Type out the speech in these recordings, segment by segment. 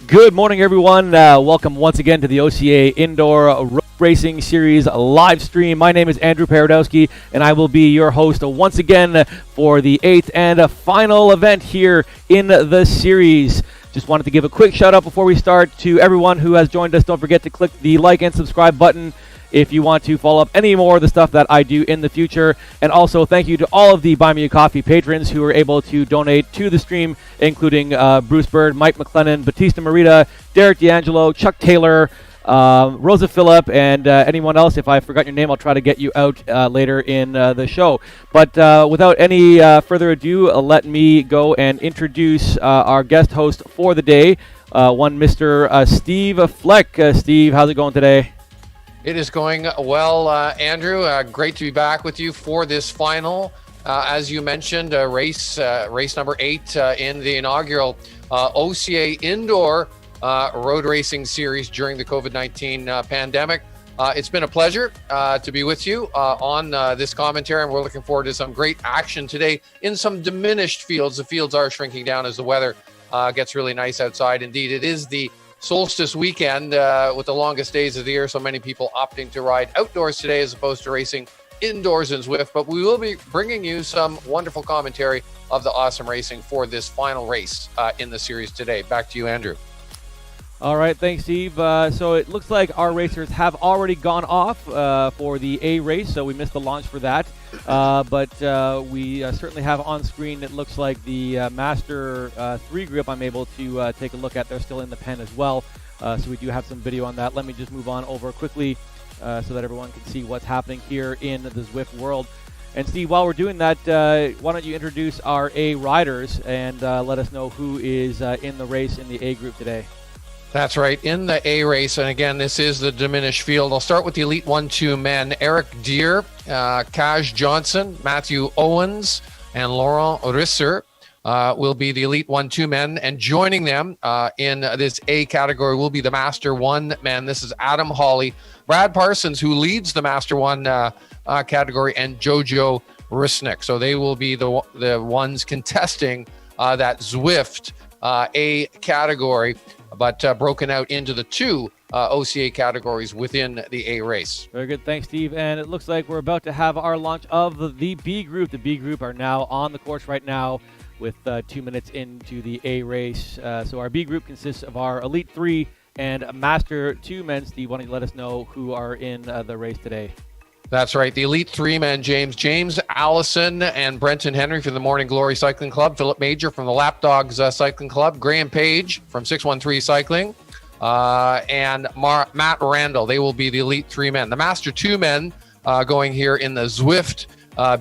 Good morning, everyone. Welcome once again to the OCA Indoor Road Racing Series live stream. My name is Andrew Paradowski, and I will be your host once again for the 8th and final event here in the series. Just wanted to give a quick shout out before we start to everyone who has joined us. Don't forget to click the like and subscribe button if you want to follow up any more of the stuff that I do in the future. And also thank you to all of the Buy Me a Coffee patrons who were able to donate to the stream, including Bruce Bird, Mike McLennan, Batista Marita, Derek D'Angelo, Chuck Taylor, Rosa Phillip, and anyone else. If I forgot your name, I'll try to get you out later in the show. But without any further ado, let me go and introduce our guest host for the day, one Mr. Steve Fleck. Steve, how's it going today? It is going well, Andrew. Great to be back with you for this final. As you mentioned, race number 8 in the inaugural OCA Indoor Road Racing Series during the COVID-19 pandemic. It's been a pleasure to be with you on this commentary, and we're looking forward to some great action today in some diminished fields. The fields are shrinking down as the weather gets really nice outside. Indeed, it is the solstice weekend with the longest days of the year, so many people opting to ride outdoors today as opposed to racing indoors in Zwift. But we will be bringing you some wonderful commentary of the awesome racing for this final race in the series today. Back to you, Andrew. All right, thanks, Steve. So it looks like our racers have already gone off for the A race, so we missed the launch for that. But we certainly have on screen, it looks like the Master 3 group I'm able to take a look at. They're still in the pen as well, so we do have some video on that. Let me just move on over quickly so that everyone can see what's happening here in the Zwift world. And Steve, while we're doing that, why don't you introduce our A riders and let us know who is in the race in the A group today. That's right, in the A race, and again, this is the diminished field. I'll start with the Elite 1-2 men. Eric Deere, Kaj Johnson, Matthew Owens, and Laurent Risser will be the Elite 1-2 men. And joining them in this A category will be the Master 1 men. This is Adam Hawley, Brad Parsons, who leads the Master 1 category, and Jojo Risnick. So they will be the ones contesting that Zwift A category, but broken out into the 2 OCA categories within the A race. Very good. Thanks, Steve. And it looks like we're about to have our launch of the B group. The B group are now on the course right now with 2 minutes into the A race. So our B group consists of our Elite 3 and Master 2 men. Steve, why don't you let us know who are in the race today? That's right. The Elite 3 men, James Allison and Brenton Henry from the Morning Glory Cycling Club, Philip Major from the Lapdogs Cycling Club, Graham Page from 613 Cycling, and Matt Randall. They will be the Elite 3 men. The Master 2 men going here in the Zwift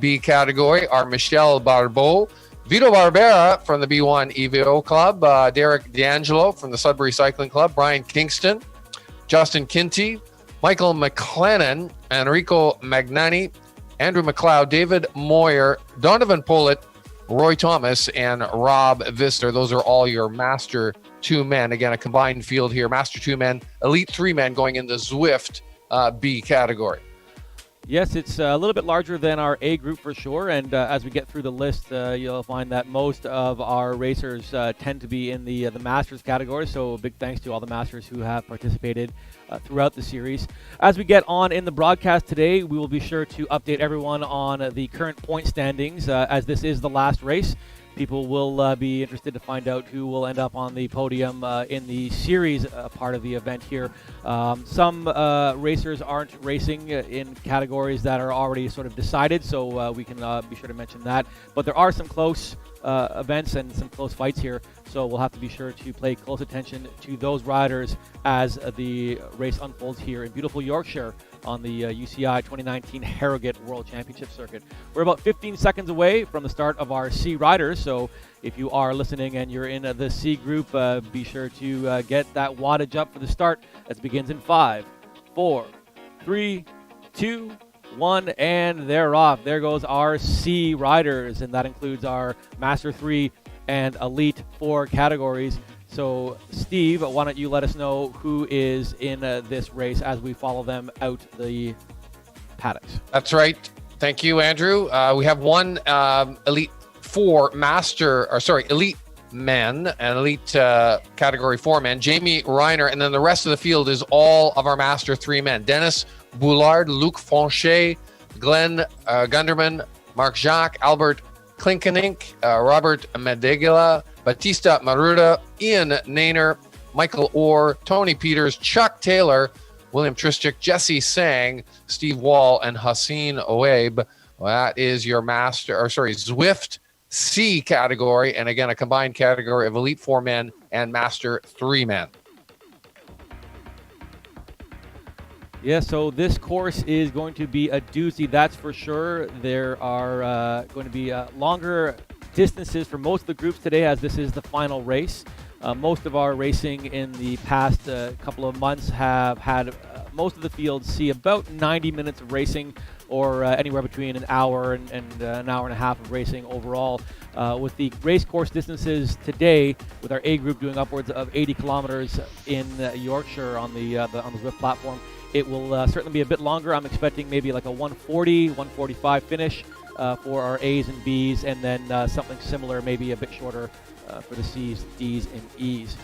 B category are Michel Barbeau, Vito Barbera from the B1 EVO Club, Derek D'Angelo from the Sudbury Cycling Club, Brian Kingston, Justin Kinty, Michael McLennan, Enrico Magnani, Andrew McLeod, David Moyer, Donovan Pollitt, Roy Thomas, and Rob Vister. Those are all your Master 2 men. Again, a combined field here. Master 2 men, Elite 3 men going in the Zwift B category. Yes, it's a little bit larger than our A group for sure, and as we get through the list, you'll find that most of our racers tend to be in the Masters category, so a big thanks to all the Masters who have participated throughout the series. As we get on in the broadcast today, we will be sure to update everyone on the current point standings, as this is the last race. People will be interested to find out who will end up on the podium in the series part of the event here. Some racers aren't racing in categories that are already sort of decided, so we can be sure to mention that. But there are some close events and some close fights here, so we'll have to be sure to pay close attention to those riders as the race unfolds here in beautiful Yorkshire on the UCI 2019 Harrogate World Championship Circuit. We're about 15 seconds away from the start of our C riders, so if you are listening and you're in the C group, be sure to get that wattage up for the start. That begins in 5, 4, 3, 2, 1, and they're off. There goes our C riders, and that includes our Master 3 and Elite 4 categories. So, Steve, why don't you let us know who is in this race as we follow them out the paddocks? That's right. Thank you, Andrew. We have one Elite men, and Elite Category 4 men, Jamie Reiner, and then the rest of the field is all of our Master 3 men. Dennis Boulard, Luc Fonchet, Glenn Gunderman, Mark Jacques, Albert Klinkenink, Robert Medegila, Batista Maruda, Ian Nainer, Michael Orr, Tony Peters, Chuck Taylor, William Tristick, Jesse Sang, Steve Wall, and Hassan Oaib. Well, that is your Zwift C category, and again, a combined category of Elite 4 men and Master 3 men. Yeah, so this course is going to be a doozy, that's for sure. There are going to be longer distances for most of the groups today, as this is the final race. Most of our racing in the past couple of months have had most of the fields see about 90 minutes of racing, or anywhere between an hour and an hour and a half of racing overall. With the race course distances today, with our A group doing upwards of 80 kilometers in Yorkshire on the Zwift platform, it will certainly be a bit longer. I'm expecting maybe like a 140, 145 finish for our A's and B's, and then something similar, maybe a bit shorter for the C's, D's, and E's.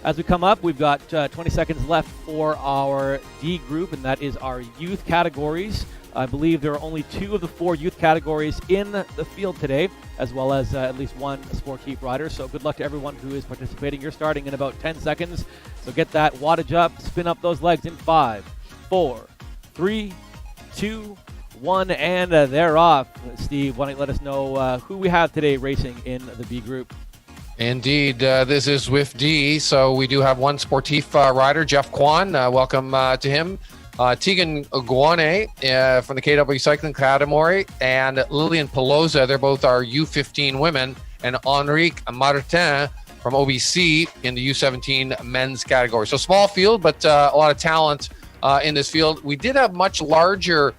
As we come up, we've got 20 seconds left for our D group, and that is our youth categories. I believe there are only 2 of the 4 youth categories in the field today, as well as at least 1 Sportif rider. So good luck to everyone who is participating. You're starting in about 10 seconds. So get that wattage up, spin up those legs in 5, 4, 3, 2, 1, and they're off. Steve, why don't you let us know who we have today racing in the B group? Indeed, this is Zwift D, so we do have 1 Sportif rider, Jeff Kwan. Welcome to him. Tegan Guane from the KW Cycling Category, and Lillian Pelosa. They're both our U15 women, and Enrique Martin from OBC in the U17 men's category. So small field, but a lot of talent in this field. We did have much larger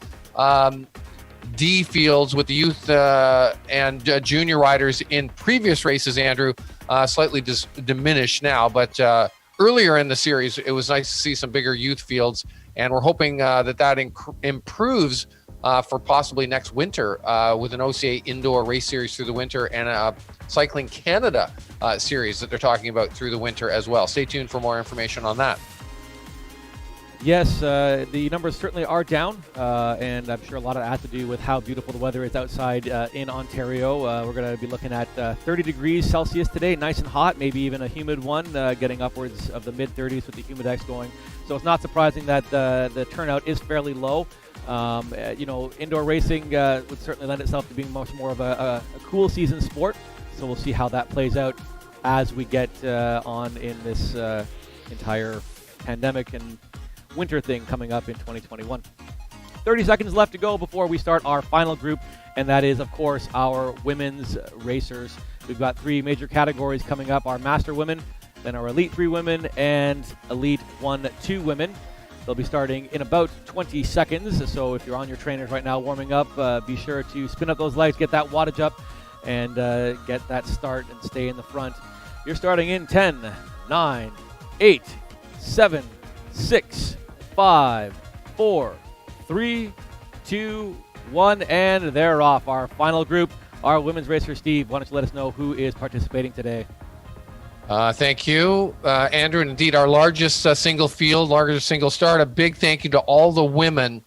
D fields with the youth and junior riders in previous races, Andrew, slightly diminished now. But earlier in the series, it was nice to see some bigger youth fields, and we're hoping that improves for possibly next winter with an OCA indoor race series through the winter and a Cycling Canada series that they're talking about through the winter as well. Stay tuned for more information on that. Yes, the numbers certainly are down, and I'm sure a lot of that has to do with how beautiful the weather is outside in Ontario. We're going to be looking at 30 degrees Celsius today, nice and hot, maybe even a humid one, getting upwards of the mid-30s with the humidex going. So it's not surprising that the turnout is fairly low. Indoor racing would certainly lend itself to being much more of a cool season sport. So we'll see how that plays out as we get on in this entire pandemic and winter thing coming up in 2021. 30 seconds left to go before we start our final group, and that is, of course, our women's racers. We've got 3 major categories coming up: our Master Women, then our Elite 3 Women, and Elite 1-2 Women. They'll be starting in about 20 seconds, so if you're on your trainers right now warming up, be sure to spin up those legs, get that wattage up, and get that start and stay in the front. You're starting in 10, 9, 8, 7, 6, 5, 4, 3, 2, 1, and they're off. Our final group, our women's racer. Steve, why don't you let us know who is participating today? Thank you, Andrew. And indeed, our largest single field, largest single start. A big thank you to all the women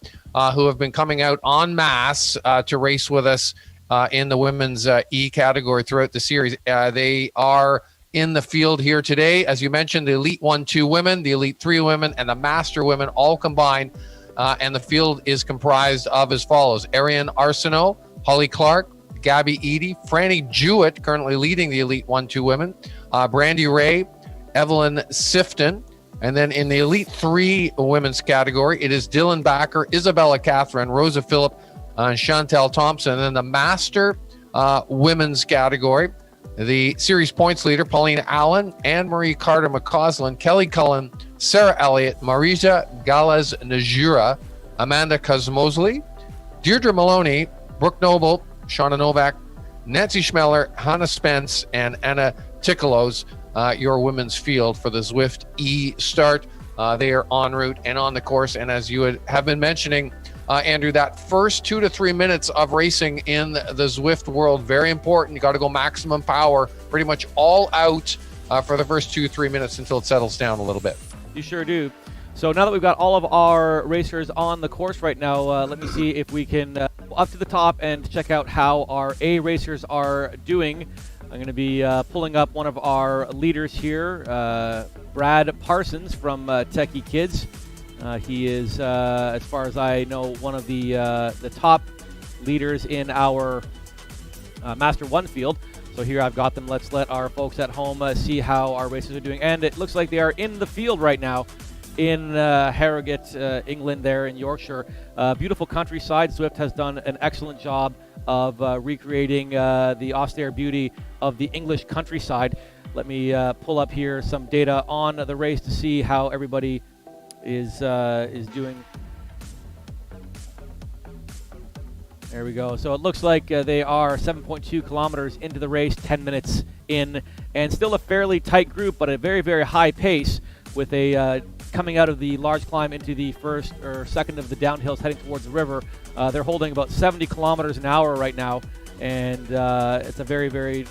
who have been coming out en masse to race with us in the women's E category throughout the series. They are in the field here today. As you mentioned, the Elite 1-2 women, the Elite 3 women, and the Master women all combined. And the field is comprised of as follows: Ariane Arsenault, Holly Clark, Gabby Eady, Franny Jewett, currently leading the Elite 1-2 women, Brandy Ray, Evelyn Sifton. And then in the Elite 3 women's category, it is Dylan Backer, Isabella Catherine, Rosa Phillip, and Chantel Thompson. And then the Master women's category, the series points leader, Pauline Allen, Anne-Marie Carter-McCausland, Kelly Cullen, Sarah Elliott, Marija Galez-Najura, Amanda Cosmosley, Deirdre Maloney, Brooke Noble, Shauna Novak, Nancy Schmeller, Hannah Spence, and Anna Tikolos, your women's field for the Zwift E start. They are en route and on the course. And as you have been mentioning, Andrew, that first 2 to 3 minutes of racing in the Zwift world, very important. You got to go maximum power, pretty much all out for the first 2-3 minutes until it settles down a little bit. You sure do. So now that we've got all of our racers on the course right now, let me see if we can go up to the top and check out how our A racers are doing. I'm going to be pulling up one of our leaders here, Brad Parsons from Techie Kids. He is, as far as I know, one of the top leaders in our Master 1 field. So here I've got them. Let's let our folks at home see how our racers are doing. And it looks like they are in the field right now in Harrogate, England, there in Yorkshire. Beautiful countryside. Zwift has done an excellent job of recreating the austere beauty of the English countryside. Let me pull up here some data on the race to see how everybody is doing. There we go. So it looks like they are 7.2 kilometers into the race, 10 minutes in, and still a fairly tight group, but a very, very high pace with a coming out of the large climb into the first or second of the downhills heading towards the river. They're holding about 70 kilometers an hour right now, and it's a very, very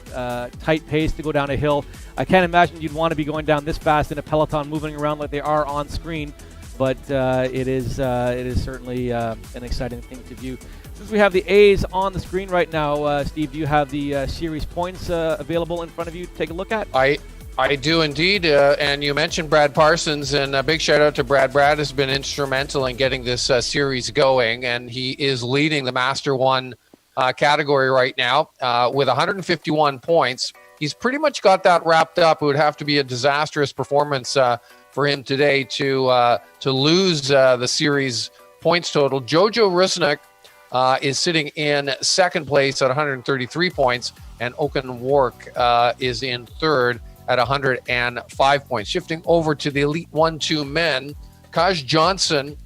tight pace to go down a hill. I can't imagine you'd want to be going down this fast in a peloton moving around like they are on screen, but it is certainly an exciting thing to view. Since we have the A's on the screen right now, Steve, do you have the series points available in front of you to take a look at? I do indeed, and you mentioned Brad Parsons, and a big shout out to Brad. Brad has been instrumental in getting this series going, and he is leading the Master 1 category right now with 151 points. He's pretty much got that wrapped up. It would have to be a disastrous performance for him today to lose the series points total. Jojo Rusnak is sitting in second place at 133 points, and Oaken Wark is in third at 105 points. Shifting over to the Elite 1-2 men, Kaj Johnson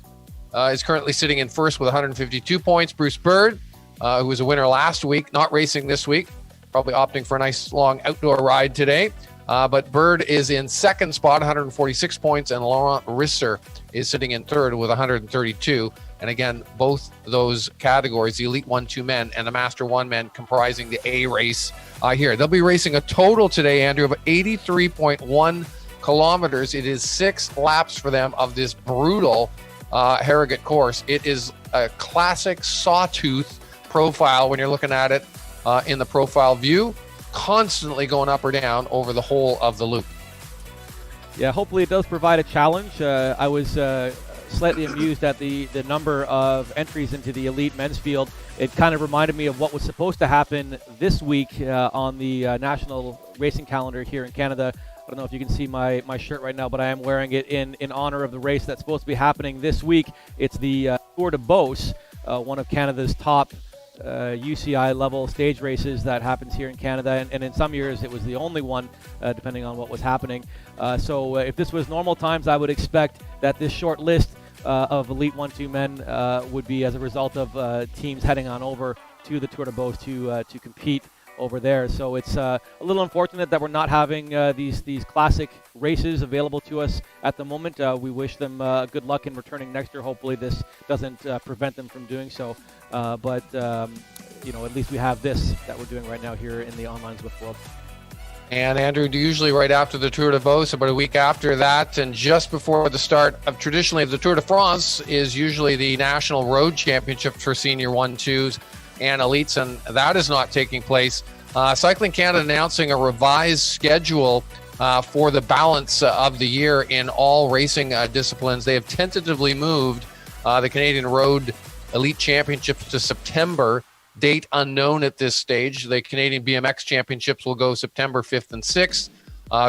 is currently sitting in first with 152 points. Bruce Bird, who was a winner last week, not racing this week, probably opting for a nice long outdoor ride today. But Bird is in second spot, 146 points, and Laurent Risser is sitting in third with 132. And again, both those categories, the Elite 1-2 men and the Master 1 men, comprising the A race here. They'll be racing a total today, Andrew, of 83.1 kilometers. It is 6 laps for them of this brutal Harrogate course. It is a classic sawtooth profile when you're looking at it in the profile view, constantly going up or down over the whole of the loop. Yeah, hopefully it does provide a challenge. I was slightly amused at the number of entries into the elite men's field. It kind of reminded me of what was supposed to happen this week on the national racing calendar here in Canada. I don't know if you can see my shirt right now, but I am wearing it in honor of the race that's supposed to be happening this week. It's the Tour de Beauce, one of Canada's top UCI level stage races that happens here in Canada, and in some years it was the only one, depending on what was happening. So if this was normal times, I would expect that this short list of Elite 1-2 men would be as a result of teams heading on over to the Tour de Beauce to compete over there. So it's a little unfortunate that we're not having these classic races available to us at the moment. We wish them good luck in returning next year. Hopefully this doesn't prevent them from doing so. But at least we have this that we're doing right now here in the online Zwift world. And Andrew, usually right after the Tour de Beauce, about a week after that, and just before the start of traditionally the Tour de France, is usually the National Road Championship for Senior 1-2s and Elites, and that is not taking place. Cycling Canada announcing a revised schedule for the balance of the year in all racing disciplines. They have tentatively moved the Canadian Road Elite Championships to September, date unknown at this stage. The Canadian BMX Championships will go September 5th and 6th.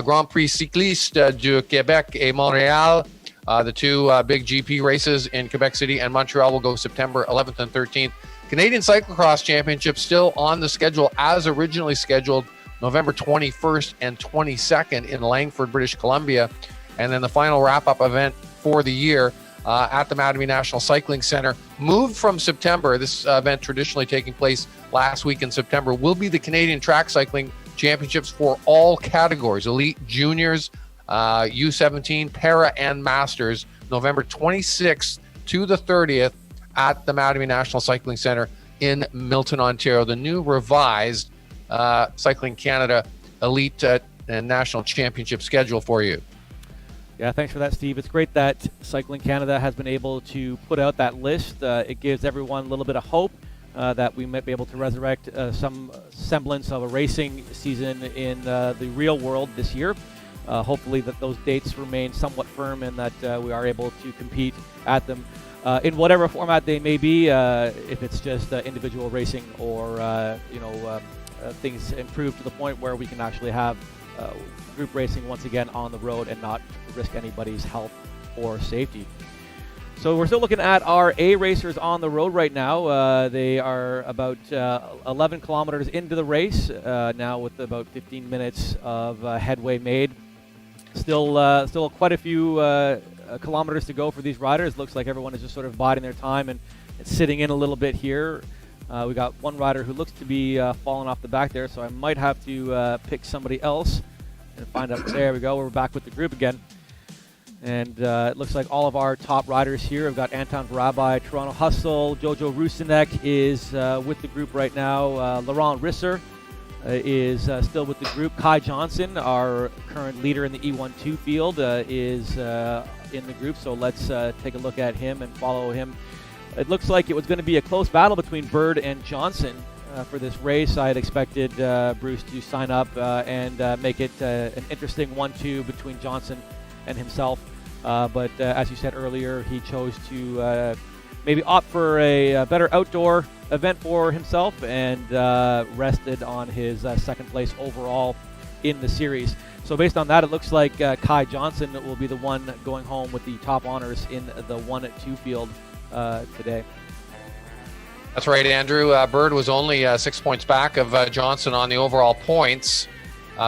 Grand Prix Cycliste du Québec et Montréal, the two big GP races in Quebec City and Montreal, will go September 11th and 13th. Canadian Cyclocross Championship still on the schedule as originally scheduled, November 21st and 22nd in Langford, British Columbia. And then the final wrap-up event for the year at the Mattamy National Cycling Center, moved from September. This event traditionally taking place last week in September, will be the Canadian Track Cycling Championships for all categories, Elite, Juniors, U17, Para, and Masters, November 26th to the 30th at the Mattamy National Cycling Centre in Milton, Ontario. The new revised Cycling Canada Elite and National Championship schedule for you. Yeah, thanks for that, Steve. It's great that Cycling Canada has been able to put out that list. It gives everyone a little bit of hope that we might be able to resurrect some semblance of a racing season in the real world this year. Hopefully that those dates remain somewhat firm and that we are able to compete at them in whatever format they may be, if it's just individual racing or things improve to the point where we can actually have group racing once again on the road and not risk anybody's health or safety. So we're still looking at our A racers on the road right now. They are about 11 kilometers into the race now, with about 15 minutes of headway made. Still quite a few kilometers to go for these riders. Looks like everyone is just sort of biding their time and sitting in a little bit here. We got one rider who looks to be falling off the back there, so I might have to pick somebody else and find out. There we go. We're back with the group again. And it looks like all of our top riders here. We've got Anton Varabai, Toronto Hustle. Jojo Rusinek is with the group right now. Laurent Risser is still with the group. Kai Johnson, our current leader in the E12 field, is in the group. So let's take a look at him and follow him. It looks like it was going to be a close battle between Bird and Johnson for this race. I had expected Bruce to sign up and make it an interesting 1-2 between Johnson and himself. But as you said earlier, he chose to maybe opt for a better outdoor event for himself and rested on his second place overall in the series. So based on that, it looks like Kai Johnson will be the one going home with the top honors in the 1-2 field today. That's right, Andrew. Bird was only 6 points back of Johnson on the overall points.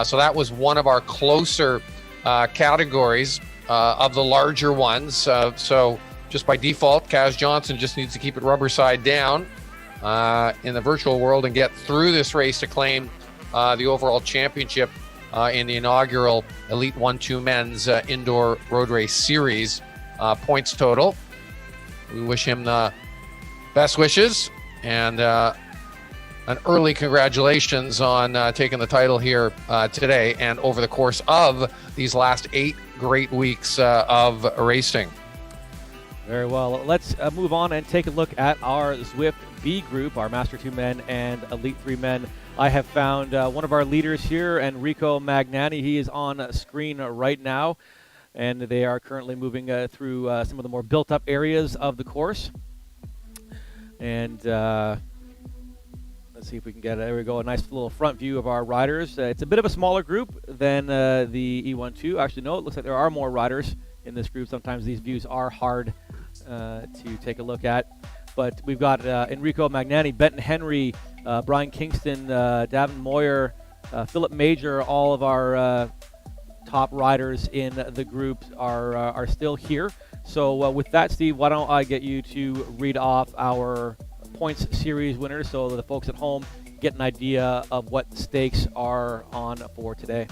So that was one of our closer categories of the larger ones. So just by default, Kaz Johnson just needs to keep it rubber side down in the virtual world and get through this race to claim the overall championship in the inaugural Elite 1-2 Men's Indoor Road Race Series points total. We wish him the best wishes and an early congratulations on taking the title here today and over the course of these last 8 great weeks of racing. Very well. Let's move on and take a look at our Zwift B group, our Master 2 men and Elite 3 men. I have found one of our leaders here, Enrico Magnani. He is on screen right now, and they are currently moving through some of the more built-up areas of the course. And let's see if we can get, there we go, a nice little front view of our riders. It's a bit of a smaller group than the E12. Actually, no, it looks like there are more riders in this group. Sometimes these views are hard to take a look at. But we've got Enrico Magnani, Benton Henry, Brian Kingston, Davin Moyer, Philip Major. All of our top riders in the group are still here. So with that, Steve, why don't I get you to read off our points series winners so the folks at home get an idea of what the stakes are on for today.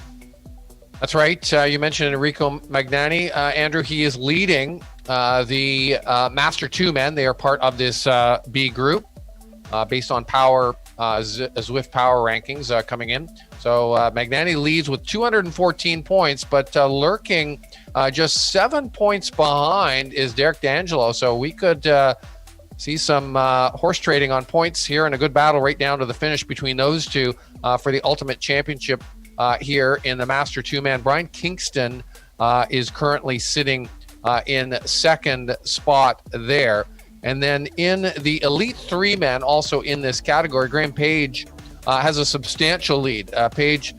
That's right. You mentioned Enrico Magnani. Andrew, he is leading the Master 2 men. They are part of this B group based on power, Zwift power rankings coming in. So Magnani leads with 214 points, but lurking just 7 points behind is Derek D'Angelo. So we could see some horse trading on points here and a good battle right down to the finish between those two for the ultimate championship here in the Master 2-man. Brian Kingston is currently sitting in second spot there. And then in the Elite 3-man, also in this category, Graham Page has a substantial lead. Page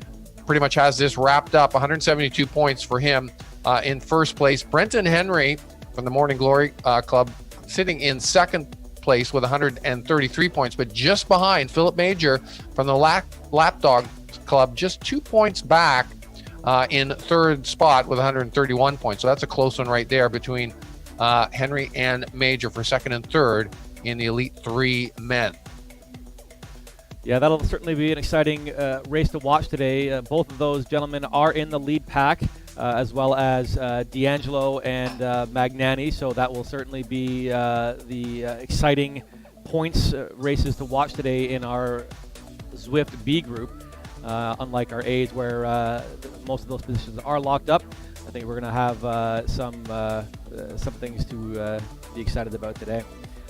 pretty much has this wrapped up, 172 points for him in first place. Brenton Henry from the Morning Glory Club sitting in second place with 133 points, but just behind Philip Major from the Lapdog Club, just 2 points back in third spot with 131 points. So that's a close one right there between Henry and Major for second and third in the Elite 3 men. Yeah, that'll certainly be an exciting race to watch today. Both of those gentlemen are in the lead pack. as well as D'Angelo and Magnani. So that will certainly be the exciting points races to watch today in our Zwift B group. Unlike our A's, where most of those positions are locked up, I think we're going to have some things to be excited about today.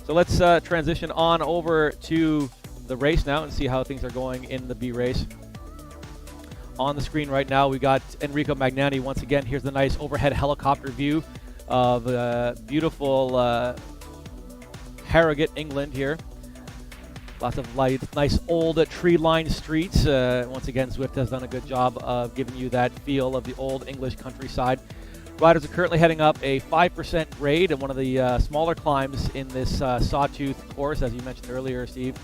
So let's transition on over to the race now and see how things are going in the B race. On the screen right now, we got Enrico Magnani once again. Here's the nice overhead helicopter view of beautiful Harrogate, England here. Lots of nice old tree-lined streets. Once again, Zwift has done a good job of giving you that feel of the old English countryside. Riders are currently heading up a 5% grade and one of the smaller climbs in this Sawtooth course, as you mentioned earlier, Steve.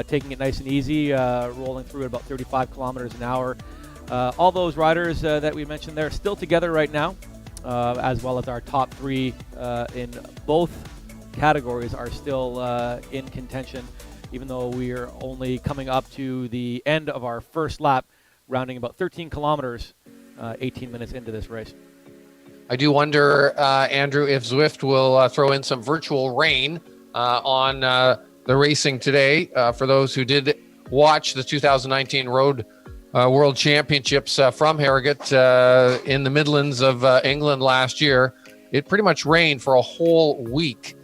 Taking it nice and easy, rolling through at about 35 kilometers an hour. All those riders that we mentioned there are still together right now, as well as our top three in both categories are still in contention, even though we are only coming up to the end of our first lap, rounding about 13 kilometers, 18 minutes into this race. I do wonder, Andrew, if Zwift will throw in some virtual rain on the racing today. For those who did watch the 2019 Road World Championships from Harrogate in the Midlands of England last year, it pretty much rained for a whole week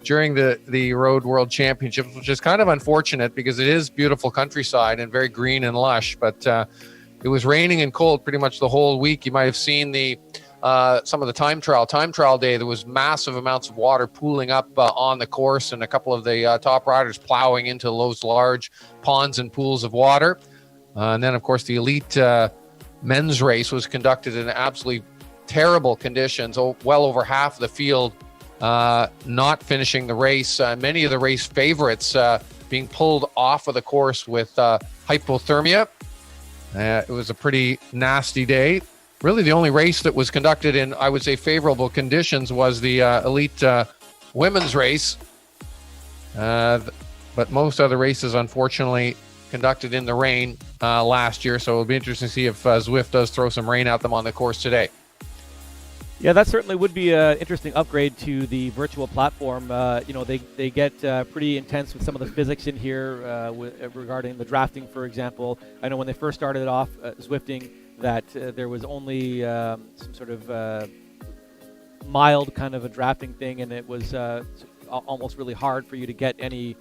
during the Road World Championships, which is kind of unfortunate because it is beautiful countryside and very green and lush, but it was raining and cold pretty much the whole week. You might have seen some of the time trial day. There was massive amounts of water pooling up on the course, and a couple of the top riders plowing into those large ponds and pools of water. And then, of course, the elite men's race was conducted in absolutely terrible conditions. Well over half of the field not finishing the race. Many of the race favorites being pulled off of the course with hypothermia. It was a pretty nasty day. Really, the only race that was conducted in, I would say, favorable conditions was the elite women's race. But most other races, unfortunately, conducted in the rain last year. So it'll be interesting to see if Zwift does throw some rain at them on the course today. Yeah, that certainly would be an interesting upgrade to the virtual platform. They get pretty intense with some of the physics in here regarding the drafting, for example. I know when they first started off Zwifting that there was only some sort of mild kind of a drafting thing, and it was almost really hard for you to get any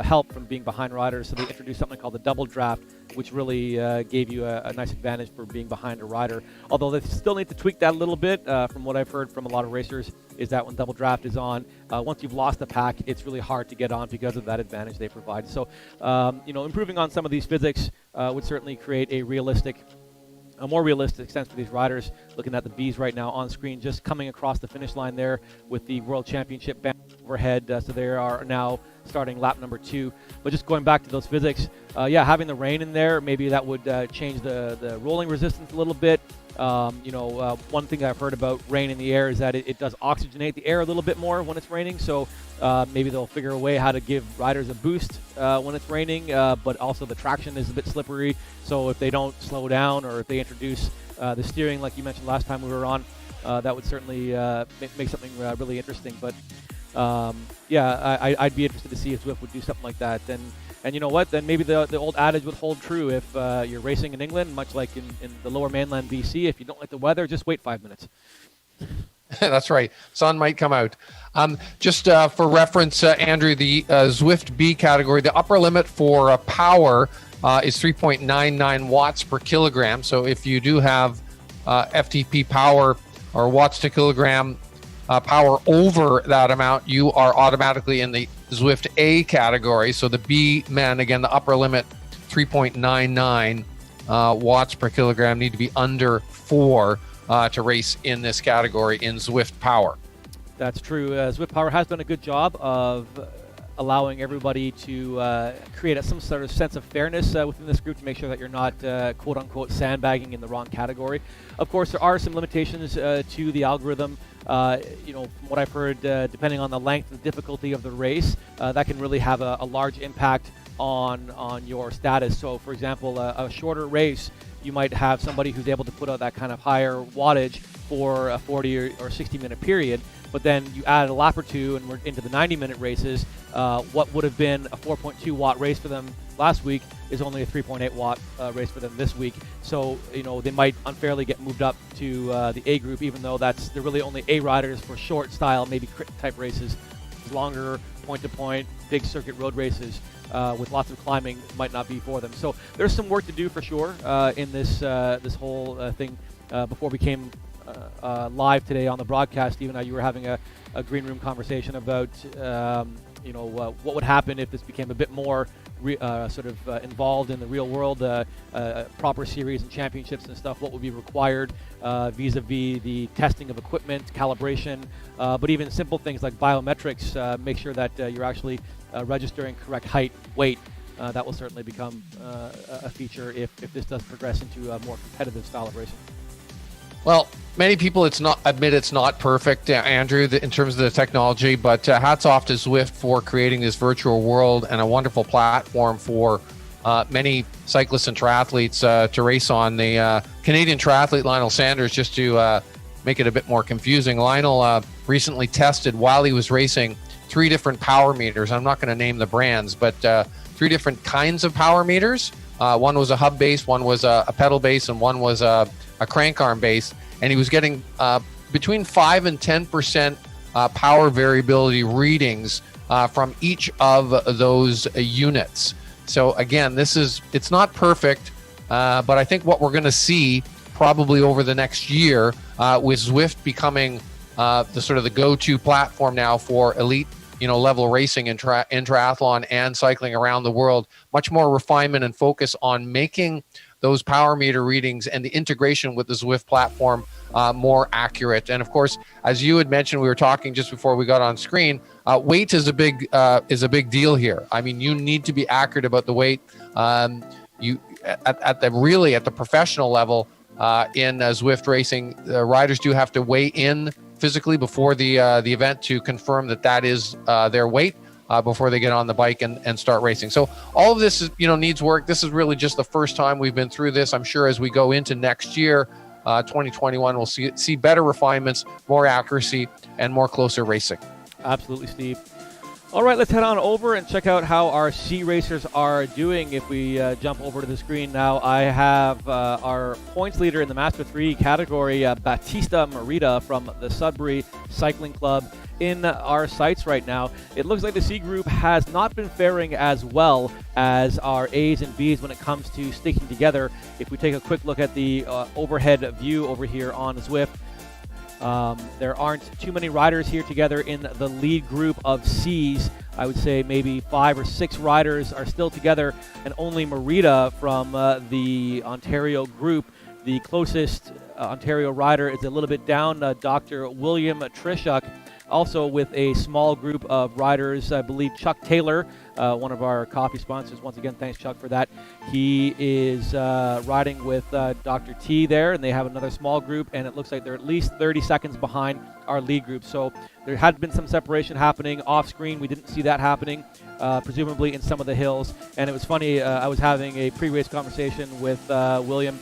help from being behind riders. So they introduced something called the double draft, which really gave you a nice advantage for being behind a rider. Although they still need to tweak that a little bit. From what I've heard from a lot of racers, is that when double draft is on, once you've lost the pack, it's really hard to get on because of that advantage they provide. So, improving on some of these physics would certainly create a more realistic sense for these riders. Looking at the Bs right now on screen, just coming across the finish line there with the World Championship band overhead. So they are now starting lap number 2. But just going back to those physics, having the rain in there, maybe that would change the rolling resistance a little bit. One thing I've heard about rain in the air is that it does oxygenate the air a little bit more when it's raining. So maybe they'll figure a way how to give riders a boost when it's raining, but also the traction is a bit slippery. So if they don't slow down, or if they introduce the steering like you mentioned last time we were on, that would certainly make something really interesting. But I'd be interested to see if Zwift would do something like that. And you know what? Then maybe the old adage would hold true if you're racing in England, much like in the lower mainland BC. If you don't like the weather, just wait 5 minutes. That's right. Sun might come out. Just for reference, Andrew, the Zwift B category, the upper limit for power is 3.99 watts per kilogram. So if you do have FTP power or watts to kilogram power over that amount, you are automatically in the Zwift A category. So the B men, again, the upper limit, 3.99 watts per kilogram, need to be under 4 to race in this category in Zwift Power. That's true. Zwift Power has done a good job of allowing everybody to create some sort of sense of fairness within this group to make sure that you're not quote-unquote sandbagging in the wrong category. Of course, there are some limitations to the algorithm. From what I've heard, depending on the length and difficulty of the race, that can really have a large impact on your status. So, for example, a shorter race, you might have somebody who's able to put out that kind of higher wattage for a 40 or 60-minute period, but then you add a lap or two and we're into the 90-minute races. What would have been a 4.2 watt race for them last week is only a 3.8 watt race for them this week. So, they might unfairly get moved up to the A group, even though they're really only A riders for short style, maybe crit type races. Longer point-to-point, big circuit road races with lots of climbing might not be for them. So there's some work to do for sure in this whole thing. Before we came live today on the broadcast, even you were having a green room conversation about what would happen if this became a bit more involved in the real world, proper series and championships and stuff. What would be required vis-a-vis the testing of equipment, calibration, but even simple things like biometrics. Make sure that you're actually registering correct height, weight. That will certainly become a feature if this does progress into a more competitive style of racing. Well, many people admit it's not perfect, Andrew, in terms of the technology, but hats off to Zwift for creating this virtual world and a wonderful platform for many cyclists and triathletes to race on. The Canadian triathlete Lionel Sanders, just to make it a bit more confusing, Lionel recently tested while he was racing 3 different power meters. I'm not going to name the brands, but 3 different kinds of power meters. One was a hub base, one was a pedal base, and one was a crank arm base. And he was getting between 5 and 10% power variability readings from each of those units. So again, it's not perfect, but I think what we're going to see probably over the next year with Zwift becoming the go-to platform now for elite level racing in triathlon and cycling around the world, much more refinement and focus on making those power meter readings and the integration with the Zwift platform more accurate. And of course, as you had mentioned, we were talking just before we got on screen, weight is a big deal here. I mean, you need to be accurate about the weight. You at the professional level in Zwift racing, riders do have to weigh in physically before the event to confirm that is their weight before they get on the bike and start racing. So all of this needs work. This is really just the first time we've been through this. I'm sure as we go into next year, 2021, we'll see better refinements, more accuracy, and more closer racing. Absolutely, Steve. All right, let's head on over and check out how our C racers are doing. If we jump over to the screen now, I have our points leader in the Master 3 category, Batista Merida from the Sudbury Cycling Club, in our sights right now. It looks like the C group has not been faring as well as our A's and B's when it comes to sticking together. If we take a quick look at the overhead view over here on Zwift, there aren't too many riders here together in the lead group of C's. I would say maybe 5 or 6 riders are still together, and only Merida from the Ontario group, the closest Ontario rider, is a little bit down, Dr. William Trishuk, also with a small group of riders. I believe Chuck Taylor, one of our coffee sponsors. Once again, thanks, Chuck, for that. He is riding with Dr. T there, and they have another small group, and it looks like they're at least 30 seconds behind our lead group. So there had been some separation happening off screen. We didn't see that happening, presumably in some of the hills. And it was funny, I was having a pre-race conversation with William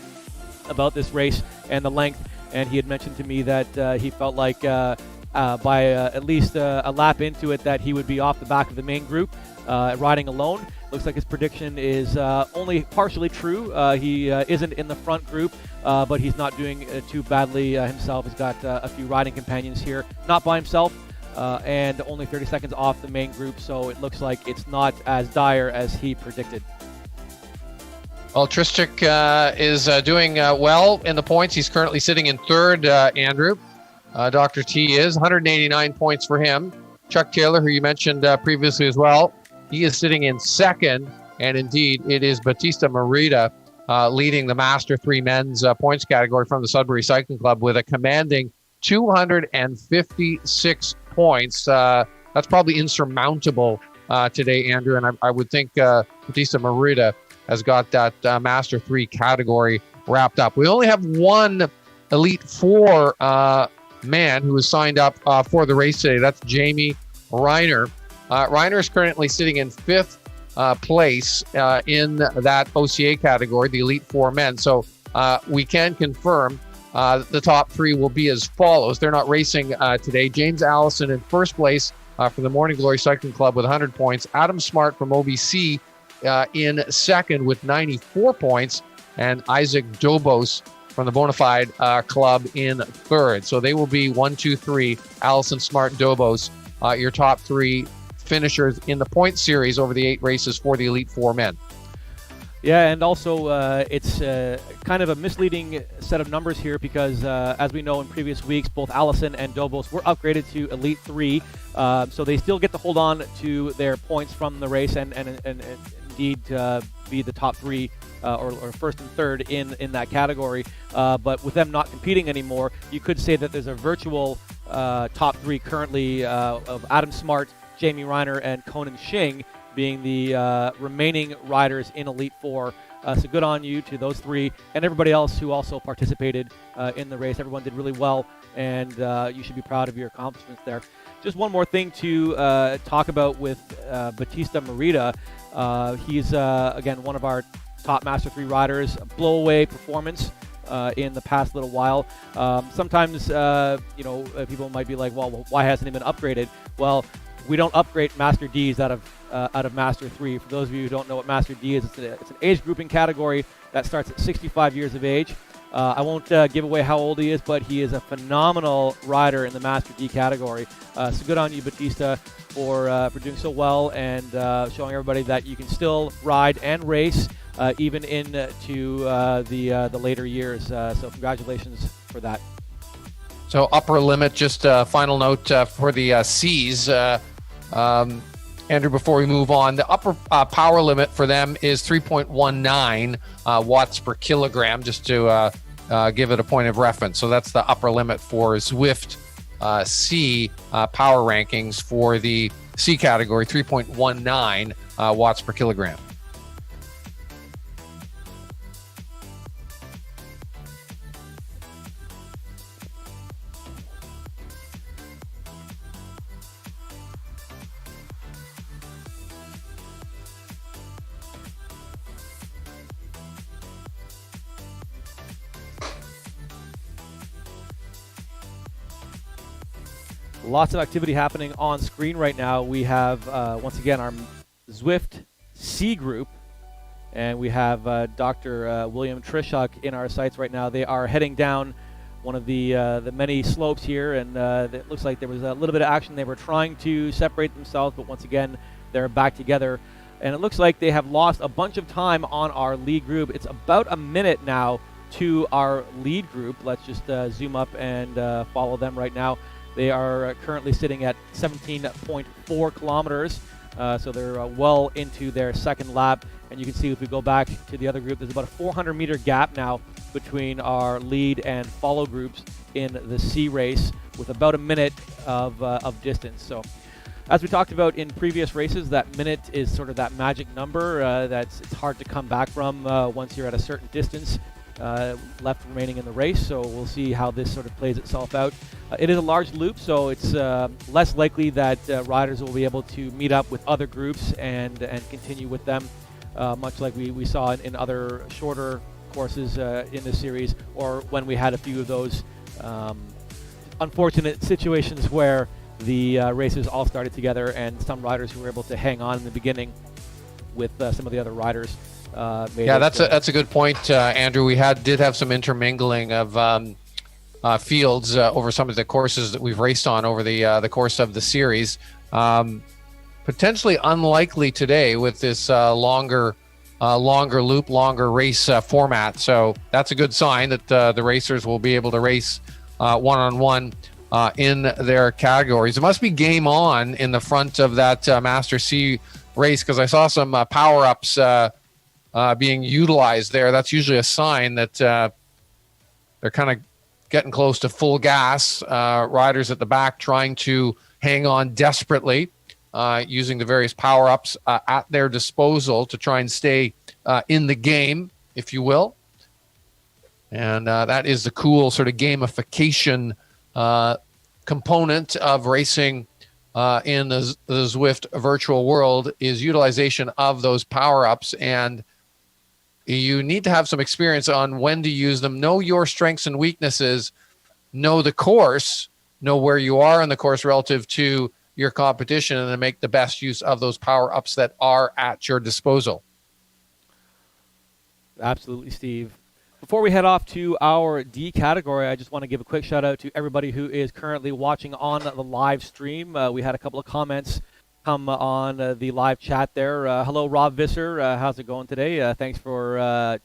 about this race and the length, and he had mentioned to me that he felt like by at least a lap into it that he would be off the back of the main group riding alone. Looks like his prediction is only partially true. He isn't in the front group, but he's not doing too badly himself. He's got a few riding companions here, not by himself, and only 30 seconds off the main group, so it looks like it's not as dire as he predicted. Well, Trishuk is doing well in the points. He's currently sitting in third, Andrew. Dr. T is 189 points for him. Chuck Taylor, who you mentioned previously as well, he is sitting in second. And indeed, it is Batista Merida leading the Master 3 men's points category from the Sudbury Cycling Club with a commanding 256 points. That's probably insurmountable today, Andrew. And I would think Batista Merida has got that Master 3 category wrapped up. We only have one Elite 4 man who is signed up for the race today. That's Jamie Reiner. Reiner is currently sitting in fifth place in that OCA category, the Elite Four men. So we can confirm the top three will be as follows. They're not racing today. James Allison in first place from the Morning Glory Cycling Club with 100 points. Adam Smart from OBC in second with 94 points. And Isaac Dobos from the Bonafide Club in third. So they will be 1, 2, 3, Allison, Smart, Dobos, your top three finishers in the point series over the 8 races for the Elite Four men. Yeah, and also it's kind of a misleading set of numbers here because, as we know in previous weeks, both Allison and Dobos were upgraded to Elite 3, so they still get to hold on to their points from the race and indeed be the top three or first and third in that category. But with them not competing anymore, you could say that there's a virtual top three currently of Adam Smart, Jamie Reiner, and Conan Shing being the remaining riders in Elite Four. So good on you to those three and everybody else who also participated in the race. Everyone did really well, and you should be proud of your accomplishments there. Just one more thing to talk about with Batista Merida. He's, again, one of our top Master 3 riders. A blow-away performance in the past little while. Sometimes, people might be like, well, why hasn't he been upgraded? Well, we don't upgrade Master Ds out of Master 3. For those of you who don't know what Master D is, it's an age grouping category that starts at 65 years of age. I won't give away how old he is, but he is a phenomenal rider in the Master D category. So good on you, Batista, for doing so well and showing everybody that you can still ride and race even into the later years. So congratulations for that. So upper limit, just a final note for the C's. Andrew, before we move on, the upper power limit for them is 3.19 watts per kilogram, just to give it a point of reference. So that's the upper limit for Zwift C power rankings for the C category, 3.19 watts per kilogram. Lots of activity happening on screen right now. We have, once again, our Zwift C group, and we have Dr. William Trishuk in our sights right now. They are heading down one of the many slopes here, and it looks like there was a little bit of action. They were trying to separate themselves, but once again, they're back together. And it looks like they have lost a bunch of time on our lead group. It's about a minute now to our lead group. Let's just zoom up and follow them right now. They are currently sitting at 17.4 kilometers, so they're well into their second lap. And you can see if we go back to the other group, there's about a 400-meter gap now between our lead and follow groups in the C race, with about a minute of distance. So, as we talked about in previous races, that minute is sort of that magic number it's hard to come back from once you're at a certain distance left remaining in the race. So we'll see how this sort of plays itself out. It is a large loop, so it's less likely that riders will be able to meet up with other groups and continue with them, much like we saw in other shorter courses in this series, or when we had a few of those unfortunate situations where the races all started together and some riders who were able to hang on in the beginning with some of the other riders. That's a good point, Andrew. We did have some intermingling of fields over some of the courses that we've raced on over the course of the series. Potentially unlikely today with this longer loop, longer race format. So that's a good sign that the racers will be able to race one-on-one in their categories. It must be game on in the front of that Master C race, because I saw some power-ups being utilized there. That's usually a sign that they're kind of getting close to full gas. Riders at the back trying to hang on desperately, using the various power-ups at their disposal to try and stay in the game, if you will. And that is the cool sort of gamification component of racing in the Zwift virtual world is utilization of those power-ups, and you need to have some experience on when to use them. Know your strengths and weaknesses. Know the course. Know where you are in the course relative to your competition, and then make the best use of those power-ups that are at your disposal. Absolutely, Steve. Before we head off to our D category, I just want to give a quick shout out to everybody who is currently watching on the live stream. We had a couple of comments come on the live chat there. Hello, Rob Visser. How's it going today? Thanks for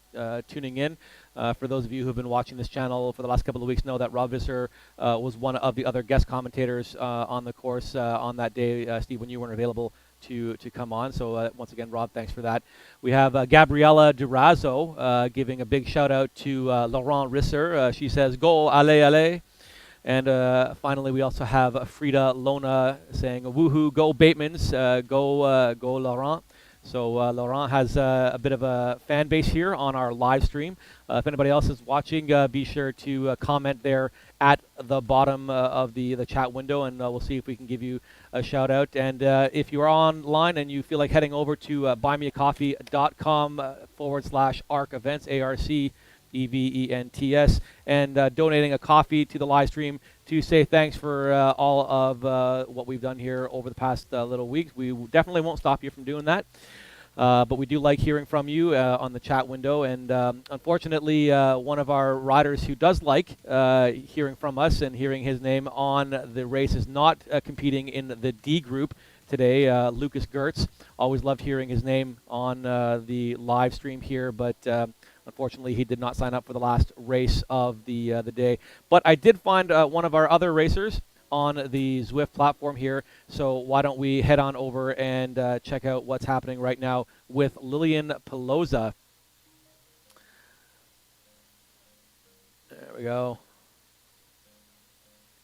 tuning in. For those of you who have been watching this channel for the last couple of weeks, know that Rob Visser was one of the other guest commentators on the course on that day, Steve, when you weren't available to come on. So once again, Rob, thanks for that. We have Gabriella Durazo giving a big shout out to Laurent Risser. She says, "Go, allez, allez." And finally, we also have Frida Lona saying, "Woohoo, go Batemans, go Laurent." So Laurent has a bit of a fan base here on our live stream. If anybody else is watching, be sure to comment there at the bottom of the chat window, and we'll see if we can give you a shout out. And if you are online and you feel like heading over to buymeacoffee.com/ARC events, ARCEVENTS, and donating a coffee to the live stream to say thanks for all of what we've done here over the past little weeks. We definitely won't stop you from doing that. But we do like hearing from you on the chat window. And unfortunately, one of our riders who does like hearing from us and hearing his name on the race is not competing in the D group today, Lucas Gertz. Always loved hearing his name on the live stream here, but unfortunately, he did not sign up for the last race of the day. But I did find one of our other racers on the Zwift platform here. So why don't we head on over and check out what's happening right now with Lilian Pelosa. There we go.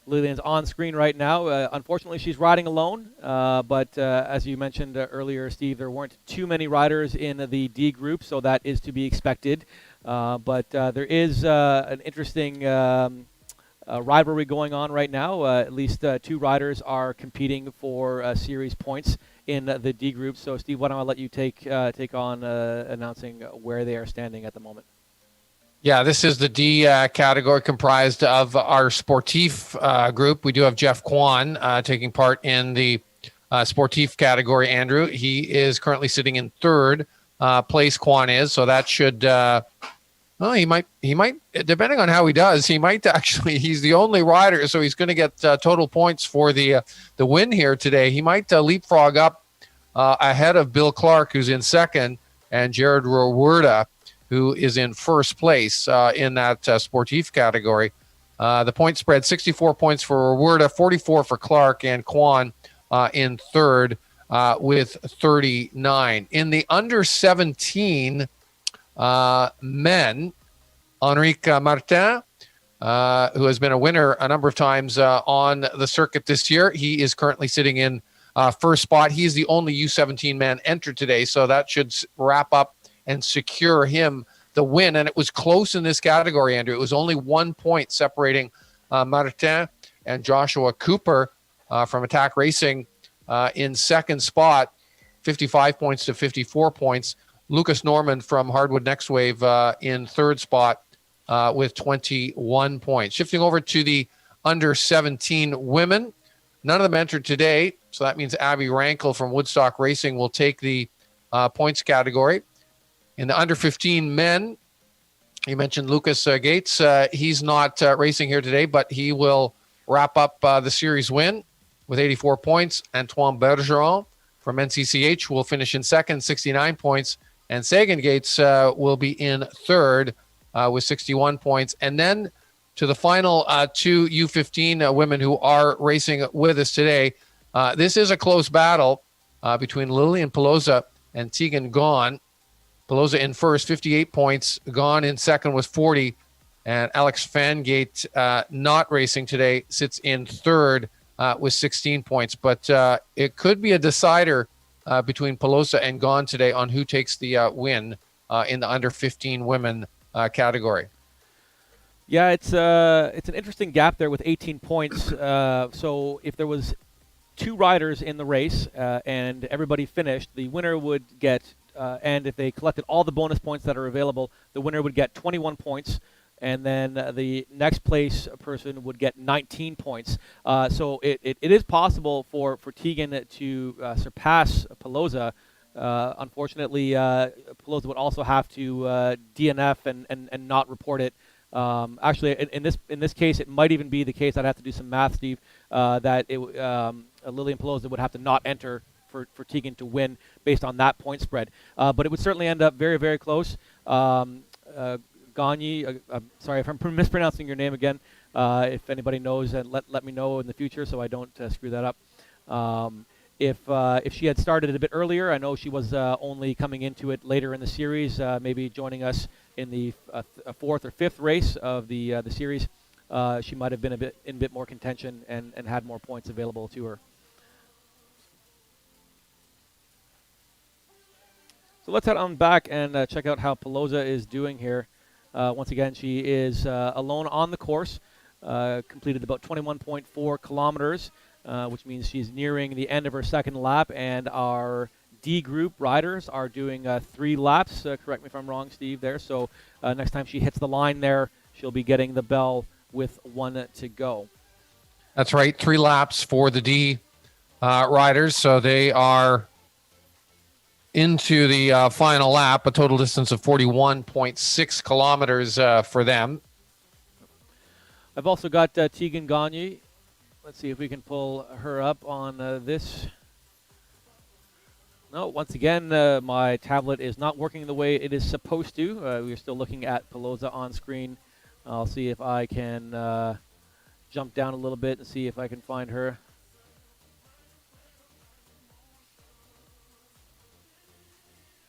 Lilian's on screen right now. Unfortunately, she's riding alone, but as you mentioned earlier, Steve, there weren't too many riders in the D group, so that is to be expected. But there is an interesting rivalry going on right now. At least two riders are competing for series points in the D group. So, Steve, why don't I let you take on announcing where they are standing at the moment? Yeah, this is the D category comprised of our Sportif group. We do have Jeff Kwan taking part in the Sportif category, Andrew. He is currently sitting in third place, Kwan is, so that should... well, he might, depending on how he does, he might actually, he's the only rider, so he's going to get total points for the win here today. He might leapfrog up ahead of Bill Clark, who's in second, and Jared Rowerda, who is in first place in that Sportif category. The point spread, 64 points for Rowerda, 44 for Clark, and Kwan in third with 39. In the under 17 men, Henrique Martin, who has been a winner a number of times on the circuit this year, he is currently sitting in first spot. He is the only U17 man entered today, so that should wrap up and secure him the win. And it was close in this category, Andrew. It was only 1 point separating Martin and Joshua Cooper from Attack Racing in second spot, 55 points to 54 points. Lucas Norman from Hardwood Next Wave in third spot with 21 points. Shifting over to the under 17 women, none of them entered today, so that means Abby Rankle from Woodstock Racing will take the points category. In the under 15 men, you mentioned Lucas Gates. He's not racing here today, but he will wrap up the series win with 84 points. Antoine Bergeron from NCCH will finish in second, 69 points. And Sagan Gates will be in third with 61 points. And then to the final two U15 women who are racing with us today. This is a close battle between Lilian Pelosa and Tegan Gaughan. Pelosa in first, 58 points. Gaughan in second with 40. And Alex Fangate, not racing today, sits in third with 16 points. But it could be a decider between Pelosa and Gaughan today on who takes the win in the under 15 women category. Yeah, it's an interesting gap there with 18 points. So if there was 2 riders in the race and everybody finished, the winner would get, and if they collected all the bonus points that are available, the winner would get 21 points, and then the next place person would get 19 points. So it is possible for Tegan to surpass Pelosa. Unfortunately, Pelosa would also have to DNF and not report it. Actually, in this case, it might even be the case. I'd have to do some math, Steve. That Lillian Pelosa would have to not enter for Tegan to win based on that point spread. But it would certainly end up very, very close. Gagne, I'm sorry if I'm mispronouncing your name again. If anybody knows, and let me know in the future so I don't screw that up. If she had started a bit earlier, I know she was only coming into it later in the series, maybe joining us in the 4th or 5th race of the series. She might have been in a bit more contention and had more points available to her. So let's head on back and check out how Pelosa is doing here. Once again, she is alone on the course, completed about 21.4 kilometers, which means she's nearing the end of her second lap, and our D group riders are doing 3 laps. Correct me if I'm wrong, Steve, there. So next time she hits the line there, she'll be getting the bell with 1 to go. That's right, 3 laps for the D riders. So they are into the final lap, a total distance of 41.6 kilometers for them. I've also got Tegan Gagne. Let's see if we can pull her up on this. No, once again, my tablet is not working the way it is supposed to. We're still looking at Pelosa on screen. I'll see if I can jump down a little bit and see if I can find her.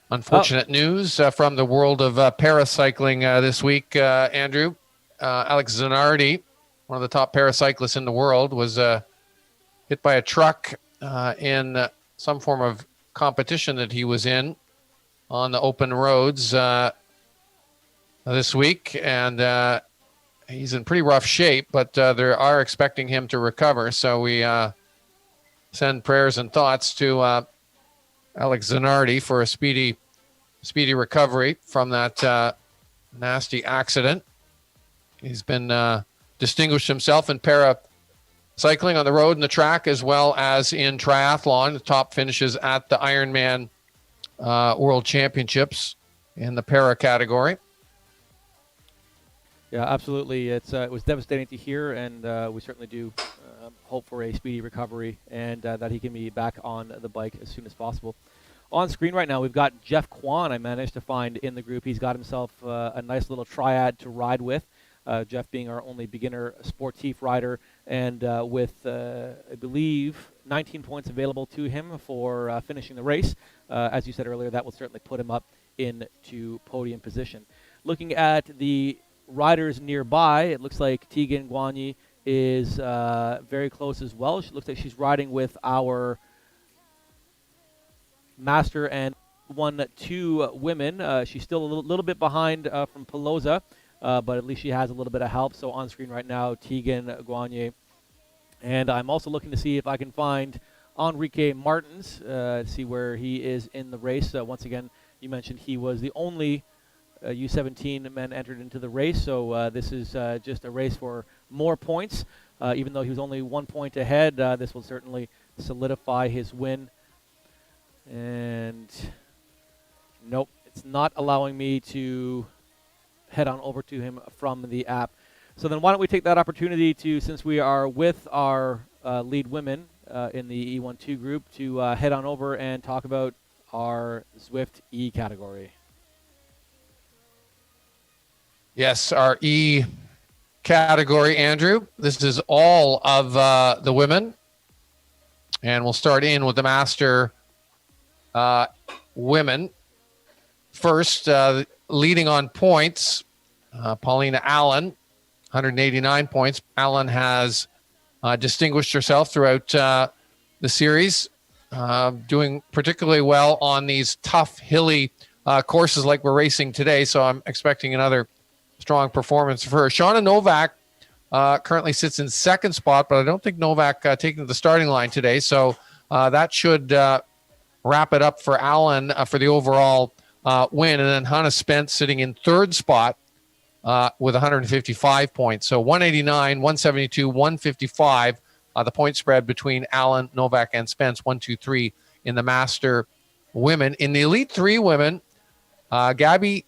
Unfortunate news from the world of paracycling this week, Andrew. Alex Zanardi, one of the top paracyclists in the world, was hit by a truck in some form of competition that he was in on the open roads this week. And he's in pretty rough shape, but they are expecting him to recover. So we send prayers and thoughts to Alex Zanardi for a speedy recovery from that nasty accident. He's been distinguished himself in paracycling on the road and the track, as well as in triathlon. The top finishes at the Ironman World Championships in the para category. Yeah, absolutely. It was devastating to hear, and we certainly do hope for a speedy recovery and that he can be back on the bike as soon as possible. On screen right now, we've got Jeff Kwan. I managed to find in the group. He's got himself a nice little triad to ride with. Jeff being our only beginner Sportif rider, and with, I believe, 19 points available to him for finishing the race. As you said earlier, that will certainly put him up into podium position. Looking at the riders nearby, it looks like Tegan Gagne is very close as well. She looks like she's riding with our master and 2 women. She's still a little bit behind from Pelosa, but at least she has a little bit of help. So on screen right now, Tegan Gagne. And I'm also looking to see if I can find Enrique Martins, see where he is in the race. Once again, you mentioned he was the only U17 men entered into the race, so this is just a race for more points. Even though he was only 1 point ahead, this will certainly solidify his win. And nope, it's not allowing me to head on over to him from the app. So then why don't we take that opportunity to, since we are with our lead women in the E12 group, to head on over and talk about our Zwift E category. Yes, our E category, Andrew. This is all of the women. And we'll start in with the master women. First, leading on points, Paulina Allen, 189 points. Allen has distinguished herself throughout the series, doing particularly well on these tough, hilly courses like we're racing today. So I'm expecting another strong performance for her. Shauna Novak, currently sits in second spot, but I don't think Novak taking the starting line today. So that should wrap it up for Alan for the overall win. And then Hannah Spence sitting in third spot with 155 points. So 189, 172, 155, the point spread between Alan, Novak, and Spence, 1, 2, 3 in the Master women. In the Elite 3 women, Gabby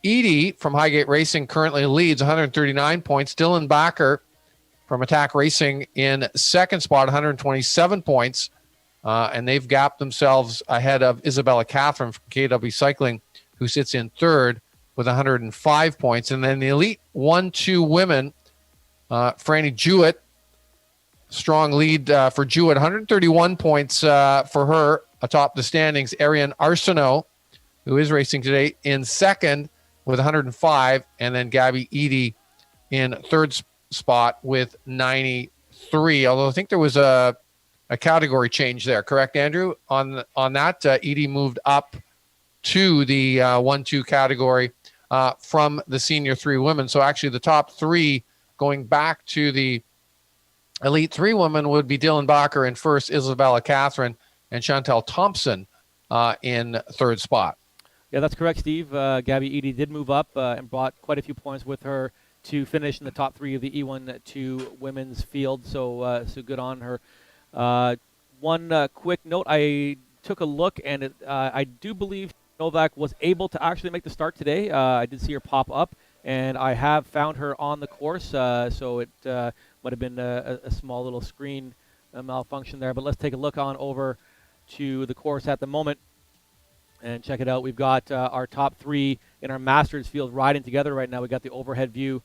Eady from Highgate Racing currently leads 139 points. Dylan Backer from Attack Racing in second spot, 127 points. And they've gapped themselves ahead of Isabella Catherine from KW Cycling, who sits in third with 105 points. And then the Elite 1-2 women, Franny Jewett, strong lead for Jewett, 131 points for her atop the standings. Ariane Arsenault, who is racing today, in second with 105, and then Gabby Eady in third spot with 93. Although I think there was a category change there, correct, Andrew? On that, Eady moved up to the 1-2 category from the senior 3 women. So actually the top 3 going back to the Elite 3 women would be Dylan Bacher in first, Isabella Catherine, and Chantel Thompson in third spot. Yeah, that's correct, Steve. Gabby Eady did move up and brought quite a few points with her to finish in the top 3 of the E1-2 women's field. So good on her. One quick note: I took a look, and I do believe Novak was able to actually make the start today. I did see her pop up, and I have found her on the course. So it might have been a small little screen malfunction there. But let's take a look on over to the course at the moment and check it out. We've got our top 3 in our Masters field riding together right now. We got the overhead view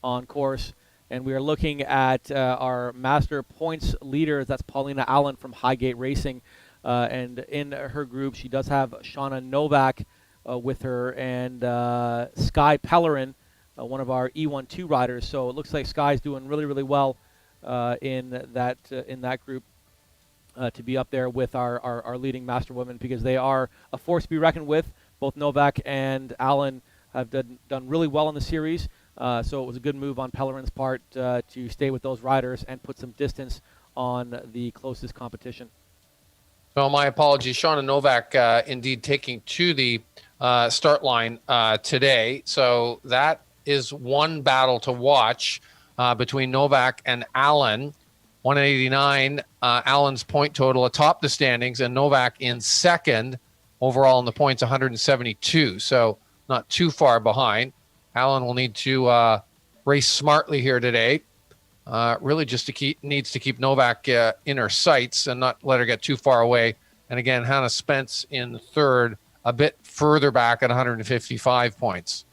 on course, and we are looking at our Master points leaders. That's Paulina Allen from Highgate Racing, and in her group she does have Shauna Novak with her, and Sky Pellerin, one of our E1-2 riders. So it looks like Sky's doing really, really well in that group. To be up there with our leading Master women, because they are a force to be reckoned with. Both Novak and Allen have done really well in the series, so it was a good move on Pellerin's part to stay with those riders and put some distance on the closest competition. So my apologies, Shauna Novak indeed taking to the start line today. So that is one battle to watch between Novak and Allen. 189, Allen's point total atop the standings, and Novak in second overall in the points, 172. So not too far behind. Allen will need to race smartly here today. Really just needs to keep Novak in her sights and not let her get too far away. And again, Hannah Spence in third, a bit further back at 155 points.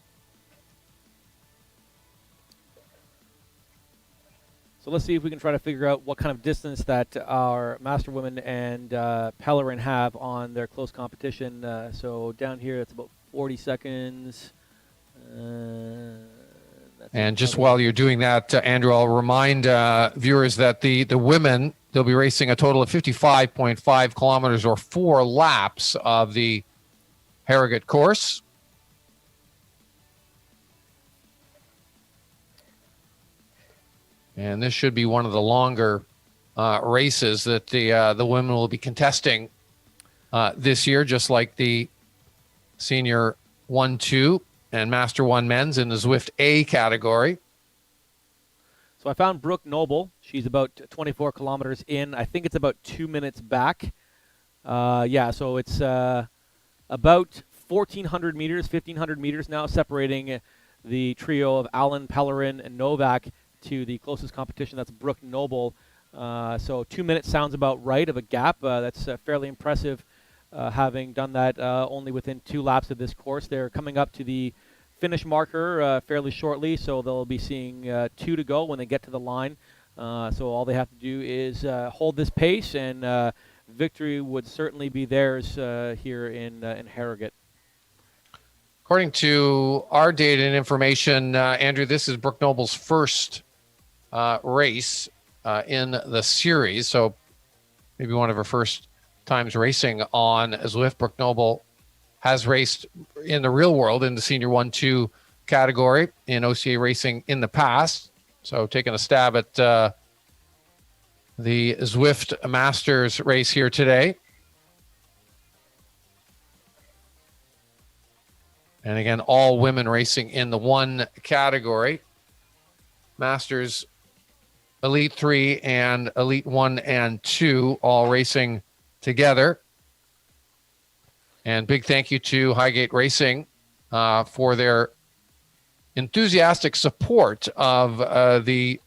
So let's see if we can try to figure out what kind of distance that our Master women and Pellerin have on their close competition. So down here, it's about 40 seconds. And just while you're doing that, Andrew, I'll remind viewers that the women, they'll be racing a total of 55.5 kilometers or 4 laps of the Harrogate course. And this should be one of the longer races that the women will be contesting this year, just like the Senior 1-2 and Master 1 men's in the Zwift A category. So I found Brooke Noble. She's about 24 kilometers in. I think it's about 2 minutes back. So it's about 1,400 meters, 1,500 meters now, separating the trio of Allen, Pellerin, and Novak to the closest competition. That's Brooke Noble. So 2 minutes sounds about right of a gap. That's fairly impressive, having done that only within 2 laps of this course. They're coming up to the finish marker fairly shortly, so they'll be seeing 2 to go when they get to the line. So all they have to do is hold this pace, and victory would certainly be theirs here in Harrogate. According to our data and information, Andrew, this is Brooke Noble's first race in the series, so maybe one of her first times racing on Zwift. Brooke Noble has raced in the real world in the Senior 1-2 category in OCA racing in the past, So taking a stab at the Zwift Masters race here today. And again, all women racing in the one category. Masters Elite 3 and Elite 1 and 2 all racing together. And big thank you to Highgate Racing for their enthusiastic support of the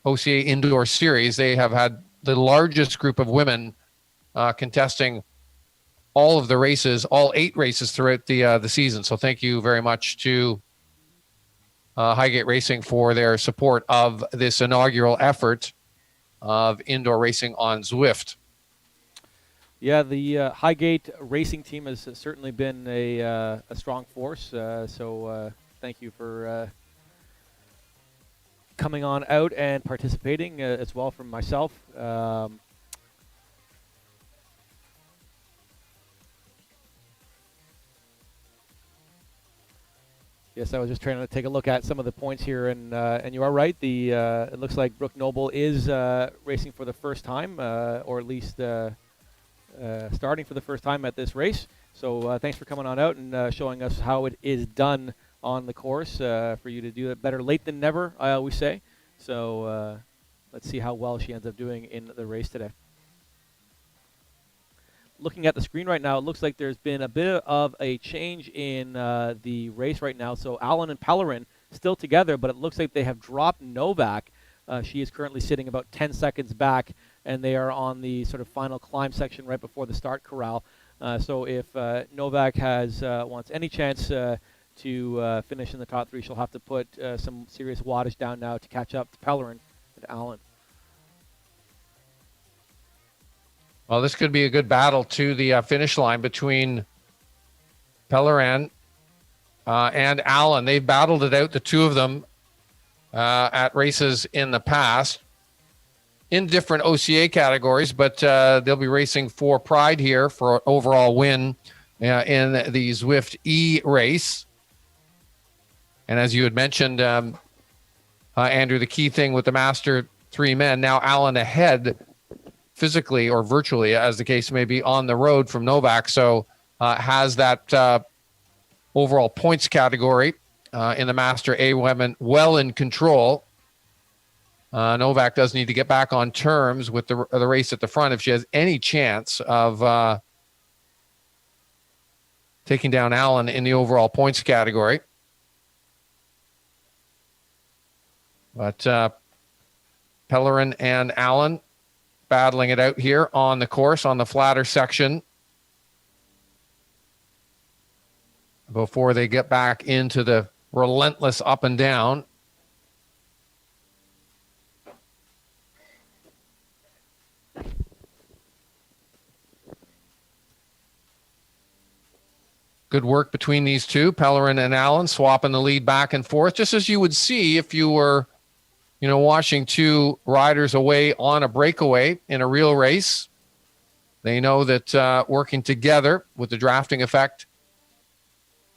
OCA Indoor Series. They have had the largest group of women contesting all of the races, all 8 races throughout the season. So thank you very much to Highgate Racing for their support of this inaugural effort of indoor racing on Zwift. Yeah, the Highgate Racing team has certainly been a strong force. So thank you for coming on out and participating as well from myself. Yes, I was just trying to take a look at some of the points here, and you are right. It looks like Brooke Noble is racing for the first time, or at least starting for the first time at this race. So thanks for coming on out and showing us how it is done on the course. For you to do it better late than never, I always say. So let's see how well she ends up doing in the race today. Looking at the screen right now, it looks like there's been a bit of a change in the race right now. So Allen and Pellerin still together, but it looks like they have dropped Novak. She is currently sitting about 10 seconds back, and they are on the sort of final climb section right before the start corral. So if Novak wants any chance to finish in the top 3, she'll have to put some serious wattage down now to catch up to Pellerin and Allen. Well, this could be a good battle to the finish line between Pellerin and Allen. They've battled it out, the two of them, at races in the past in different OCA categories, but they'll be racing for pride here for an overall win in the Zwift E race. And as you had mentioned, Andrew, the key thing with the Master 3 men, now Allen ahead physically or virtually, as the case may be, on the road from Novak. So has that overall points category in the Master A women well in control. Novak does need to get back on terms with the race at the front if she has any chance of taking down Allen in the overall points category. But Pellerin and Allen battling it out here on the course, on the flatter section, before they get back into the relentless up and down. Good work between these two, Pellerin and Allen, swapping the lead back and forth, just as you would see if you were watching two riders away on a breakaway in a real race. They know that working together with the drafting effect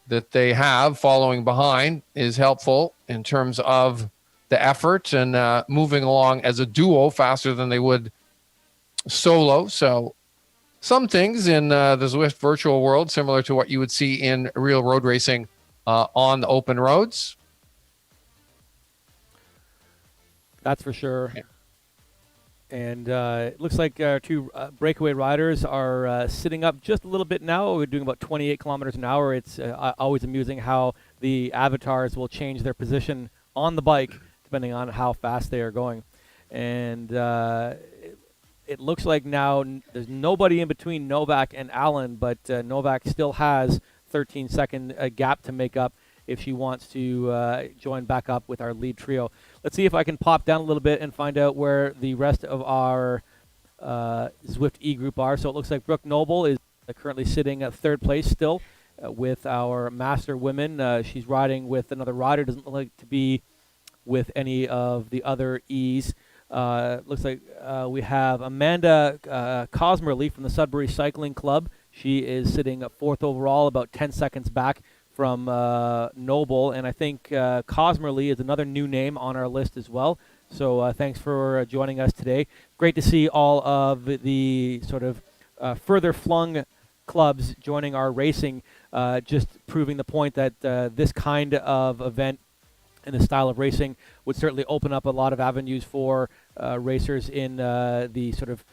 that they have following behind is helpful in terms of the effort and moving along as a duo faster than they would solo. So some things in the Zwift virtual world, similar to what you would see in real road racing on the open roads. That's for sure. Yeah. And it looks like our two breakaway riders are sitting up just a little bit now. We're doing about 28 kilometers an hour. It's always amusing how the avatars will change their position on the bike depending on how fast they are going. And it looks like now there's nobody in between Novak and Allen, but Novak still has 13-second gap to make up if she wants to join back up with our lead trio. Let's see if I can pop down a little bit and find out where the rest of our Zwift E group are. So it looks like Brooke Noble is currently sitting at 3rd place still with our Master women. She's riding with another rider. Doesn't look like to be with any of the other E's. Looks like we have Amanda Cosmerly from the Sudbury Cycling Club. She is sitting at 4th overall, about 10 seconds back from Noble, and I think Cosmerly is another new name on our list as well. So thanks for joining us today. Great to see all of the sort of further flung clubs joining our racing, just proving the point that this kind of event and the style of racing would certainly open up a lot of avenues for racers in the sort of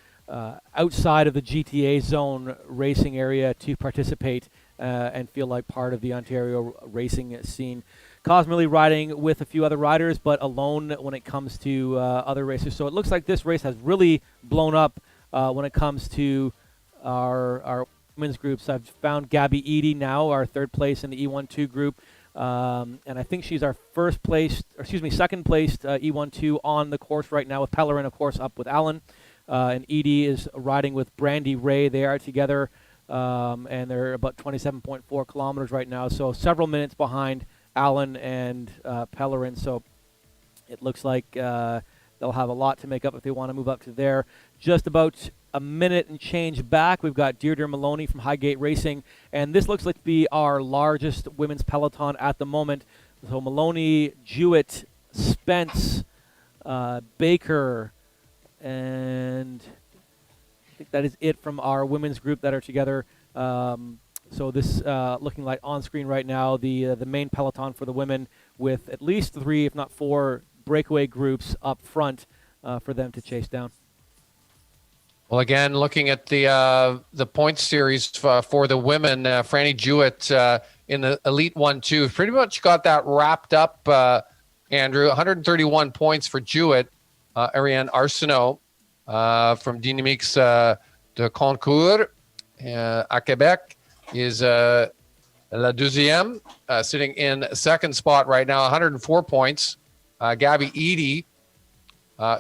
outside of the GTA zone racing area to participate and feel like part of the Ontario racing scene. Cosmerly riding with a few other riders, but alone when it comes to other racers. So it looks like this race has really blown up when it comes to our women's groups. I've found Gabby Eady now, our third place in the E1-2 group. And I think she's our second placed E1-2 on the course right now, with Pellerin, of course, up with Allen. And Edie is riding with Brandy Ray. They are together, and they're about 27.4 kilometers right now, so several minutes behind Allen and Pellerin. So it looks like they'll have a lot to make up if they want to move up to there. Just about a minute and change back, we've got Deirdre Maloney from Highgate Racing, and this looks like to be our largest women's peloton at the moment. So Maloney, Jewett, Spence, Baker, and I think that is it from our women's group that are together. So this looking like on screen right now, the main peloton for the women, with at least 3, if not 4, breakaway groups up front for them to chase down. Well, again, looking at the points series for the women, Franny Jewett in the Elite 1-2 pretty much got that wrapped up, Andrew. 131 points for Jewett. Ariane Arsenault from Dynamiques de Concours à Quebec is la deuxième, sitting in second spot right now, 104 points. Gabby Eady,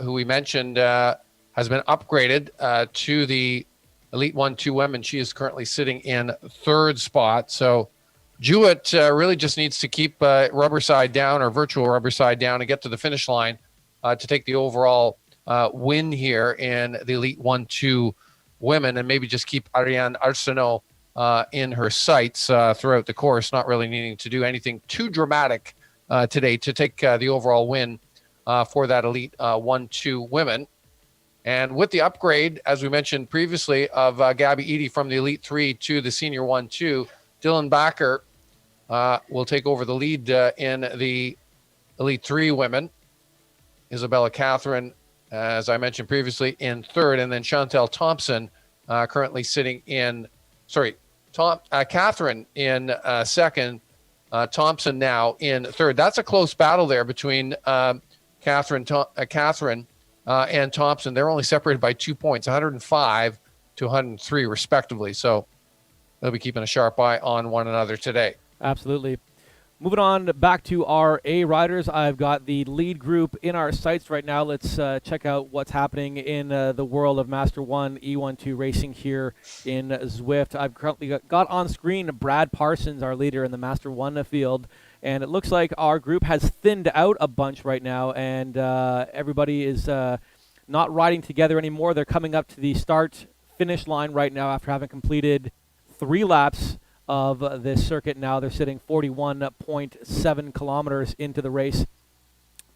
who we mentioned, has been upgraded to the Elite 1-2 women. She is currently sitting in third spot. So Jewett really just needs to keep rubber side down, or virtual rubber side down, and get to the finish line to take the overall win here in the Elite 1-2 women, and maybe just keep Ariane Arsenault in her sights throughout the course, not really needing to do anything too dramatic today to take the overall win for that Elite 1-2 women. And with the upgrade, as we mentioned previously, of Gabby Eady from the Elite 3 to the Senior 1-2, Dylan Backer will take over the lead in the Elite 3 women. Isabella Catherine, as I mentioned previously, in third, and then Chantel Thompson currently sitting in, Catherine in second, Thompson now in third. That's a close battle there between Catherine and Thompson. They're only separated by 2 points, 105 to 103 respectively. So they'll be keeping a sharp eye on one another today. Absolutely. Moving on back to our A riders, I've got the lead group in our sights right now. Let's check out what's happening in the world of Master 1 E1-2 racing here in Zwift. I've currently got on screen Brad Parsons, our leader in the Master 1 field, and it looks like our group has thinned out a bunch right now, and everybody is not riding together anymore. They're coming up to the start-finish line right now after having completed 3 laps of this circuit. Now they're sitting 41.7 kilometers into the race.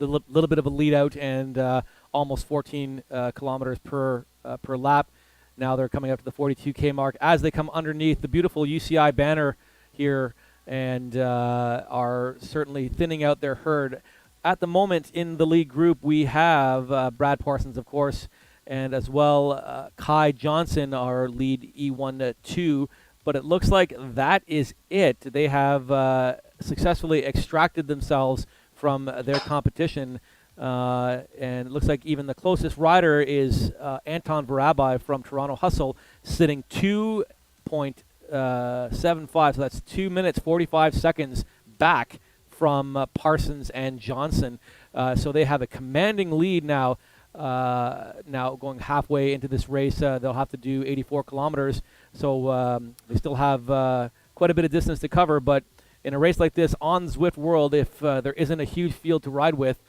A little bit of a lead out, and almost 14 kilometers per lap. Now they're coming up to the 42K mark as they come underneath the beautiful UCI banner here, and are certainly thinning out their herd. At the moment in the lead group, we have Brad Parsons, of course, and as well Kai Johnson, our lead E1-2. But it looks like that is it. They have successfully extracted themselves from their competition. And it looks like even the closest rider is Anton Varabai from Toronto Hustle, sitting 2.75. So that's 2 minutes, 45 seconds back from Parsons and Johnson. So they have a commanding lead now. Now going halfway into this race, they'll have to do 84 kilometers. So they still have quite a bit of distance to cover. But in a race like this on Zwift World, if there isn't a huge field to ride with,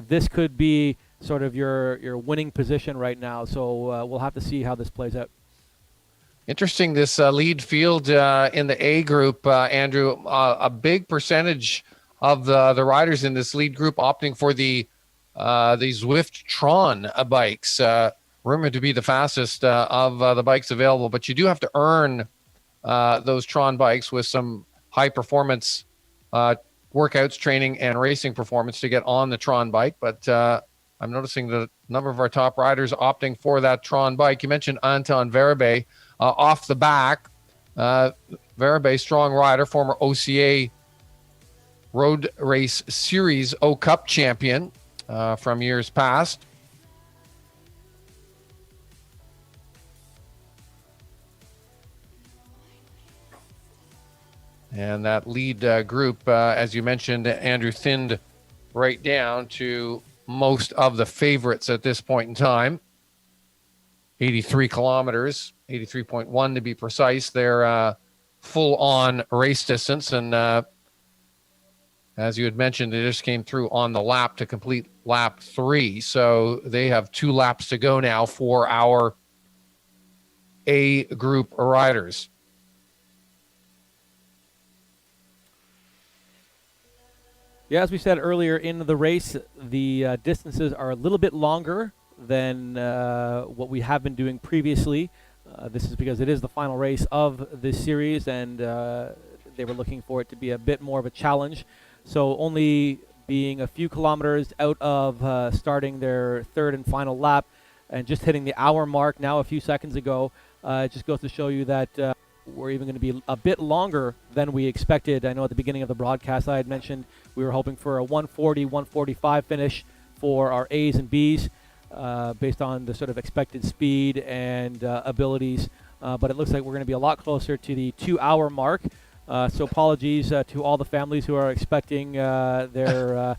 this could be sort of your winning position right now. So we'll have to see how this plays out. Interesting, this lead field in the A group, Andrew. A big percentage of the riders in this lead group opting for the Zwift Tron bikes, rumored to be the fastest of the bikes available. But you do have to earn those Tron bikes with some high performance workouts, training, and racing performance to get on the Tron bike. But I'm noticing the number of our top riders opting for that Tron bike. You mentioned Anton Verbe. Off the back, Verbe, strong rider, former OCA Road Race Series O Cup champion from years past. And that lead group, as you mentioned, Andrew, thinned right down to most of the favorites at this point in time. 83 kilometers, 83.1 to be precise. They're full-on race distance. And as you had mentioned, they just came through on the lap to complete lap 3. So they have 2 laps to go now for our A group riders. Yeah, as we said earlier in the race, the distances are a little bit longer than what we have been doing previously. This is because it is the final race of this series, and they were looking for it to be a bit more of a challenge. So only being a few kilometers out of starting their third and final lap and just hitting the hour mark now a few seconds ago, it just goes to show you that we're even going to be a bit longer than we expected. I know at the beginning of the broadcast I had mentioned we were hoping for a 140, 145 finish for our A's and B's. Based on the sort of expected speed and abilities. But it looks like we're going to be a lot closer to the 2-hour mark. So apologies to all the families who are expecting their,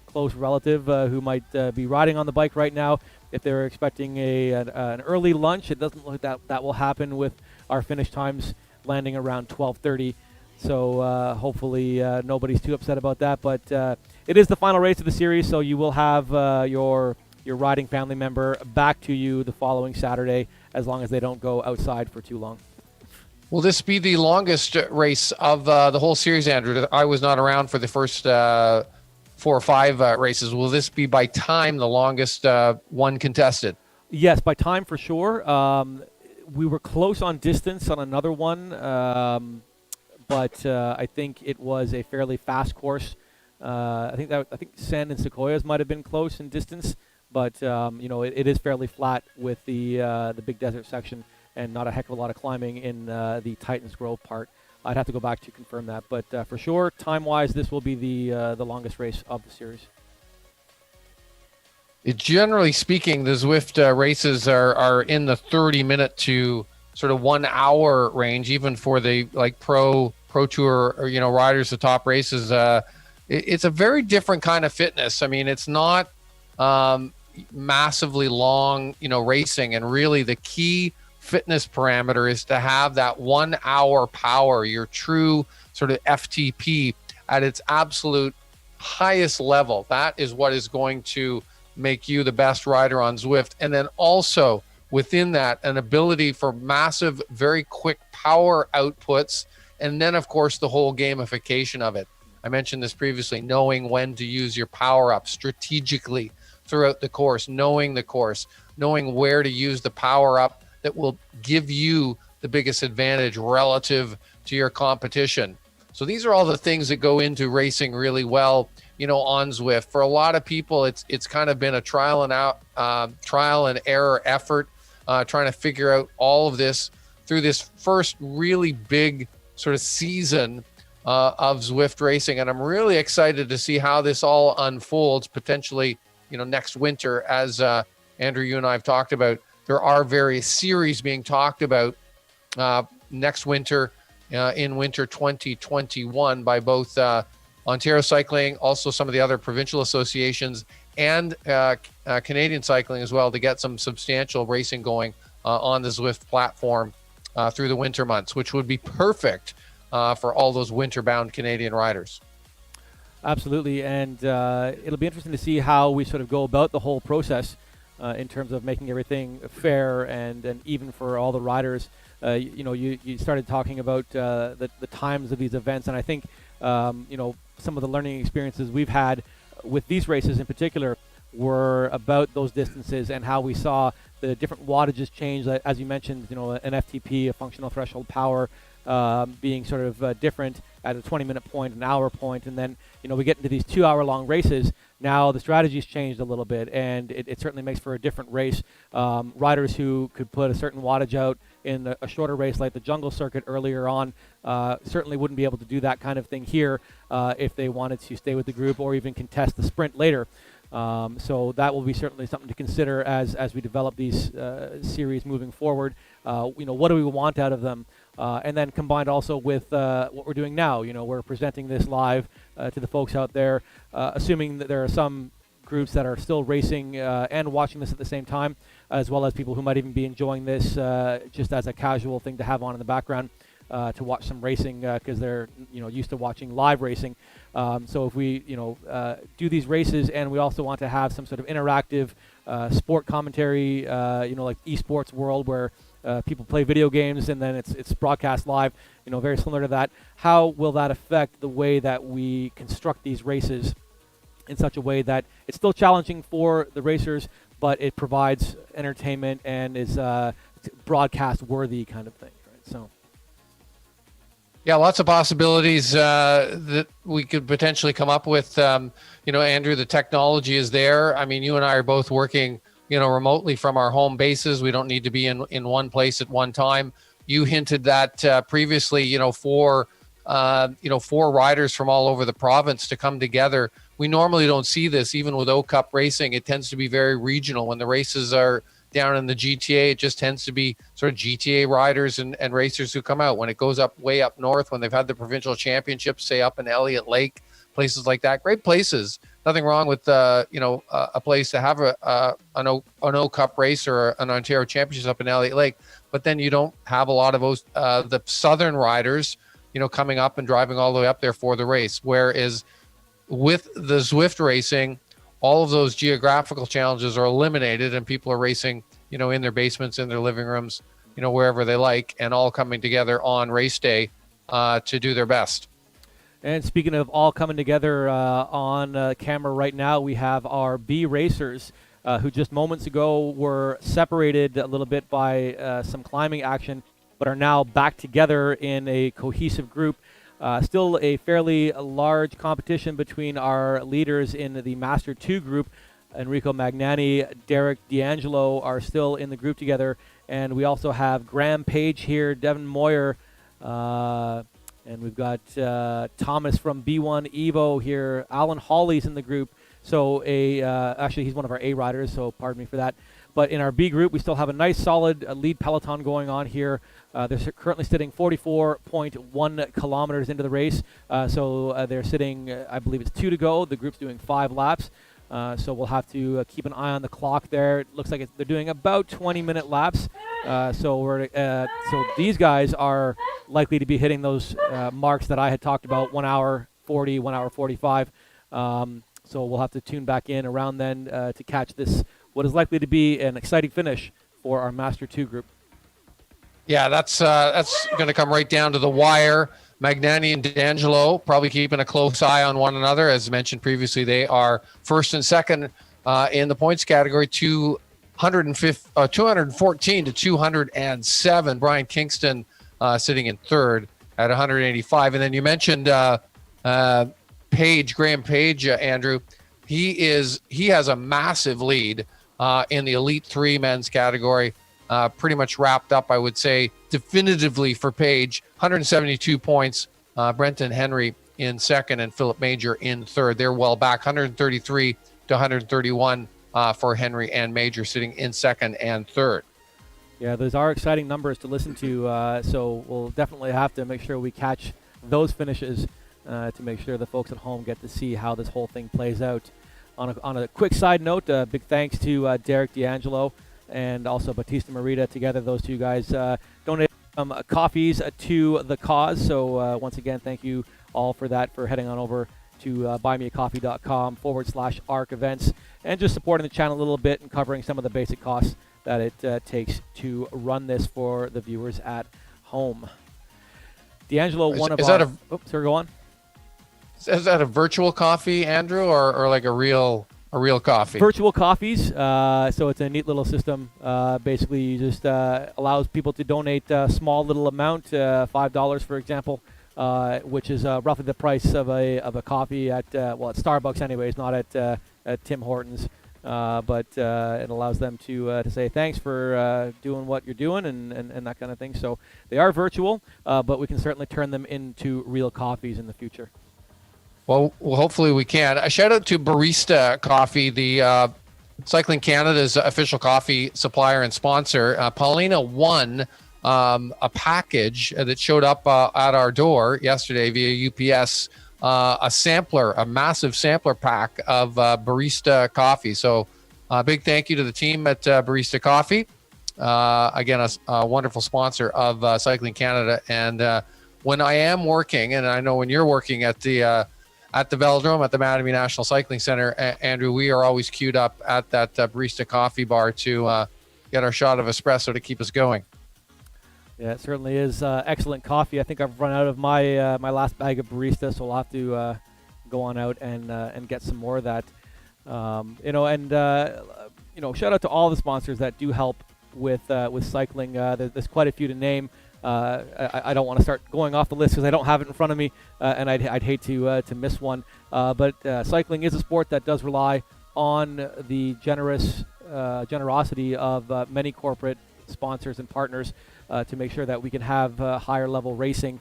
close relative who might be riding on the bike right now. If they're expecting an early lunch, it doesn't look like that will happen with our finish times landing around 12:30. So hopefully nobody's too upset about that. But it is the final race of the series, so you will have your riding family member back to you the following Saturday, as long as they don't go outside for too long. Will this be the longest race of the whole series, Andrew? I was not around for the first 4 or 5 races. Will this be by time the longest one contested? Yes, by time for sure. We were close on distance on another one, but I think it was a fairly fast course. I think Sand and Sequoias might have been close in distance, but it is fairly flat with the big desert section and not a heck of a lot of climbing in the Titans Grove part. I'd have to go back to confirm that, but for sure, time-wise, this will be the longest race of the series. Generally speaking, the Zwift races are in the 30-minute to sort of 1 hour range, even for the pro tour or riders, the top races. It's a very different kind of fitness. I mean, it's not massively long, racing, and really the key fitness parameter is to have that 1 hour power, your true sort of FTP at its absolute highest level. That is what is going to make you the best rider on Zwift. And then also within that, an ability for massive, very quick power outputs. And then, of course, the whole gamification of it. I mentioned this previously, knowing when to use your power up strategically throughout the course, knowing where to use the power up that will give you the biggest advantage relative to your competition. So these are all the things that go into racing really well, on Zwift. For a lot of people, it's kind of been a trial and error effort, trying to figure out all of this through this first really big sort of season of Zwift racing. And I'm really excited to see how this all unfolds potentially, next winter. As Andrew, you and I have talked about, there are various series being talked about next winter, in winter 2021 by both Ontario Cycling, also some of the other provincial associations, and Canadian Cycling as well, to get some substantial racing going on the Zwift platform through the winter months, which would be perfect for all those winter-bound Canadian riders. Absolutely, and it'll be interesting to see how we sort of go about the whole process. in terms of making everything fair and even for all the riders. You started talking about the times of these events, and I think some of the learning experiences we've had with these races in particular were about those distances and how we saw the different wattages change. As you mentioned, an FTP, a functional threshold power, being sort of different at a 20-minute point, an hour point, and then we get into these 2-hour-long races. Now the strategy's changed a little bit, and it certainly makes for a different race. Riders who could put a certain wattage out in a shorter race like the jungle circuit earlier on certainly wouldn't be able to do that kind of thing here if they wanted to stay with the group or even contest the sprint later. So that will be certainly something to consider as we develop these series moving forward. What do we want out of them? And then combined also with what we're doing now. We're presenting this live to the folks out there, assuming that there are some groups that are still racing and watching this at the same time, as well as people who might even be enjoying this just as a casual thing to have on in the background to watch some racing because they're used to watching live racing. So if we do these races and we also want to have some sort of interactive sport commentary, like esports world where people play video games and then it's broadcast live, very similar to that. How will that affect the way that we construct these races in such a way that it's still challenging for the racers, but it provides entertainment and is broadcast worthy kind of thing, right? So. Yeah, lots of possibilities that we could potentially come up with. Andrew, the technology is there. I mean, you and I are both working, remotely from our home bases. We don't need to be in one place at one time. You hinted that previously, for riders from all over the province to come together. We normally don't see this, even with O-Cup racing. It tends to be very regional. When the races are down in the GTA, it just tends to be sort of GTA riders and racers who come out. When it goes up way up north, when they've had the provincial championships, say up in Elliott Lake, places like that, great places. Nothing wrong with a place to have an O-Cup race or an Ontario Championships up in Elliott Lake, but then you don't have a lot of those the southern riders, coming up and driving all the way up there for the race. Whereas with the Zwift racing, all of those geographical challenges are eliminated and people are racing, in their basements, in their living rooms, wherever they like, and all coming together on race day to do their best. And speaking of all coming together on camera right now, we have our B racers who just moments ago were separated a little bit by some climbing action, but are now back together in a cohesive group. Still a fairly large competition between our leaders in the Master 2 group. Enrico Magnani, Derek D'Angelo are still in the group together. And we also have Graham Page here, Devin Moyer, and we've got Thomas from B1 Evo here. Alan Hawley's in the group. So actually he's one of our A riders, so pardon me for that. But in our B group, we still have a nice solid lead peloton going on here. They're currently sitting 44.1 kilometers into the race. So they're sitting, I believe it's 2 to go. The group's doing 5 laps. So we'll have to keep an eye on the clock there. It looks like they're doing about 20-minute laps. So these guys are likely to be hitting those marks that I had talked about, 1 hour 40, 1 hour 45. So we'll have to tune back in around then to catch this, what is likely to be an exciting finish for our Master 2 group. Yeah, that's going to come right down to the wire. Magnani and D'Angelo probably keeping a close eye on one another. As mentioned previously, they are first and second in the points category, 214 to 207. Brian Kingston sitting in third at 185. And then you mentioned Graham Page, Andrew. He has a massive lead in the Elite 3 men's category. Pretty much wrapped up, I would say, definitively for Page. 172 points. Brenton Henry in second and Philip Major in third. They're well back, 133 to 131 for Henry and Major sitting in second and third. Yeah, those are exciting numbers to listen to. So we'll definitely have to make sure we catch those finishes to make sure the folks at home get to see how this whole thing plays out. On a quick side note, big thanks to Derek D'Angelo and also Batista Marita. Together, those two guys donated some coffees to the cause. So once again, thank you all for that, for heading on over to buymeacoffee.com/ARC events, and just supporting the channel a little bit and covering some of the basic costs that it takes to run this for the viewers at home. D'Angelo, sorry, go on. Is that a virtual coffee, Andrew, or like a real coffee? Virtual coffees. So it's a neat little system. Basically, you just allows people to donate a small little amount, $5, for example, which is roughly the price of a coffee at at Starbucks, anyways, not at Tim Hortons. But it allows them to say thanks for doing what you're doing and that kind of thing. So they are virtual, but we can certainly turn them into real coffees in the future. Well, hopefully we can. A shout out to Barista Coffee, the Cycling Canada's official coffee supplier and sponsor. Paulina won a package that showed up at our door yesterday via UPS, a massive sampler pack of Barista Coffee. So a big thank you to the team at Barista Coffee. Again, a wonderful sponsor of Cycling Canada. And when I am working, and I know when you're working at the Velodrome, at the Mattamy National Cycling Center, Andrew, we are always queued up at that Barista Coffee bar to get our shot of espresso to keep us going. Yeah, it certainly is excellent coffee. I think I've run out of my my last bag of Barista, so I'll have to go on out and get some more of that. Shout out to all the sponsors that do help with cycling. There's quite a few to name. I don't want to start going off the list because I don't have it in front of me, and I'd hate to miss one. But cycling is a sport that does rely on the generosity of many corporate sponsors and partners to make sure that we can have higher level racing.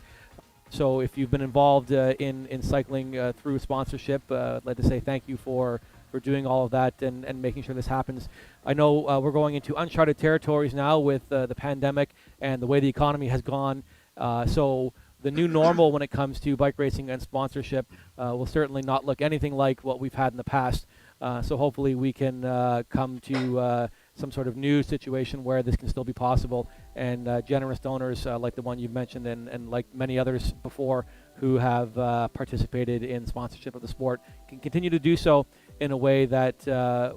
So if you've been involved in cycling through sponsorship, I'd like to say thank you for doing all of that and making sure this happens. I know we're going into uncharted territories now with the pandemic and the way the economy has gone. So the new normal when it comes to bike racing and sponsorship will certainly not look anything like what we've had in the past. So hopefully we can come to some sort of new situation where this can still be possible, and generous donors like the one you've mentioned and like many others before who have participated in sponsorship of the sport can continue to do so in a way that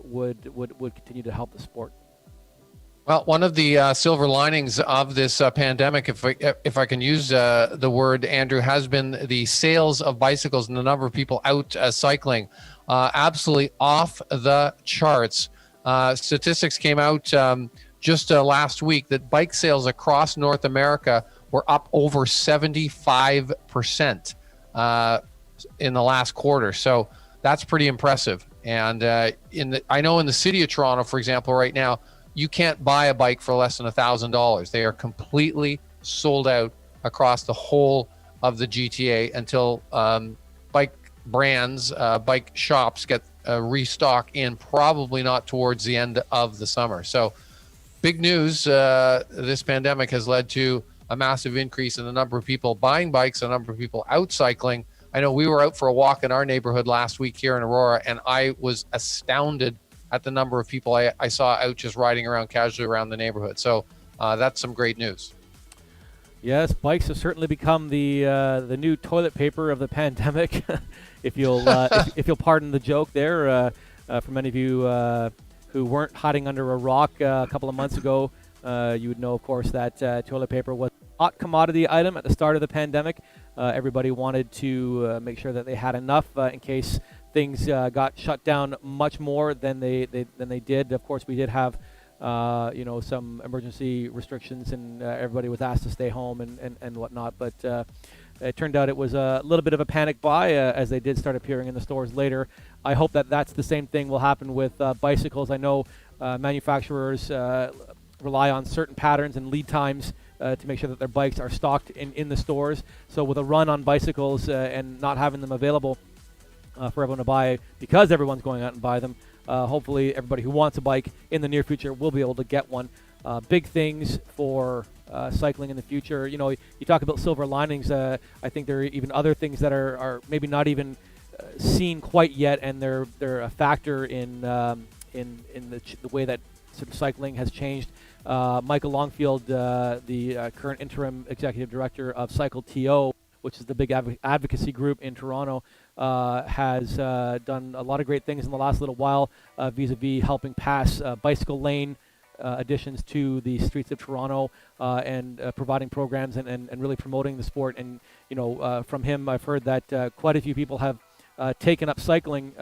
would continue to help the sport. Well, one of the silver linings of this pandemic, if I can use the word, Andrew, has been the sales of bicycles and the number of people out cycling. Absolutely off the charts. Statistics came out just last week that bike sales across North America were up over 75% in the last quarter. So that's pretty impressive. And I know in the city of Toronto, for example, right now, you can't buy a bike for less than $1,000. They are completely sold out across the whole of the GTA until bike brands, bike shops get restock in, probably not towards the end of the summer. So big news. This pandemic has led to a massive increase in the number of people buying bikes, the number of people out cycling. I know we were out for a walk in our neighborhood last week here in Aurora, and I was astounded at the number of people I saw out just riding around casually around the neighborhood. So that's some great news. Yes, bikes have certainly become the new toilet paper of the pandemic, if you'll if you'll pardon the joke there. For many of you who weren't hiding under a rock a couple of months ago, you would know, of course, that toilet paper was a hot commodity item at the start of the pandemic. Everybody wanted to make sure that they had enough in case things got shut down much more than they did. Of course, we did have some emergency restrictions, and everybody was asked to stay home and whatnot. But it turned out it was a little bit of a panic buy as they did start appearing in the stores later. I hope that that's the same thing will happen with bicycles. I know manufacturers rely on certain patterns and lead times to make sure that their bikes are stocked in the stores. So with a run on bicycles and not having them available for everyone to buy because everyone's going out and buy them, hopefully everybody who wants a bike in the near future will be able to get one. Big things for cycling in the future. You know, you talk about silver linings. I think there are even other things that are maybe not even seen quite yet, and they're a factor in the way that sort of cycling has changed. Michael Longfield, the current interim executive director of Cycle TO, which is the big advocacy group in Toronto, has done a lot of great things in the last little while vis-a-vis helping pass bicycle lane additions to the streets of Toronto and providing programs and really promoting the sport. And, from him, I've heard that quite a few people have taken up cycling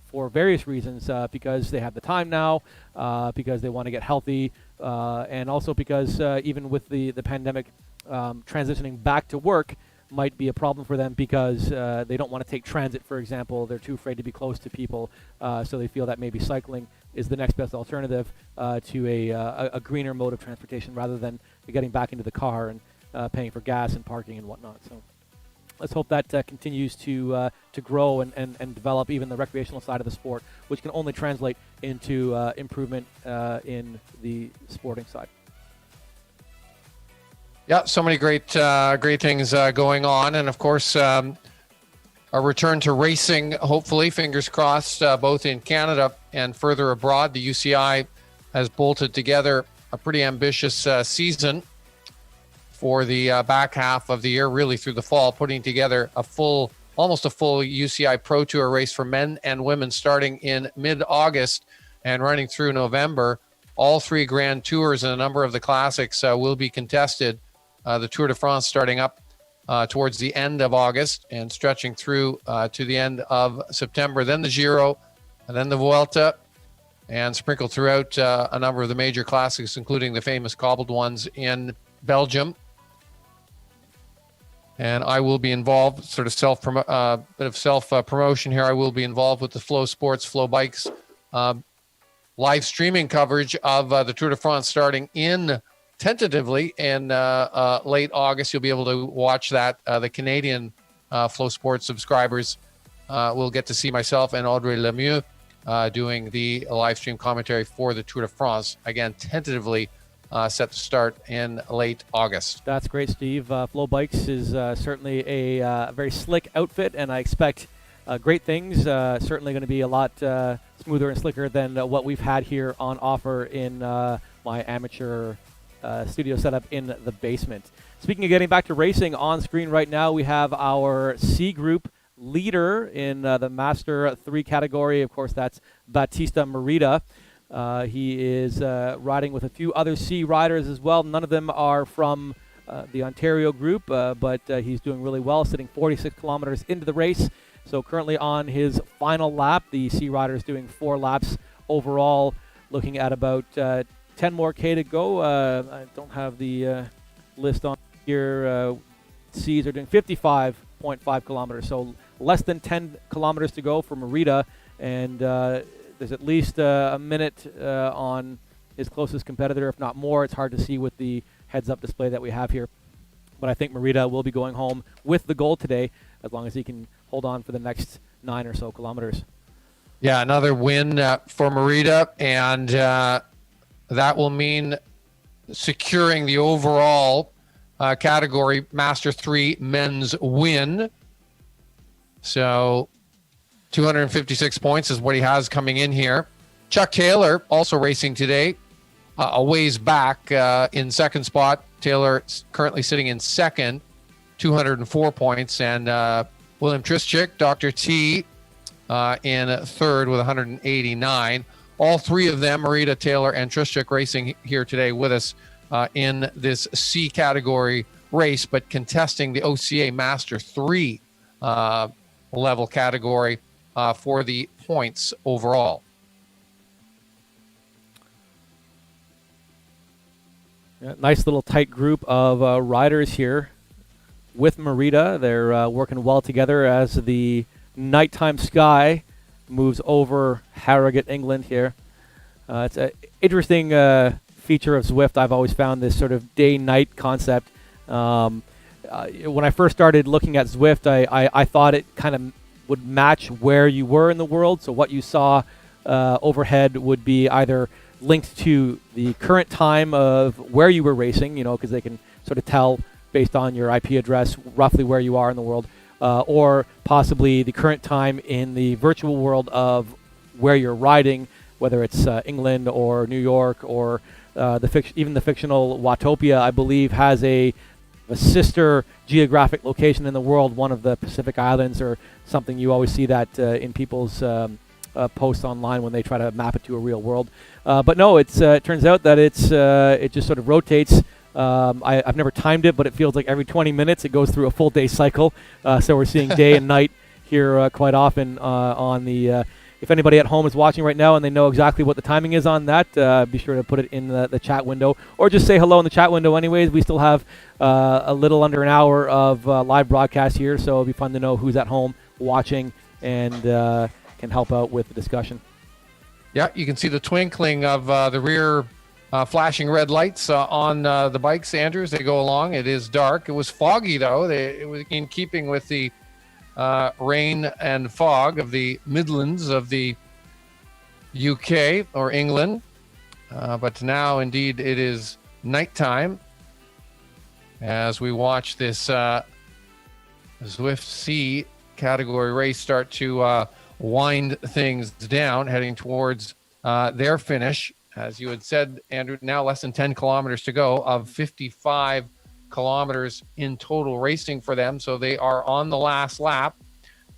for various reasons, because they have the time now, because they want to get healthy, and also because even with the pandemic, transitioning back to work might be a problem for them because they don't want to take transit, for example. They're too afraid to be close to people, so they feel that maybe cycling is the next best alternative to a greener mode of transportation rather than getting back into the car and paying for gas and parking and whatnot. So let's hope that continues to grow and develop even the recreational side of the sport, which can only translate into improvement in the sporting side. Yeah, so many great things going on. And, of course, a return to racing, hopefully, fingers crossed, both in Canada and further abroad. The UCI has bolted together a pretty ambitious season for the back half of the year, really through the fall, putting together almost a full UCI Pro Tour race for men and women starting in mid-August and running through November. All 3 Grand Tours and a number of the classics will be contested. The Tour de France starting up towards the end of August and stretching through to the end of September. Then the Giro, and then the Vuelta, and sprinkled throughout a number of the major classics, including the famous cobbled ones in Belgium. And I will be involved, sort of bit of self-promotion here. I will be involved with the Flow Sports, Flow Bikes live streaming coverage of the Tour de France starting tentatively in late August. You'll be able to watch that. The Canadian Flow Sports subscribers will get to see myself and Audrey Lemieux doing the live stream commentary for the Tour de France. Again, tentatively set to start in late August. That's great, Steve. Flow Bikes is certainly a very slick outfit, and I expect great things. Certainly going to be a lot smoother and slicker than what we've had here on offer in my amateur studio setup in the basement. Speaking of getting back to racing, on screen right now we have our C Group leader in the Master 3 category. Of course, that's Batista Merida. He is riding with a few other C riders as well. None of them are from the Ontario group, but he's doing really well, sitting 46 kilometers into the race. So currently on his final lap, the C rider is doing 4 laps overall, looking at about 10 more K to go. I don't have the list on here. C's are doing 55.5 kilometers, so less than 10 kilometers to go for Merida, and there's at least a minute on his closest competitor, if not more. It's hard to see with the heads-up display that we have here, but I think Merida will be going home with the goal today, as long as he can hold on for the next 9 or so kilometers. Yeah, another win for Merida, and that will mean securing the overall category Master 3 men's win. So 256 points is what he has coming in here. Chuck Taylor also racing today, a ways back in second spot. Taylor currently sitting in second, 204 points, and William Trischik, Dr. T, in third with 189. All 3 of them, Merida, Taylor, and Trischik, racing here today with us in this C category race, but contesting the OCA Master 3 level category for the points overall. Yeah, nice little tight group of riders here with Merida. They're working well together as the nighttime sky moves over Harrogate, England here. It's an interesting feature of Zwift. I've always found this sort of day-night concept. When I first started looking at Zwift, I thought it kind of would match where you were in the world. So what you saw overhead would be either linked to the current time of where you were racing, because they can sort of tell based on your IP address roughly where you are in the world, or possibly the current time in the virtual world of where you're riding, whether it's England or New York or even the fictional Watopia, I believe, has a a sister geographic location in the world, one of the Pacific Islands, or something. You always see that in people's posts online when they try to map it to a real world. But no, it turns out that it just sort of rotates. I've never timed it, but it feels like every 20 minutes it goes through a full day cycle. So we're seeing day and night here quite often on the. If anybody at home is watching right now and they know exactly what the timing is on that, be sure to put it in the chat window, or just say hello in the chat window anyways. We still have a little under an hour of live broadcast here, so it'll be fun to know who's at home watching and can help out with the discussion. Yeah, you can see the twinkling of the rear flashing red lights on the bikes, Andrew, as they go along. It is dark. It was foggy, though. It was in keeping with the rain and fog of the Midlands of the UK or England. But now, indeed, it is nighttime as we watch this Zwift C category race start to wind things down, heading towards their finish. As you had said, Andrew, now less than 10 kilometers to go of 55 kilometers in total racing for them. So they are on the last lap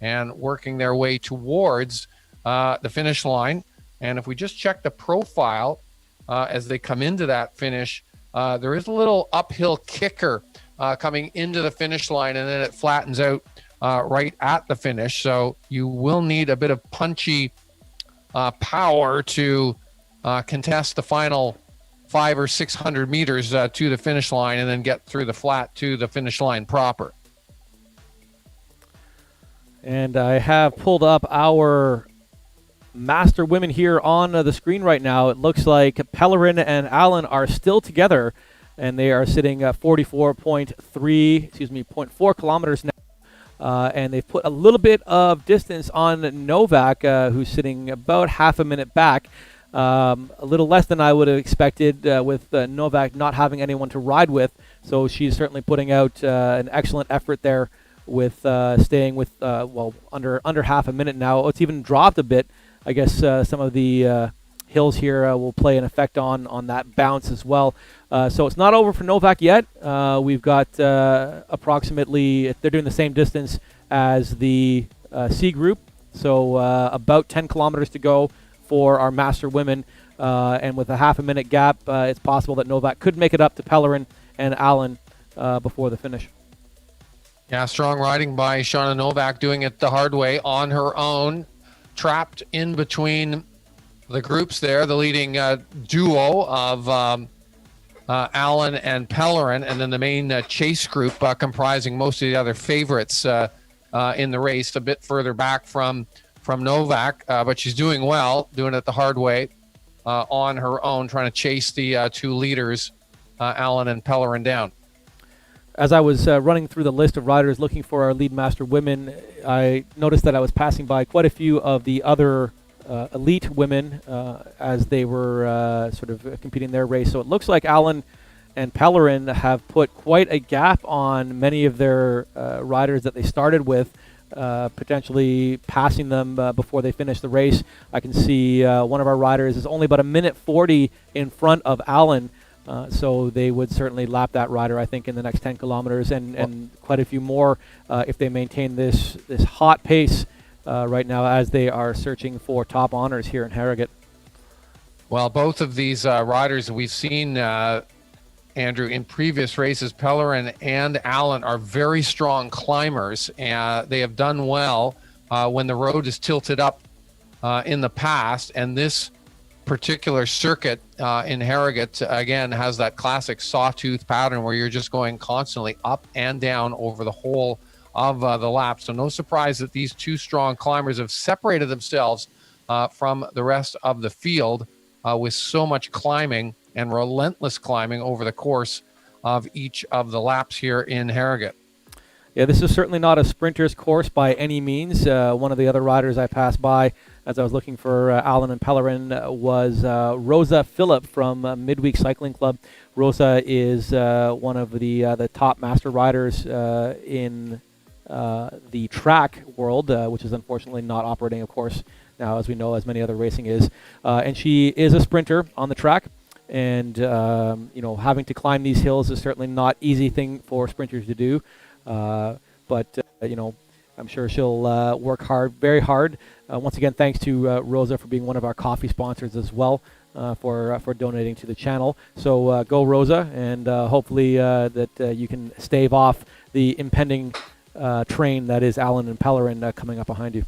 and working their way towards the finish line. And if we just check the profile as they come into that finish, there is a little uphill kicker coming into the finish line, and then it flattens out right at the finish. So you will need a bit of punchy power to contest the final 500 or 600 meters to the finish line, and then get through the flat to the finish line proper. And I have pulled up our master women here on the screen right now. It looks like Pellerin and Allen are still together, and they are sitting at 0.4 kilometers now. And they've put a little bit of distance on Novak, who's sitting about half a minute back. A little less than I would have expected with Novak not having anyone to ride with. So she's certainly putting out an excellent effort there with staying with, under half a minute now. It's even dropped a bit. I guess some of the hills here will play an effect on that bounce as well. So it's not over for Novak yet. We've got approximately, they're doing the same distance as the C group. So about 10 kilometers to go for our master women, and with a half a minute gap, it's possible that Novak could make it up to Pellerin and Allen before the finish. Yeah, strong riding by Shauna Novak, doing it the hard way on her own, trapped in between the groups there, the leading duo of Allen and Pellerin, and then the main chase group comprising most of the other favorites in the race, a bit further back from Novak, but she's doing well, doing it the hard way on her own, trying to chase the two leaders, Allen and Pellerin, down. As I was running through the list of riders looking for our lead master women, I noticed that I was passing by quite a few of the other elite women as they were sort of competing their race. So it looks like Allen and Pellerin have put quite a gap on many of their riders that they started with, potentially passing them before they finish the race. I can see one of our riders is only about a minute 40 in front of Allen. So they would certainly lap that rider, I think, in the next 10 kilometers, and quite a few more if they maintain this hot pace right now as they are searching for top honors here in Harrogate. Well, both of these riders we've seen, Andrew, in previous races, Pellerin and Allen, are very strong climbers, and they have done well when the road is tilted up in the past, and this particular circuit in Harrogate again has that classic sawtooth pattern where you're just going constantly up and down over the whole of the lap. So no surprise that these two strong climbers have separated themselves from the rest of the field with so much climbing and relentless climbing over the course of each of the laps here in Harrogate. Yeah, this is certainly not a sprinter's course by any means. One of the other riders I passed by as I was looking for Allen and Pellerin was Rosa Phillip from Midweek Cycling Club. Rosa is one of the top master riders in the track world, which is unfortunately not operating, of course, now, as we know, as many other racing is. And she is a sprinter on the track. and having to climb these hills is certainly not easy thing for sprinters to do. But I'm sure she'll work hard, very hard. Once again, thanks to Rosa for being one of our coffee sponsors as well, for donating to the channel. So go Rosa, and hopefully that you can stave off the impending train that is Alan and Pellerin coming up behind you.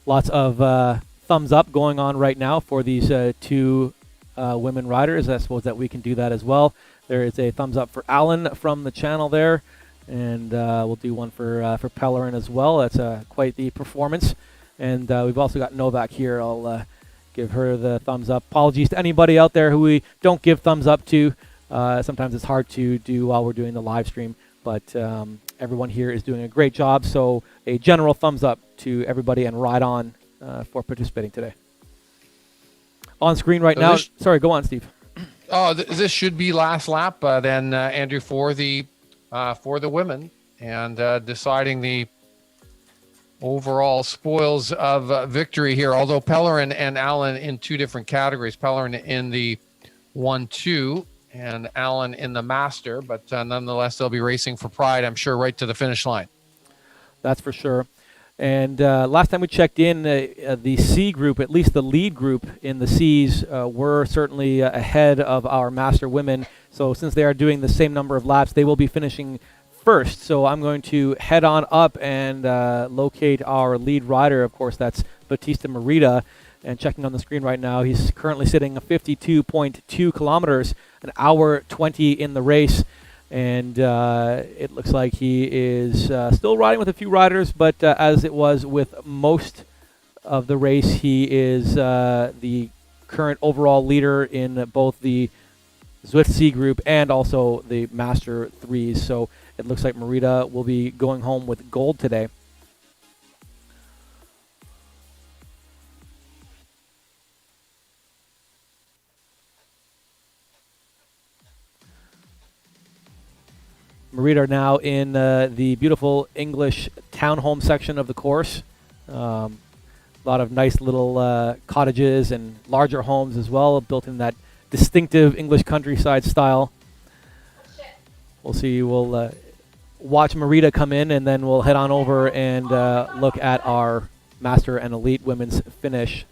Lots of thumbs up going on right now for these two women riders. I suppose that we can do that as well. There is a thumbs up for Alan from the channel there, and we'll do one for Pellerin as well. That's quite the performance. And we've also got Novak here. I'll give her the thumbs up. Apologies to anybody out there who we don't give thumbs up to. Sometimes it's hard to do while we're doing the live stream, but everyone here is doing a great job. So a general thumbs up to everybody, and ride on for participating today. On screen right now. Sorry, go on, Steve. Oh, this should be last lap then, Andrew, for the women, and deciding the overall spoils of victory here. Although Pellerin and Alan in two different categories, Pellerin in the 1-2 and Alan in the master, but nonetheless they'll be racing for pride, I'm sure, right to the finish line. That's for sure. And last time we checked in, the C group, at least the lead group in the C's, were certainly ahead of our master women. So since they are doing the same number of laps, they will be finishing first. So I'm going to head on up and locate our lead rider. Of course, that's Batista Merida. And checking on the screen right now, he's currently sitting at 52.2 kilometers, an hour 20 in the race. And it looks like he is still riding with a few riders, but as it was with most of the race, he is the current overall leader in both the Zwift C group and also the Master 3s. So it looks like Merida will be going home with gold today. Merida are now in the beautiful English townhome section of the course. A lot of nice little cottages and larger homes as well, built in that distinctive English countryside style. We'll see. We'll watch Merida come in, and then we'll head on over and look at our Master and Elite women's finish.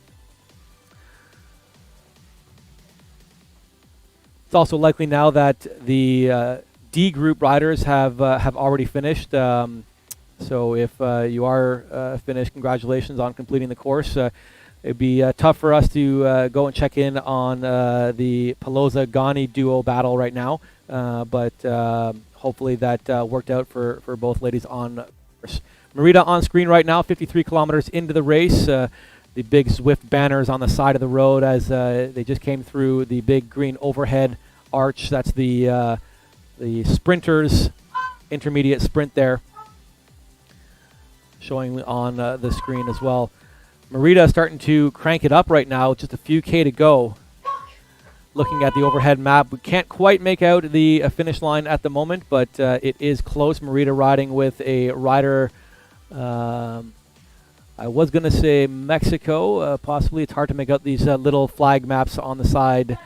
It's also likely now that the D group riders have already finished. So if you are finished, congratulations on completing the course. It'd be tough for us to go and check in on the Pelosa-Gani duo battle right now, but hopefully that worked out for both ladies on course. Merida on screen right now, 53 kilometers into the race. The big Zwift banners on the side of the road as they just came through the big green overhead arch. That's the sprinters intermediate sprint there, showing on the screen as well. Merida starting to crank it up right now, just a few K to go. Looking at the overhead map, we can't quite make out the finish line at the moment, but it is close. Merida riding with a rider, I was going to say Mexico, possibly. It's hard to make out these little flag maps on the side.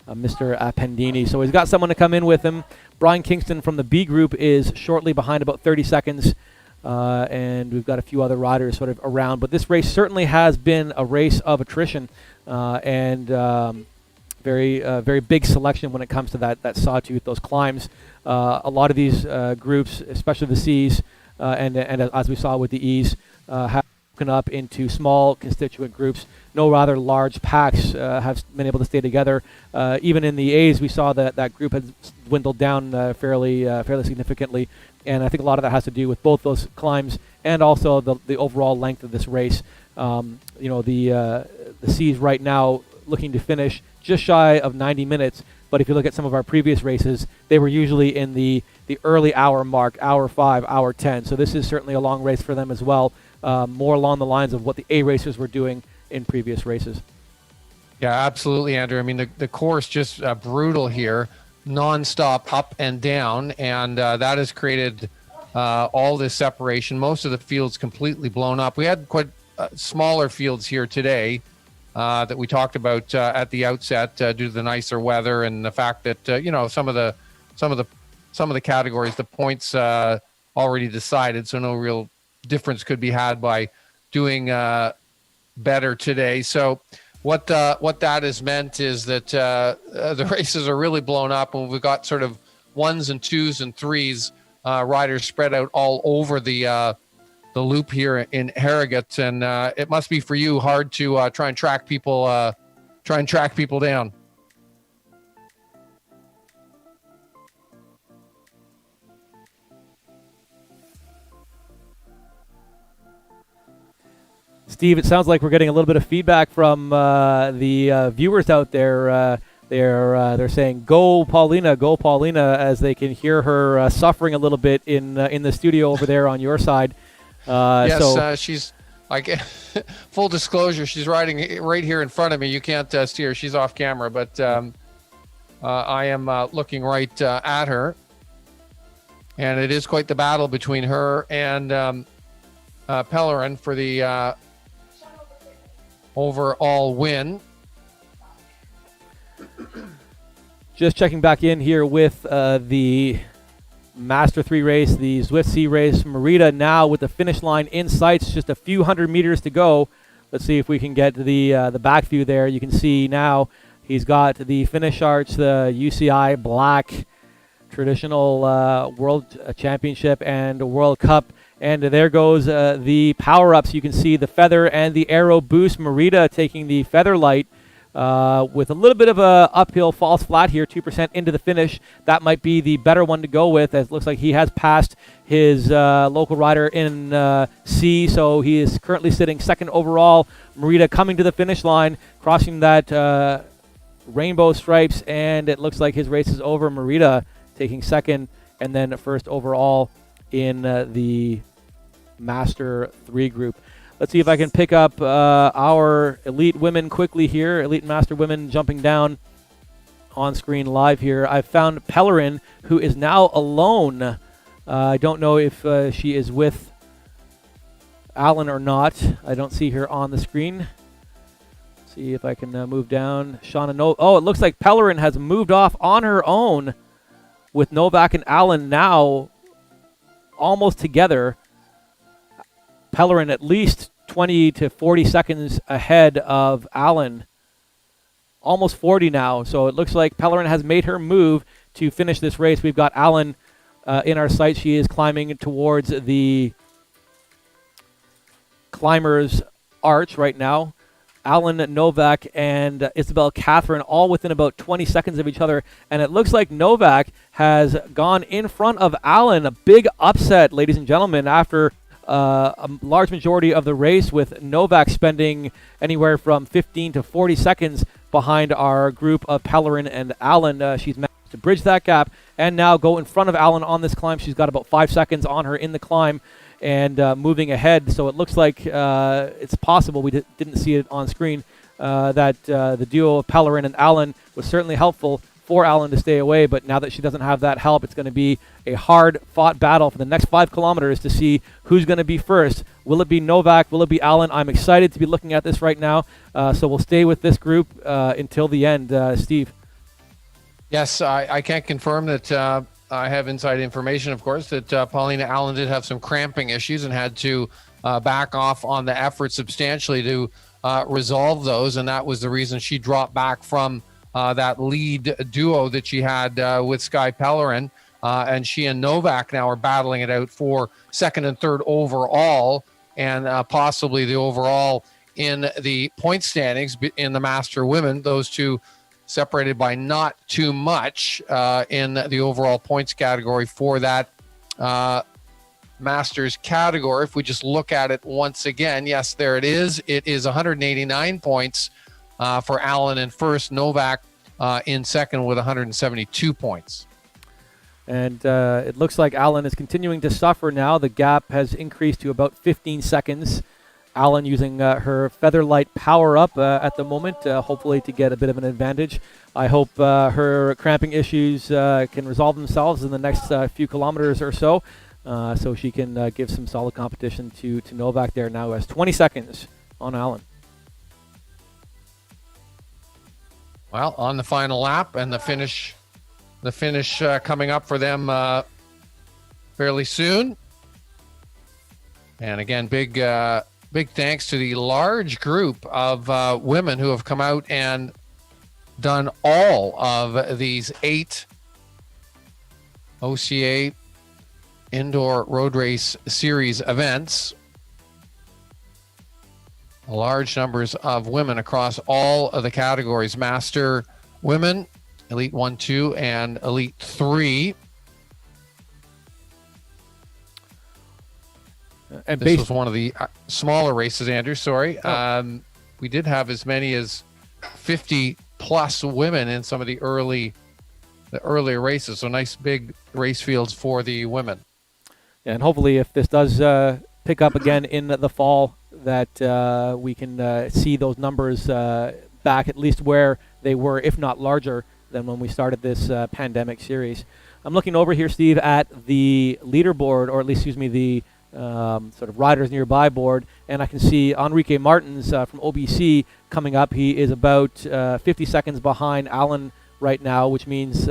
Mr. Appendini. So he's got someone to come in with him. Brian Kingston from the B group is shortly behind, about 30 seconds. And we've got a few other riders sort of around. But this race certainly has been a race of attrition and very big selection when it comes to that sawtooth, those climbs. A lot of these groups, especially the C's, and as we saw with the E's, have broken up into small constituent groups. No rather large packs have been able to stay together. Even in the A's, we saw that group has dwindled down fairly significantly, and I think a lot of that has to do with both those climbs and also the overall length of this race. The C's right now looking to finish just shy of 90 minutes, but if you look at some of our previous races, they were usually in the early hour mark, hour 5, hour 10. So this is certainly a long race for them as well, more along the lines of what the A racers were doing in previous races. Yeah, absolutely, Andrew. I mean, the course just brutal here, nonstop up and down, and that has created all this separation. Most of the fields completely blown up. We had quite smaller fields here today, that we talked about at the outset due to the nicer weather and the fact that some of the categories, the points already decided, so no real difference could be had by doing better today. So what that has meant is that the races are really blown up, and we've got sort of 1s and 2s and 3s riders spread out all over the loop here in Harrogate, and it must be for you hard to try and track people down. Steve, it sounds like we're getting a little bit of feedback from the viewers out there. They're saying "Go Paulina, go Paulina," as they can hear her suffering a little bit in the studio over there on your side. Yes, she's like full disclosure. She's riding right here in front of me. You can't see her; she's off camera. But I am looking right at her, and it is quite the battle between her and Pellerin for the overall win. Just checking back in here with the Master 3 race, the Zwift C race. Merida now with the finish line in sights, just a few hundred meters to go. Let's see if we can get the back view there. You can see now he's got the finish arch, the UCI black traditional World Championship and World Cup. And there goes the power-ups. You can see the Feather and the Aero Boost. Merida taking the Feather Light with a little bit of a uphill false flat here, 2% into the finish. That might be the better one to go with, as it looks like he has passed his local rider in C, so he is currently sitting second overall. Merida coming to the finish line, crossing that rainbow stripes, and it looks like his race is over. Merida taking second and then first overall in the Master 3 group. Let's see if I can pick up our elite women quickly here. Elite Master women jumping down on screen live here. I found Pellerin, who is now alone. I don't know if she is with Alan or not. I don't see her on the screen. See if I can move down. Shauna Oh, it looks like Pellerin has moved off on her own with Novak and Alan now almost together. Pellerin at least 20 to 40 seconds ahead of Alan. Almost 40 now. So it looks like Pellerin has made her move to finish this race. We've got Alan in our sights. She is climbing towards the climber's arch right now. Alan, Novak, and Isabel Catherine all within about 20 seconds of each other. And it looks like Novak has gone in front of Alan. A big upset, ladies and gentlemen, after a large majority of the race, with Novak spending anywhere from 15 to 40 seconds behind our group of Pellerin and Alan. She's managed to bridge that gap and now go in front of Alan on this climb. She's got about 5 seconds on her in the climb and moving ahead. So it looks like it's possible, we didn't see it on screen, that the duo of Pellerin and Alan was certainly helpful for Alan to stay away, but now that she doesn't have that help, it's going to be a hard-fought battle for the next 5 kilometers to see who's going to be first. Will it be Novak? Will it be Alan? I'm excited to be looking at this right now, so we'll stay with this group until the end. Steve? Yes, I can't confirm that I have inside information, of course, that Paulina Allen did have some cramping issues and had to back off on the effort substantially to resolve those, and that was the reason she dropped back from that lead duo that she had with Skye Pellerin, and she and Novak now are battling it out for second and third overall, and possibly the overall in the point standings in the Master Women. Those two separated by not too much in the overall points category for that Masters category. If we just look at it once again, yes, there it is. It is 189 points for Alan in first, Novak in second with 172 points. And it looks like Alan is continuing to suffer now. The gap has increased to about 15 seconds. Alan using her Featherlight power-up at the moment, hopefully to get a bit of an advantage. I hope her cramping issues can resolve themselves in the next few kilometers or so, so she can give some solid competition to Novak there now, as 20 seconds on Alan. Well, on the final lap, and the finish coming up for them fairly soon. And again, big thanks to the large group of women who have come out and done all of these 8 OCA Indoor Road Race Series events. Large numbers of women across all of the categories: Master Women, Elite 1, 2, and Elite 3. And this was one of the smaller races, Andrew. Sorry. Oh. We did have as many as 50 plus women in some of the earlier races. So nice big race fields for the women. And hopefully, if this does pick up again in the fall, that we can see those numbers back at least where they were, if not larger than when we started this pandemic series. I'm looking over here, Steve, at the leaderboard, or at least, excuse me, the sort of riders nearby board, and I can see Enrique Martins from OBC coming up. He is about 50 seconds behind Alan right now, which means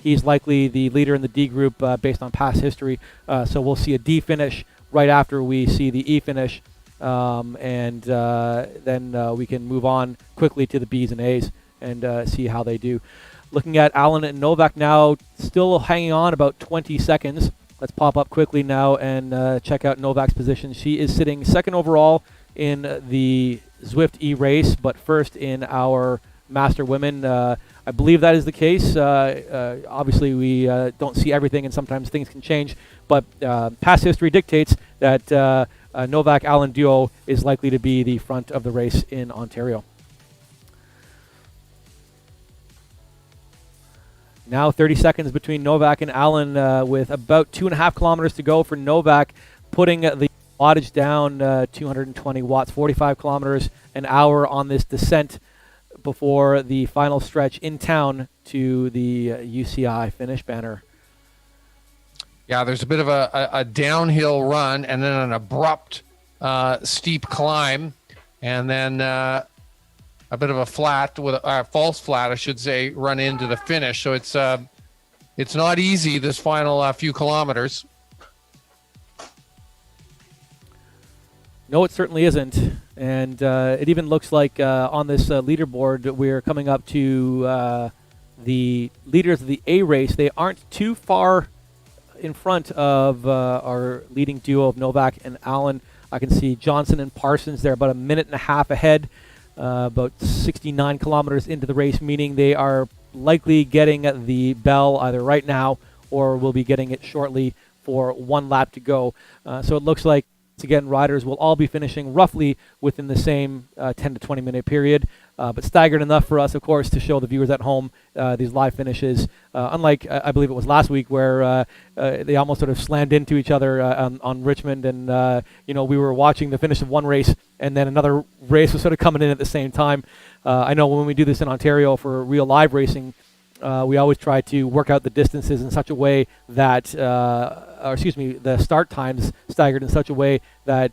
he's likely the leader in the D group based on past history. So we'll see a D finish right after we see the E finish, and then we can move on quickly to the Bs and As and see how they do. Looking at Alan and Novak now, still hanging on about 20 seconds. Let's pop up quickly now and check out Novak's position. She is sitting second overall in the Zwift E-Race, but first in our Master Women. I believe that is the case. Obviously, we don't see everything, and sometimes things can change, but past history dictates that Novak-Allen duo is likely to be the front of the race in Ontario. Now 30 seconds between Novak and Allen, with about 2.5 kilometers to go for Novak, putting the wattage down 220 watts, 45 kilometers an hour on this descent before the final stretch in town to the UCI finish banner. Yeah, there's a bit of a downhill run and then an abrupt steep climb, and then a bit of a flat, with a false flat, I should say, run into the finish. So it's not easy, this final few kilometers. No, it certainly isn't. And it even looks like on this leaderboard, we're coming up to the leaders of the A race. They aren't too far in front of our leading duo of Novak and Allen. I can see Johnson and Parsons there about a minute and a half ahead, about 69 kilometers into the race, meaning they are likely getting the bell either right now or will be getting it shortly for one lap to go. So it looks like, again, riders will all be finishing roughly within the same 10 to 20 minute period, but staggered enough for us, of course, to show the viewers at home these live finishes. Unlike, I believe it was last week, where they almost sort of slammed into each other on Richmond, and we were watching the finish of one race, and then another race was sort of coming in at the same time. I know when we do this in Ontario for real live racing, we always try to work out the distances in such a way that, the start times staggered in such a way that,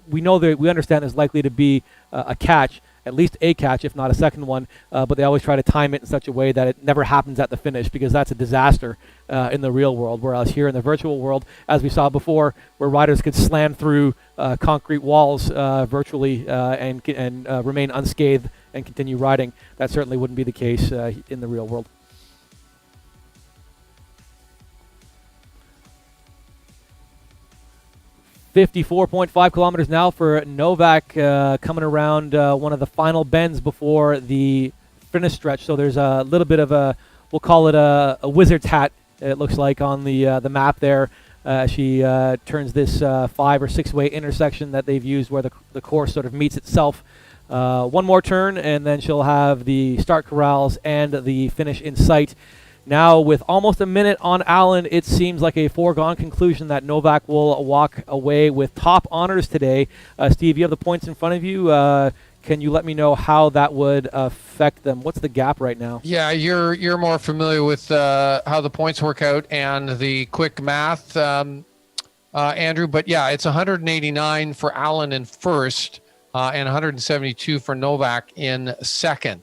we know that we understand there's likely to be a catch, at least a catch, if not a second one, but they always try to time it in such a way that it never happens at the finish, because that's a disaster in the real world. Whereas here in the virtual world, as we saw before, where riders could slam through concrete walls virtually and remain unscathed and continue riding, that certainly wouldn't be the case in the real world. .5 kilometers now for Novak, coming around one of the final bends before the finish stretch. So there's a little bit of a, we'll call it a wizard's hat, it looks like, on the map there. She turns this 5 or 6 way intersection that they've used where the course sort of meets itself. One more turn, and then she'll have the start corrals and the finish in sight. Now, with almost a minute on Allen, it seems like a foregone conclusion that Novak will walk away with top honors today. Steve, you have the points in front of you. Can you let me know how that would affect them? What's the gap right now? Yeah, you're more familiar with how the points work out and the quick math, Andrew. But yeah, it's 189 for Allen in first and 172 for Novak in second.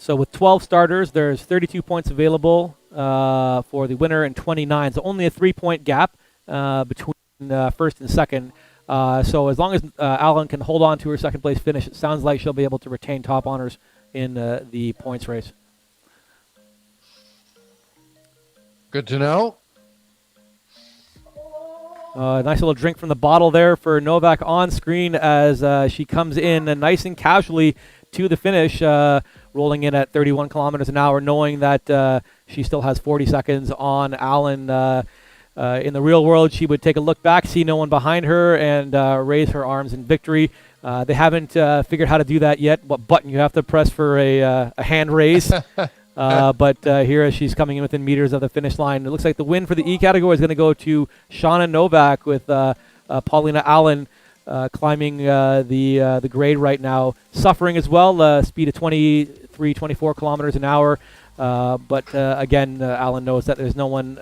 So with 12 starters, there's 32 points available for the winner and 29. So only a 3-point gap between first and second. So as long as Alan can hold on to her second place finish, it sounds like she'll be able to retain top honors in the points race. Good to know. Nice little drink from the bottle there for Novak on screen as she comes in nice and casually to the finish, rolling in at 31 kilometers an hour, knowing that she still has 40 seconds on Alan. In the real world, she would take a look back, see no one behind her, and raise her arms in victory. They haven't figured how to do that yet, what button you have to press for a hand raise. But here as she's coming in within meters of the finish line, it looks like the win for the E category is going to go to Shauna Novak with Paulina Allen climbing the grade right now, suffering as well, speed of 23, 24 kilometers an hour. But again, Alan knows that there's no one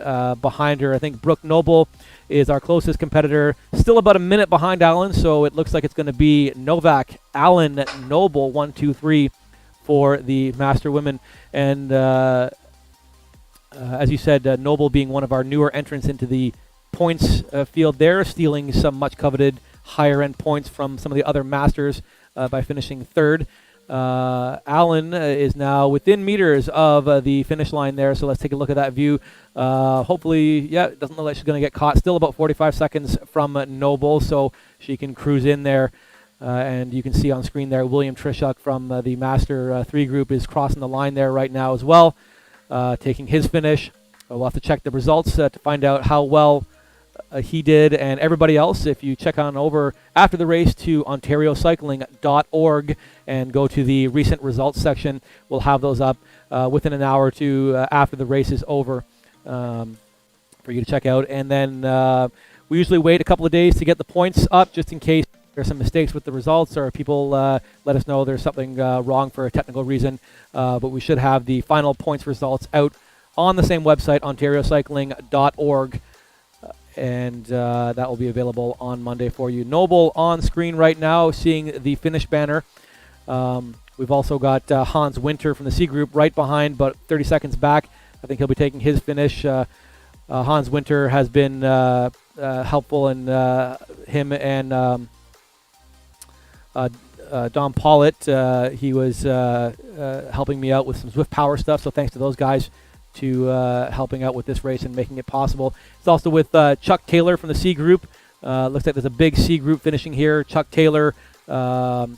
behind her. I think Brooke Noble is our closest competitor, still about a minute behind Alan, so it looks like it's going to be Novak, Allen, Noble, 1, 2, 3 for the Master Women. And as you said, Noble being one of our newer entrants into the points field there, stealing some much coveted higher end points from some of the other Masters by finishing third. Allen is now within meters of the finish line there, so let's take a look at that view. Hopefully, yeah, it doesn't look like she's going to get caught. Still about 45 seconds from Noble, so she can cruise in there. And you can see on screen there, William Trishuk from the Master 3 group is crossing the line there right now as well, taking his finish. We'll have to check the results to find out how well he did and everybody else. If you check on over after the race to ontariocycling.org and go to the recent results section, we'll have those up within an hour or two after the race is over for you to check out. And then we usually wait a couple of days to get the points up just in case there's some mistakes with the results or people let us know there's something wrong for a technical reason. But we should have the final points results out on the same website, ontariocycling.org. And that will be available on Monday for you. Noble on screen right now, seeing the finish banner. We've also got Hans Winter from the C group right behind, but 30 seconds back. I think he'll be taking his finish. Hans Winter has been helpful in him and Don Pollitt. He was helping me out with some Zwift power stuff, so thanks to those guys to helping out with this race and making it possible. It's also with Chuck Taylor from the C group. Looks like there's a big C group finishing here. Chuck Taylor,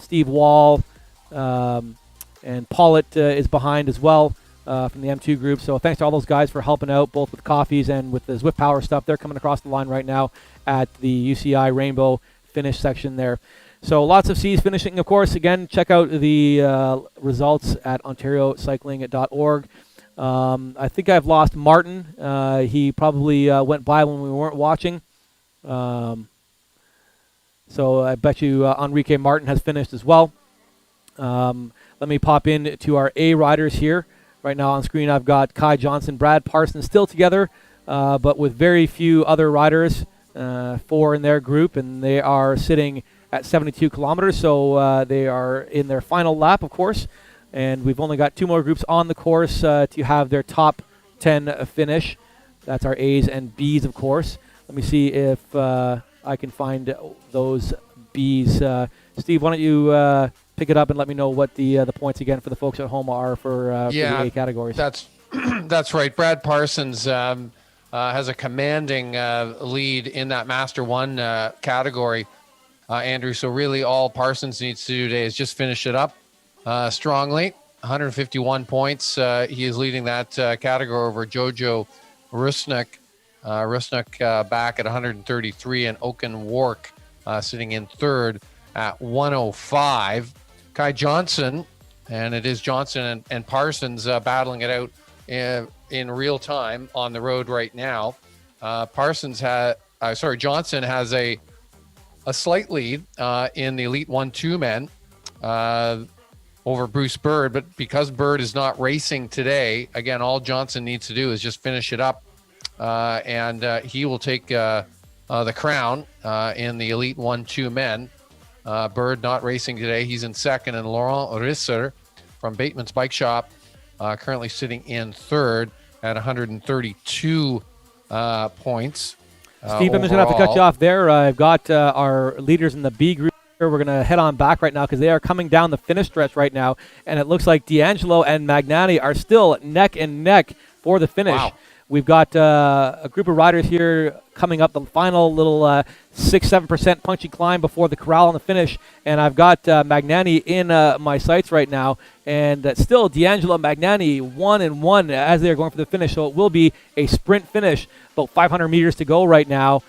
Steve Wall, and Pollitt is behind as well from the M2 group. So thanks to all those guys for helping out, both with coffees and with the Zwift power stuff. They're coming across the line right now at the UCI Rainbow finish section there. So lots of C's finishing, of course. Again, check out the results at ontariocycling.org. I think I've lost Martin. He probably went by when we weren't watching. So I bet you Enrique Martin has finished as well. Let me pop in to our A riders here. Right now on screen I've got Kai Johnson, Brad Parsons still together, but with very few other riders, 4 in their group, and they are sitting at 72 kilometers, so they are in their final lap, of course. And we've only got 2 more groups on the course to have their top 10 finish. That's our A's and B's, of course. Let me see if I can find those B's. Steve, why don't you pick it up and let me know what the points again for the folks at home are for the A categories. That's right. Brad Parsons has a commanding lead in that Master 1 category, Andrew. So really all Parsons needs to do today is just finish it up strongly. 151 points. He is leading that category over Jojo Rusnak. Rusnak back at 133, and Oaken Wark sitting in third at 105. Kai Johnson, and it is Johnson and Parsons battling it out in real time on the road right now. Johnson has a slight lead in the Elite 1-2 men over Bruce Bird, but because Bird is not racing today, again, all Johnson needs to do is just finish it up, and he will take the crown in the Elite 1-2 men. Bird not racing today. He's in second, and Laurent Risser from Bateman's Bike Shop, currently sitting in third at 132 points. Steve, I'm just going to have to cut you off there. I've got our leaders in the B group here. We're going to head on back right now because they are coming down the finish stretch right now, and it looks like D'Angelo and Magnani are still neck and neck for the finish. Wow. We've got a group of riders here coming up the final little 6-7% punchy climb before the corral on the finish, and I've got Magnani in my sights right now, and still D'Angelo and Magnani 1-1 as they're going for the finish, so it will be a sprint finish, about 500 meters to go right now.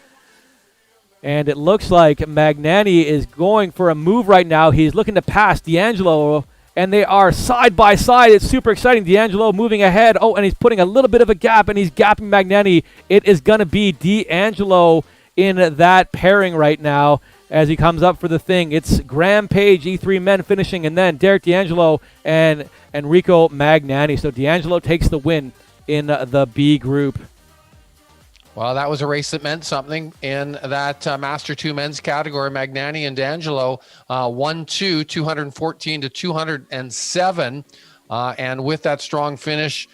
And it looks like Magnani is going for a move right now. He's looking to pass D'Angelo, and they are side by side. It's super exciting. D'Angelo moving ahead. Oh, and he's putting a little bit of a gap, and he's gapping Magnani. It is going to be D'Angelo in that pairing right now as he comes up for the thing. It's Graham Page, E3 men finishing, and then Derek D'Angelo and Enrico Magnani. So D'Angelo takes the win in the B group. Well, that was a race that meant something in that Master 2 men's category. Magnani and D'Angelo 1-2, 214 to 207. And with that strong finish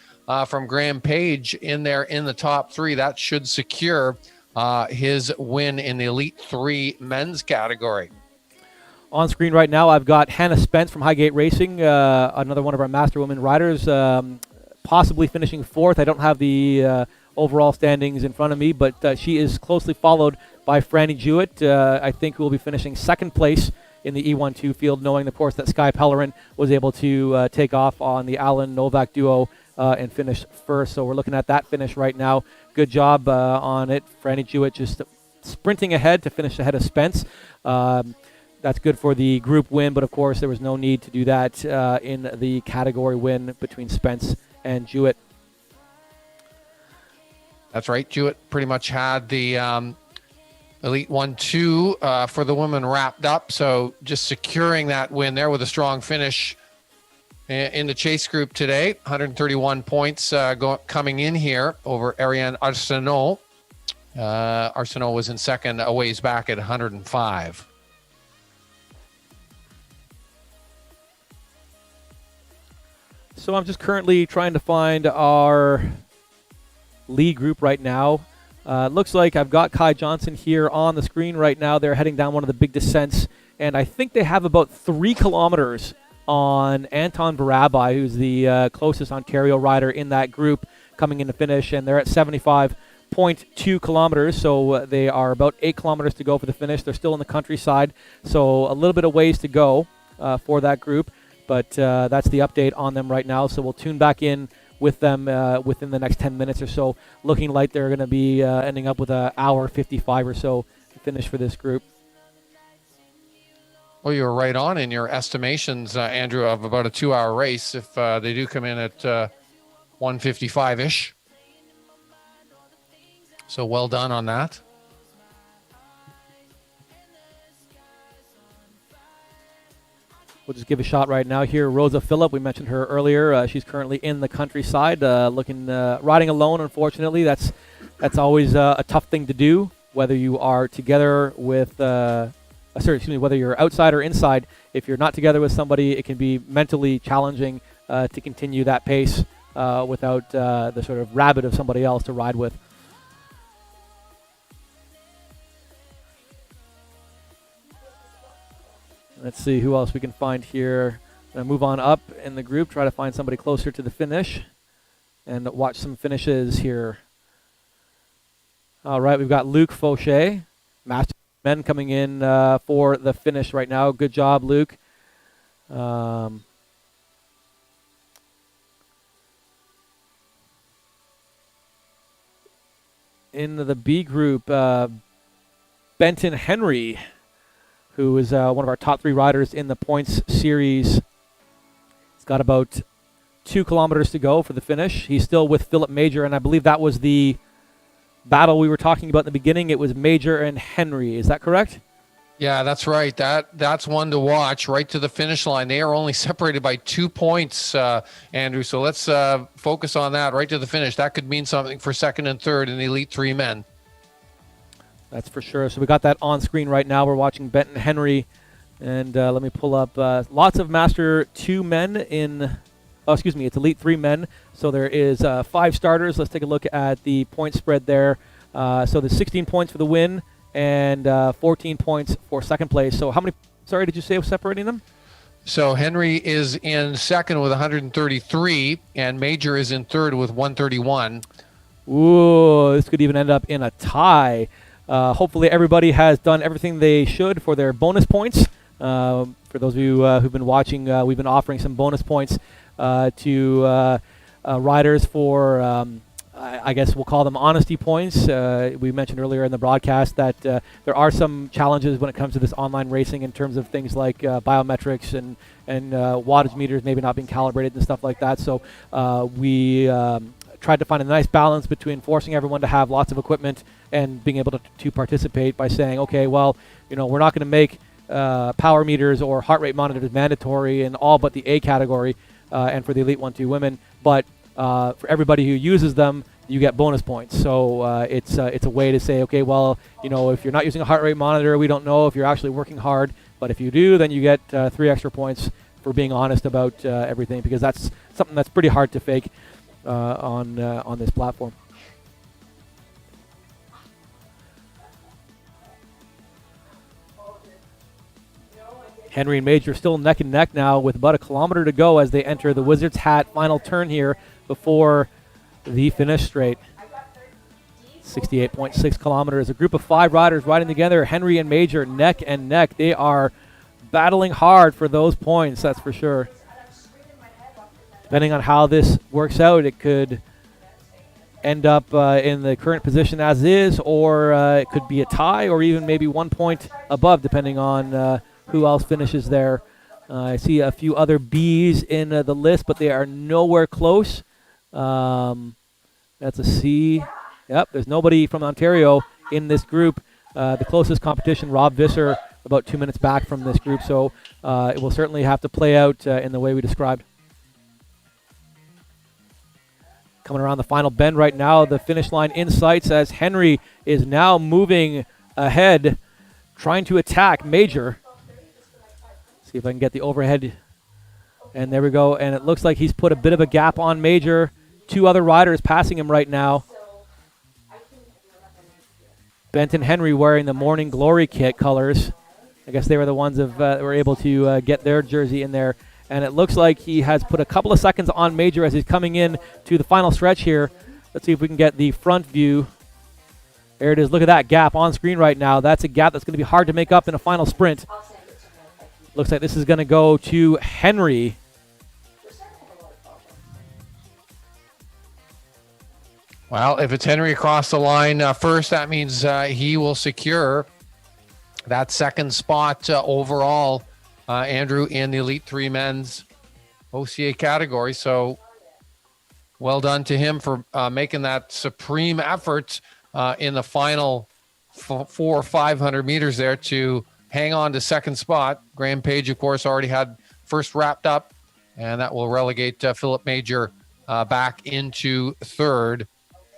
from Graham Page in there in the top three, that should secure his win in the Elite 3 men's category. On screen right now, I've got Hannah Spence from Highgate Racing, another one of our Master Women riders, possibly finishing fourth. I don't have the overall standings in front of me, but she is closely followed by Franny Jewett, I think, who will be finishing second place in the E1-2 field, knowing, of course, that Sky Pellerin was able to take off on the Alan Novak duo and finish first. So we're looking at that finish right now. Good job on it. Franny Jewett just sprinting ahead to finish ahead of Spence. That's good for the group win, but of course there was no need to do that in the category win between Spence and Jewett. That's right. Jewett pretty much had the Elite 1-2 for the women wrapped up. So just securing that win there with a strong finish in the chase group today. 131 points coming in here over Ariane Arsenault. Arsenault was in second a ways back at 105. So I'm just currently trying to find our lead group right now. Looks like I've got Kai Johnson here on the screen right now. They're heading down one of the big descents, and I think they have about 3 kilometers on Anton Barabai, who's the closest Ontario rider in that group, coming in to finish, and they're at 75.2 kilometers, so they are about 8 kilometers to go for the finish. They're still in the countryside, so a little bit of ways to go for that group, but that's the update on them right now. So we'll tune back in with them within the next 10 minutes or so, looking like they're going to be ending up with an hour 55 or so to finish for this group. Well, you were right on in your estimations, Andrew, of about a 2-hour race if they do come in at 155-ish. So well done on that. We'll just give a shot right now here. Rosa Phillip, we mentioned her earlier. She's currently in the countryside, riding alone. Unfortunately, that's always a tough thing to do. Whether you are together with, whether you're outside or inside. If you're not together with somebody, it can be mentally challenging to continue that pace without the sort of rabbit of somebody else to ride with. Let's see who else we can find here. Move on up in the group, try to find somebody closer to the finish, and watch some finishes here. All right, we've got Luc Fauché, Master Men, coming in for the finish right now. Good job, Luc. In the B group, Benton Henry, who is one of our top 3 riders in the points series. He's got about 2 kilometers to go for the finish. He's still with Philip Major, and I believe that was the battle we were talking about in the beginning. It was Major and Henry. Is that correct? Yeah, that's right. That's one to watch right to the finish line. They are only separated by 2 points, Andrew. So let's focus on that right to the finish. That could mean something for second and third in the Elite 3 men. That's for sure. So we got that on screen right now. We're watching Benton Henry And let me pull up lots of Master 2 men in, it's Elite 3 men. So there is 5 starters. Let's take a look at the point spread there. So there's 16 points for the win and 14 points for second place. So how many, did you say was separating them? So Henry is in second with 133, and Major is in third with 131. Ooh, this could even end up in a tie. Hopefully everybody has done everything they should for their bonus points. For those of you who've been watching, we've been offering some bonus points to riders for, I guess we'll call them honesty points. We mentioned earlier in the broadcast that there are some challenges when it comes to this online racing in terms of things like biometrics and wattage meters maybe not being calibrated and stuff like that. So we tried to find a nice balance between forcing everyone to have lots of equipment and being able to participate by saying, okay, well, we're not going to make power meters or heart rate monitors mandatory in all but the A category and for the Elite 1-2 women, but for everybody who uses them, you get bonus points. So it's a way to say, okay, well, if you're not using a heart rate monitor, we don't know if you're actually working hard, but if you do, then you get 3 extra points for being honest about everything, because that's something that's pretty hard to fake on this platform. Henry and Major still neck and neck now with about a kilometer to go as they enter the Wizard's Hat final turn here before the finish straight. 68.6 kilometers. A group of 5 riders riding together. Henry and Major neck and neck. They are battling hard for those points, that's for sure. Depending on how this works out, it could end up in the current position as is, or it could be a tie, or even maybe 1 point above, depending on who else finishes there. I see a few other Bs in the list, but they are nowhere close. That's a C. Yep, there's nobody from Ontario in this group. The closest competition, Rob Visser, about 2 minutes back from this group. So it will certainly have to play out in the way we described. Coming around the final bend right now, the finish line in sights as Henry is now moving ahead, trying to attack Major. See if I can get the overhead. And there we go. And it looks like he's put a bit of a gap on Major. 2 other riders passing him right now. Benton Henry wearing the Morning Glory kit colors. I guess they were the ones that were able to get their jersey in there. And it looks like he has put a couple of seconds on Major as he's coming in to the final stretch here. Let's see if we can get the front view. There it is. Look at that gap on screen right now. That's a gap that's going to be hard to make up in a final sprint. Looks like this is going to go to Henry. Well, if it's Henry across the line first, that means he will secure that second spot overall, Andrew, in the Elite 3 men's OCA category. So well done to him for making that supreme effort in the final 400 or 500 meters there to hang on to second spot. Graham Page, of course, already had first wrapped up, and that will relegate Philip Major back into third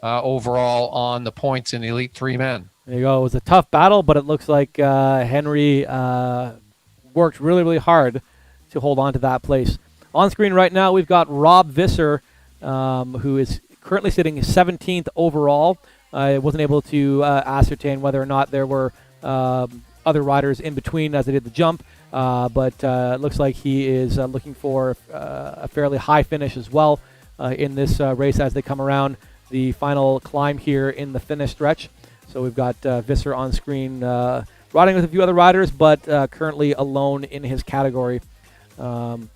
overall on the points in the Elite 3 men. There you go. It was a tough battle, but it looks like Henry worked really, really hard to hold on to that place. On screen right now, we've got Rob Visser, who is currently sitting 17th overall. I wasn't able to ascertain whether or not there were other riders in between as they did the jump, but it looks like he is looking for a fairly high finish as well in this race as they come around the final climb here in the finish stretch. So we've got Visser on screen riding with a few other riders, but currently alone in his category, because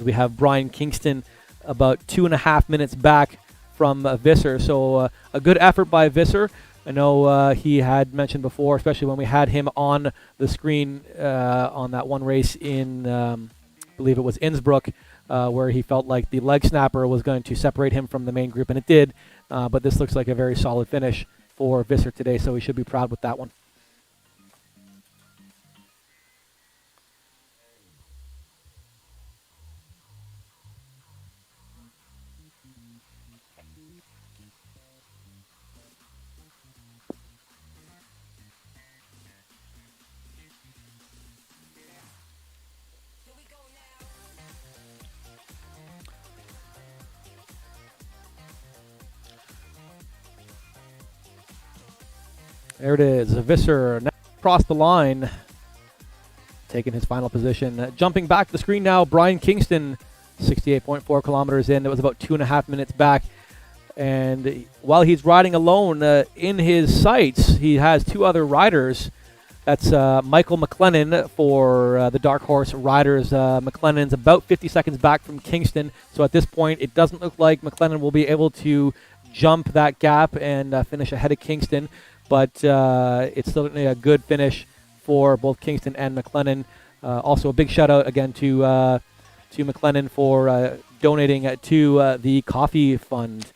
we have Brian Kingston about 2.5 minutes back from Visser. So a good effort by Visser. I know he had mentioned before, especially when we had him on the screen on that one race in, I believe it was Innsbruck, where he felt like the leg snapper was going to separate him from the main group, and it did. But this looks like a very solid finish for Visser today, so he should be proud with that one. There it is. Visser now across the line, taking his final position. Jumping back to the screen now, Brian Kingston, 68.4 kilometers in. That was about 2.5 minutes back. And while he's riding alone in his sights, he has two other riders. That's Michael McLennan for the Dark Horse Riders. McLennan's about 50 seconds back from Kingston. So at this point, it doesn't look like McLennan will be able to jump that gap and finish ahead of Kingston. But it's certainly a good finish for both Kingston and McLennan. Also, a big shout out again to McLennan for donating to the coffee fund.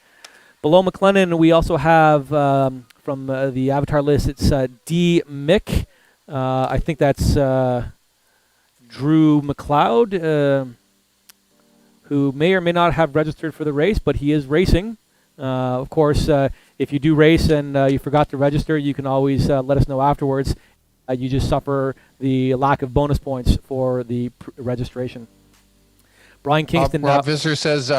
Below McLennan, we also have from the avatar list, it's D. Mick. I think that's Drew McLeod, who may or may not have registered for the race, but he is racing. Of course, if you do race and you forgot to register, you can always let us know afterwards. You just suffer the lack of bonus points for the registration. Brian Kingston. Rob Visser says,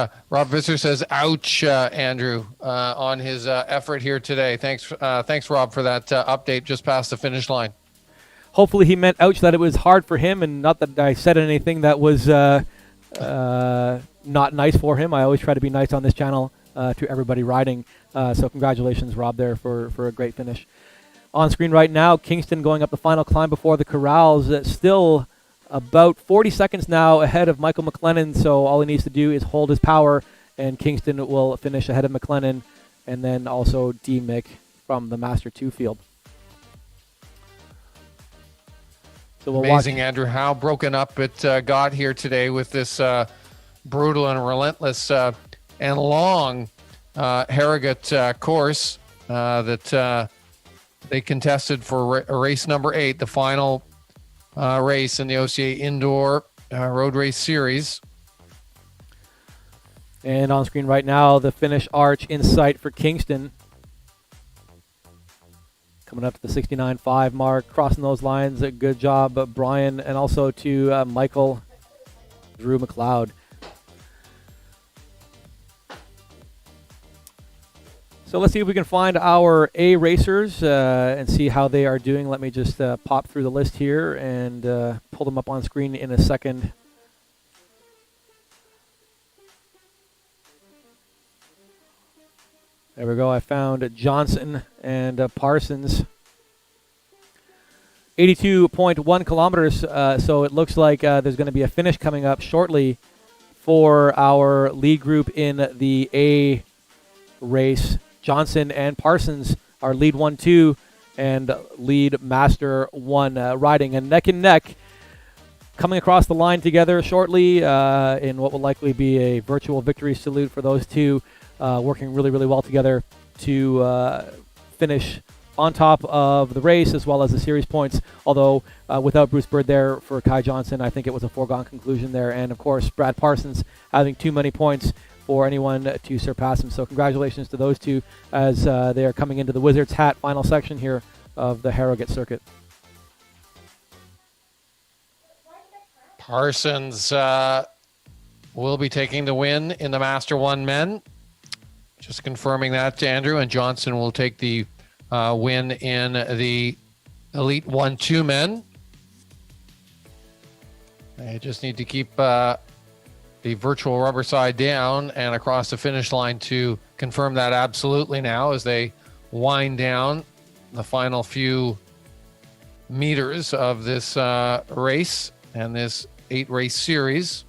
ouch, Andrew, on his effort here today. Thanks, Rob, for that update just past the finish line. Hopefully he meant ouch that it was hard for him, and not that I said anything that was not nice for him. I always try to be nice on this channel to everybody riding. So congratulations, Rob, there for a great finish. On screen right now, Kingston going up the final climb before the corrals. Still about 40 seconds now ahead of Michael McLennan, so all he needs to do is hold his power, and Kingston will finish ahead of McLennan, and then also D. Mick from the Master 2 field. So we'll Amazing, Andrew, how broken up it got here today with this brutal and relentless and long Harrogate course that they contested for race number 8, the final race in the OCA Indoor Road Race Series. And on screen right now, the finish arch in sight for Kingston. Coming up to the 69.5 mark, crossing those lines. A good job, Brian, and also to Michael, Drew McLeod. So let's see if we can find our A racers and see how they are doing. Let me just pop through the list here and pull them up on screen in a second. There we go. I found Johnson and Parsons. 82.1 kilometers. So it looks like there's going to be a finish coming up shortly for our lead group in the A race. Johnson and Parsons are lead 1-2 and lead Master 1 riding a neck and neck, coming across the line together shortly in what will likely be a virtual victory salute for those two, working really, really well together to finish on top of the race as well as the series points. Although without Bruce Bird there for Kai Johnson, I think it was a foregone conclusion there. And of course, Brad Parsons having too many points for anyone to surpass him. So congratulations to those two as they are coming into the Wizard's Hat final section here of the Harrogate circuit. Parsons will be taking the win in the Master 1 men. Just confirming that to Andrew. And Johnson will take the win in the Elite 1-2 men. They just need to keep the virtual rubber side down and across the finish line to confirm that absolutely now as they wind down the final few meters of this race and this 8-race series.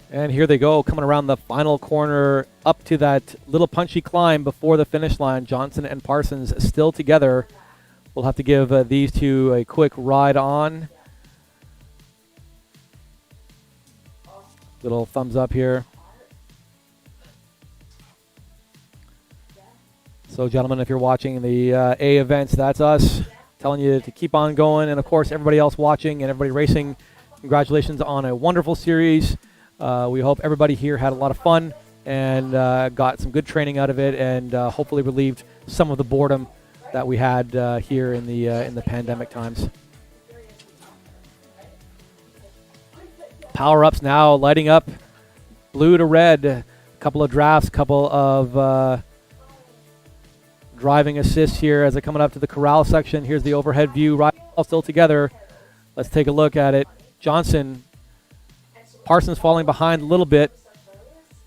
And here they go, coming around the final corner up to that little punchy climb before the finish line. Johnson and Parsons still together. We'll have to give these two a quick ride on. Little thumbs up here. So, gentlemen, if you're watching the A events, that's us telling you to keep on going. And, of course, everybody else watching and everybody racing, congratulations on a wonderful series. We hope everybody here had a lot of fun and got some good training out of it, and hopefully relieved some of the boredom that we had here in the pandemic times. Power-ups now lighting up blue to red. A couple of drafts, couple of driving assist here as they're coming up to the corral section. Here's the overhead view. Riders all still together. Let's take a look at it. Johnson, Parsons falling behind a little bit.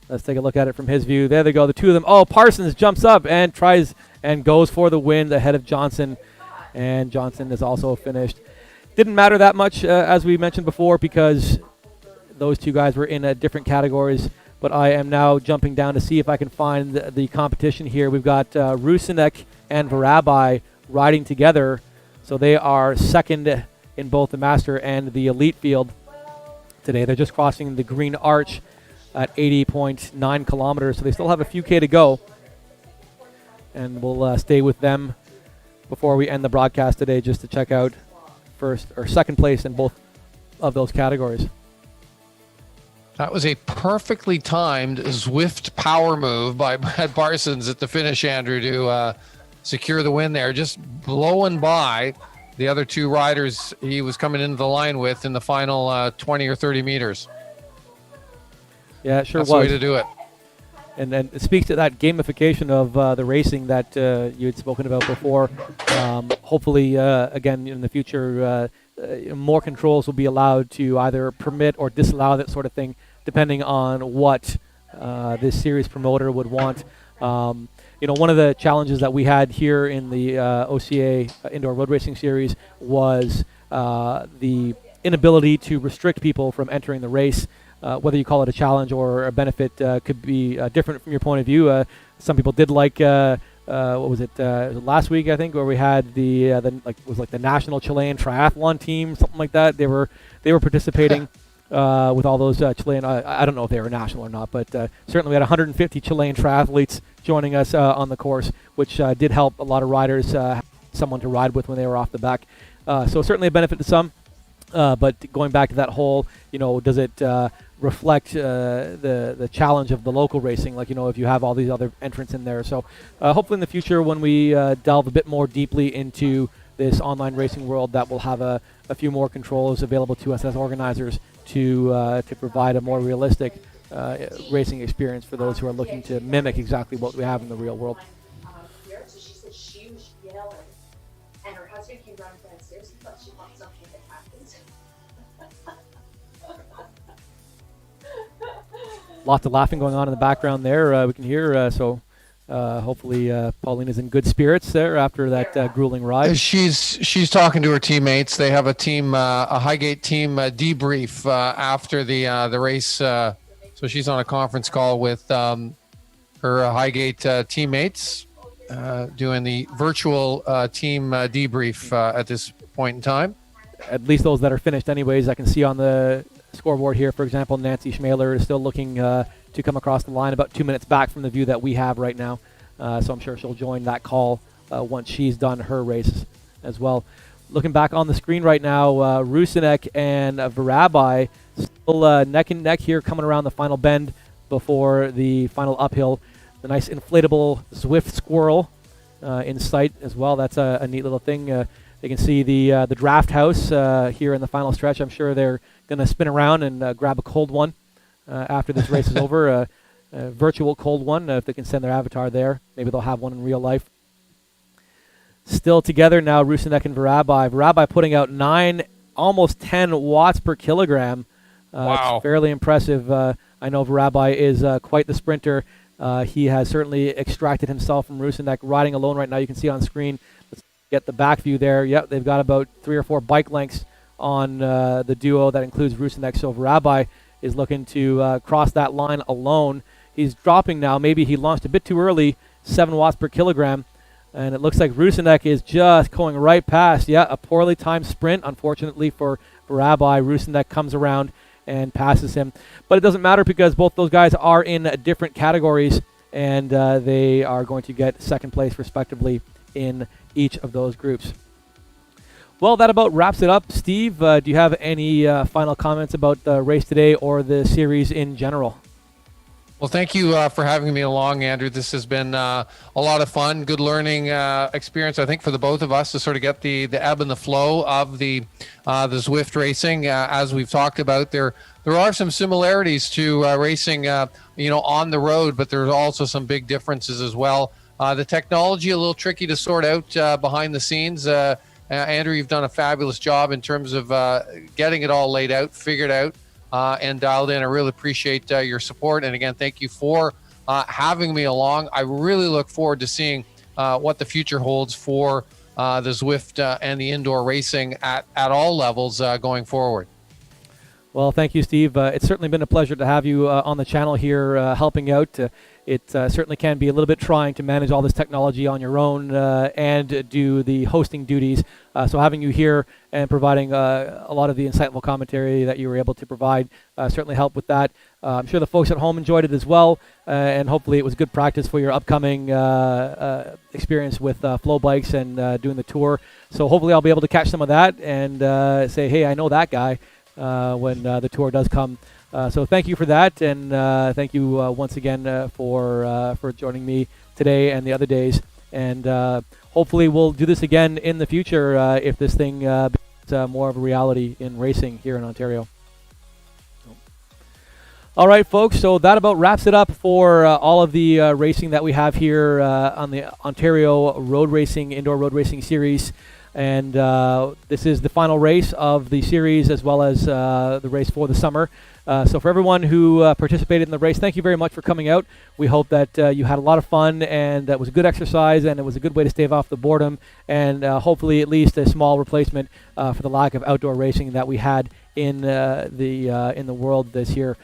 Let's take a look at it from his view. There they go, the two of them. Oh, Parsons jumps up and tries and goes for the win ahead of Johnson. And Johnson is also finished. Didn't matter that much, as we mentioned before, because those two guys were in different categories. But I am now jumping down to see if I can find the competition here. We've got Rusinek and Varabai riding together. So they are second in both the Master and the Elite field today. They're just crossing the Green Arch at 80.9 kilometers. So they still have a few K to go. And we'll stay with them before we end the broadcast today, just to check out first or second place in both of those categories. That was a perfectly timed Zwift power move by Brad Parsons at the finish, Andrew, to secure the win there. Just blowing by the other two riders he was coming into the line with in the final 20 or 30 meters. Yeah, it sure That's was. the way to do it. And then it speaks to that gamification of the racing that you had spoken about before. Hopefully, again, in the future, more controls will be allowed to either permit or disallow that sort of thing, depending on what this series promoter would want. One of the challenges that we had here in the OCA Indoor Road Racing Series was the inability to restrict people from entering the race. Whether you call it a challenge or a benefit could be different from your point of view. Some people did like what was it last week, I think, where we had the national Chilean triathlon team, something like that. They were participating with all those Chilean. I don't know if they were national or not, but certainly we had 150 Chilean triathletes joining us on the course, which did help a lot of riders have someone to ride with when they were off the back. So certainly a benefit to some. But going back to that whole, does it reflect the challenge of the local racing, if you have all these other entrants in there. So hopefully in the future, when we delve a bit more deeply into this online racing world, that we'll have a few more controls available to us as organizers to provide a more realistic racing experience for those who are looking to mimic exactly what we have in the real world. So she said she was yelling, and her husband came running downstairs and thought she wanted something that happened. Lots of laughing going on in the background there. We can hear. So hopefully Pauline is in good spirits there after that grueling ride. She's talking to her teammates. They have a team, a Highgate team debrief after the race. So she's on a conference call with her Highgate teammates, doing the virtual team debrief at this point in time. At least those that are finished anyways. I can see on the scoreboard here, for example, Nancy Schmaler is still looking to come across the line, about 2 minutes back from the view that we have right now. So I'm sure she'll join that call once she's done her race as well. Looking back on the screen right now, Rusinek and Varabai still neck and neck here, coming around the final bend before the final uphill. The nice inflatable Zwift squirrel in sight as well. That's a neat little thing. You can see the draft house here in the final stretch. I'm sure they're going to spin around and grab a cold one after this race is over. A virtual cold one, if they can send their avatar there. Maybe they'll have one in real life. Still together now, Rusinek and Varabai. Varabai putting out 9, almost 10 watts per kilogram. Wow. It's fairly impressive. I know Varabai is quite the sprinter. He has certainly extracted himself from Rusinek. Riding alone right now, you can see on screen. Let's get the back view there. Yep, they've got about 3 or 4 bike lengths on the duo. That includes Rusinek. So Varabai is looking to cross that line alone. He's dropping now. Maybe he launched a bit too early, 7 watts per kilogram. And it looks like Rusinek is just going right past. Yeah, a poorly timed sprint. Unfortunately for Varabai, Rusinek comes around and passes him. But it doesn't matter because both those guys are in different categories, and they are going to get second place respectively in each of those groups. Well, that about wraps it up. Steve, do you have any final comments about the race today or the series in general? Well, thank you for having me along, Andrew. This has been a lot of fun, good learning experience, I think, for the both of us to sort of get the ebb and the flow of the Zwift racing. As we've talked about, there are some similarities to racing, on the road, but there's also some big differences as well. The technology a little tricky to sort out behind the scenes. Andrew, you've done a fabulous job in terms of getting it all laid out, figured out, and dialed in. I really appreciate your support. And again, thank you for having me along. I really look forward to seeing what the future holds for the Zwift and the indoor racing at all levels going forward. Well, thank you, Steve. It's certainly been a pleasure to have you on the channel here helping out. It certainly can be a little bit trying to manage all this technology on your own and do the hosting duties. So having you here and providing a lot of the insightful commentary that you were able to provide certainly helped with that. I'm sure the folks at home enjoyed it as well, and hopefully it was good practice for your upcoming experience with Flow Bikes and doing the tour. So hopefully I'll be able to catch some of that and say, hey, I know that guy when the tour does come. So thank you for that, and thank you once again for joining me today and the other days. And hopefully we'll do this again in the future if this thing becomes more of a reality in racing here in Ontario. All right, folks, so that about wraps it up for all of the racing that we have here on the Ontario Road Racing, Indoor Road Racing Series. And this is the final race of the series as well as the race for the summer. So for everyone who participated in the race, thank you very much for coming out. We hope that you had a lot of fun and that was a good exercise and it was a good way to stave off the boredom and hopefully at least a small replacement for the lack of outdoor racing that we had in the world this year.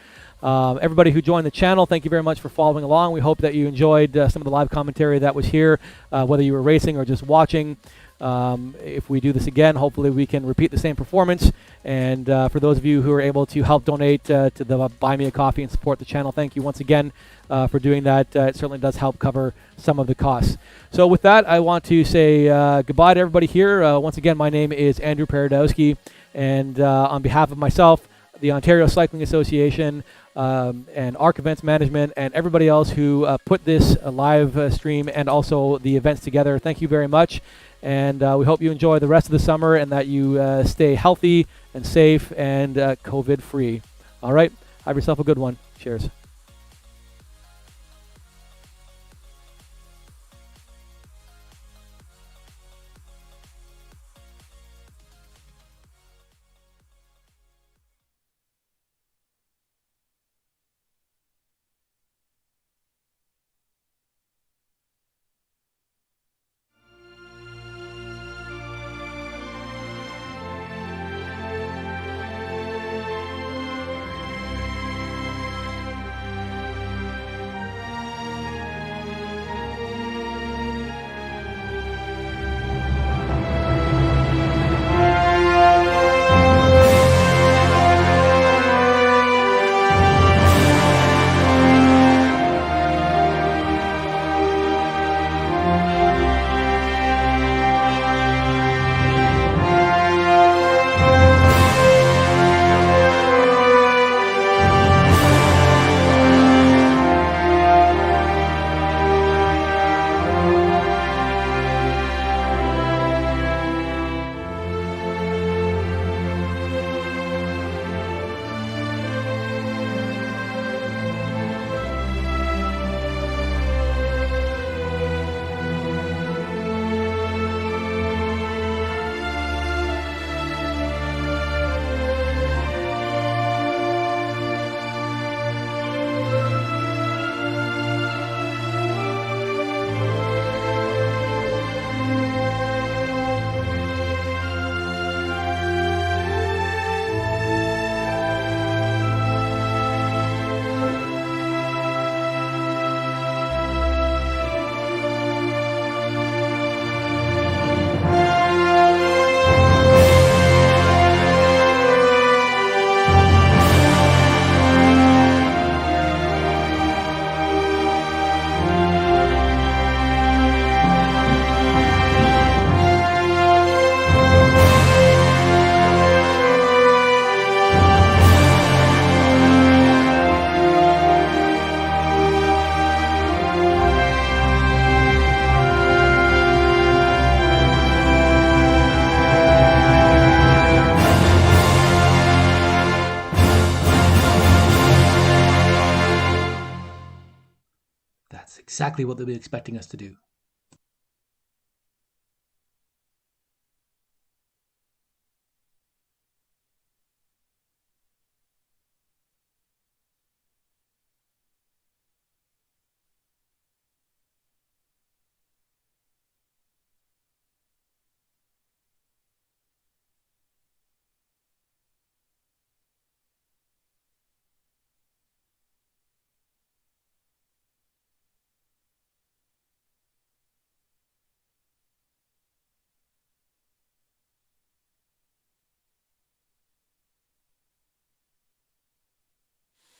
Everybody who joined the channel, thank you very much for following along. We hope that you enjoyed some of the live commentary that was here, whether you were racing or just watching. If we do this again, hopefully we can repeat the same performance. And for those of you who are able to help donate to the Buy Me a Coffee and support the channel, thank you once again for doing that. It certainly does help cover some of the costs. So with that, I want to say goodbye to everybody here. Once again, my name is Andrew Paradowski, and on behalf of myself, the Ontario Cycling Association, and ARC Events Management, and everybody else who put this live stream and also the events together, thank you very much. And we hope you enjoy the rest of the summer and that you stay healthy and safe and COVID-free. All right, have yourself a good one. Cheers. exactly what they'll be expecting us to do.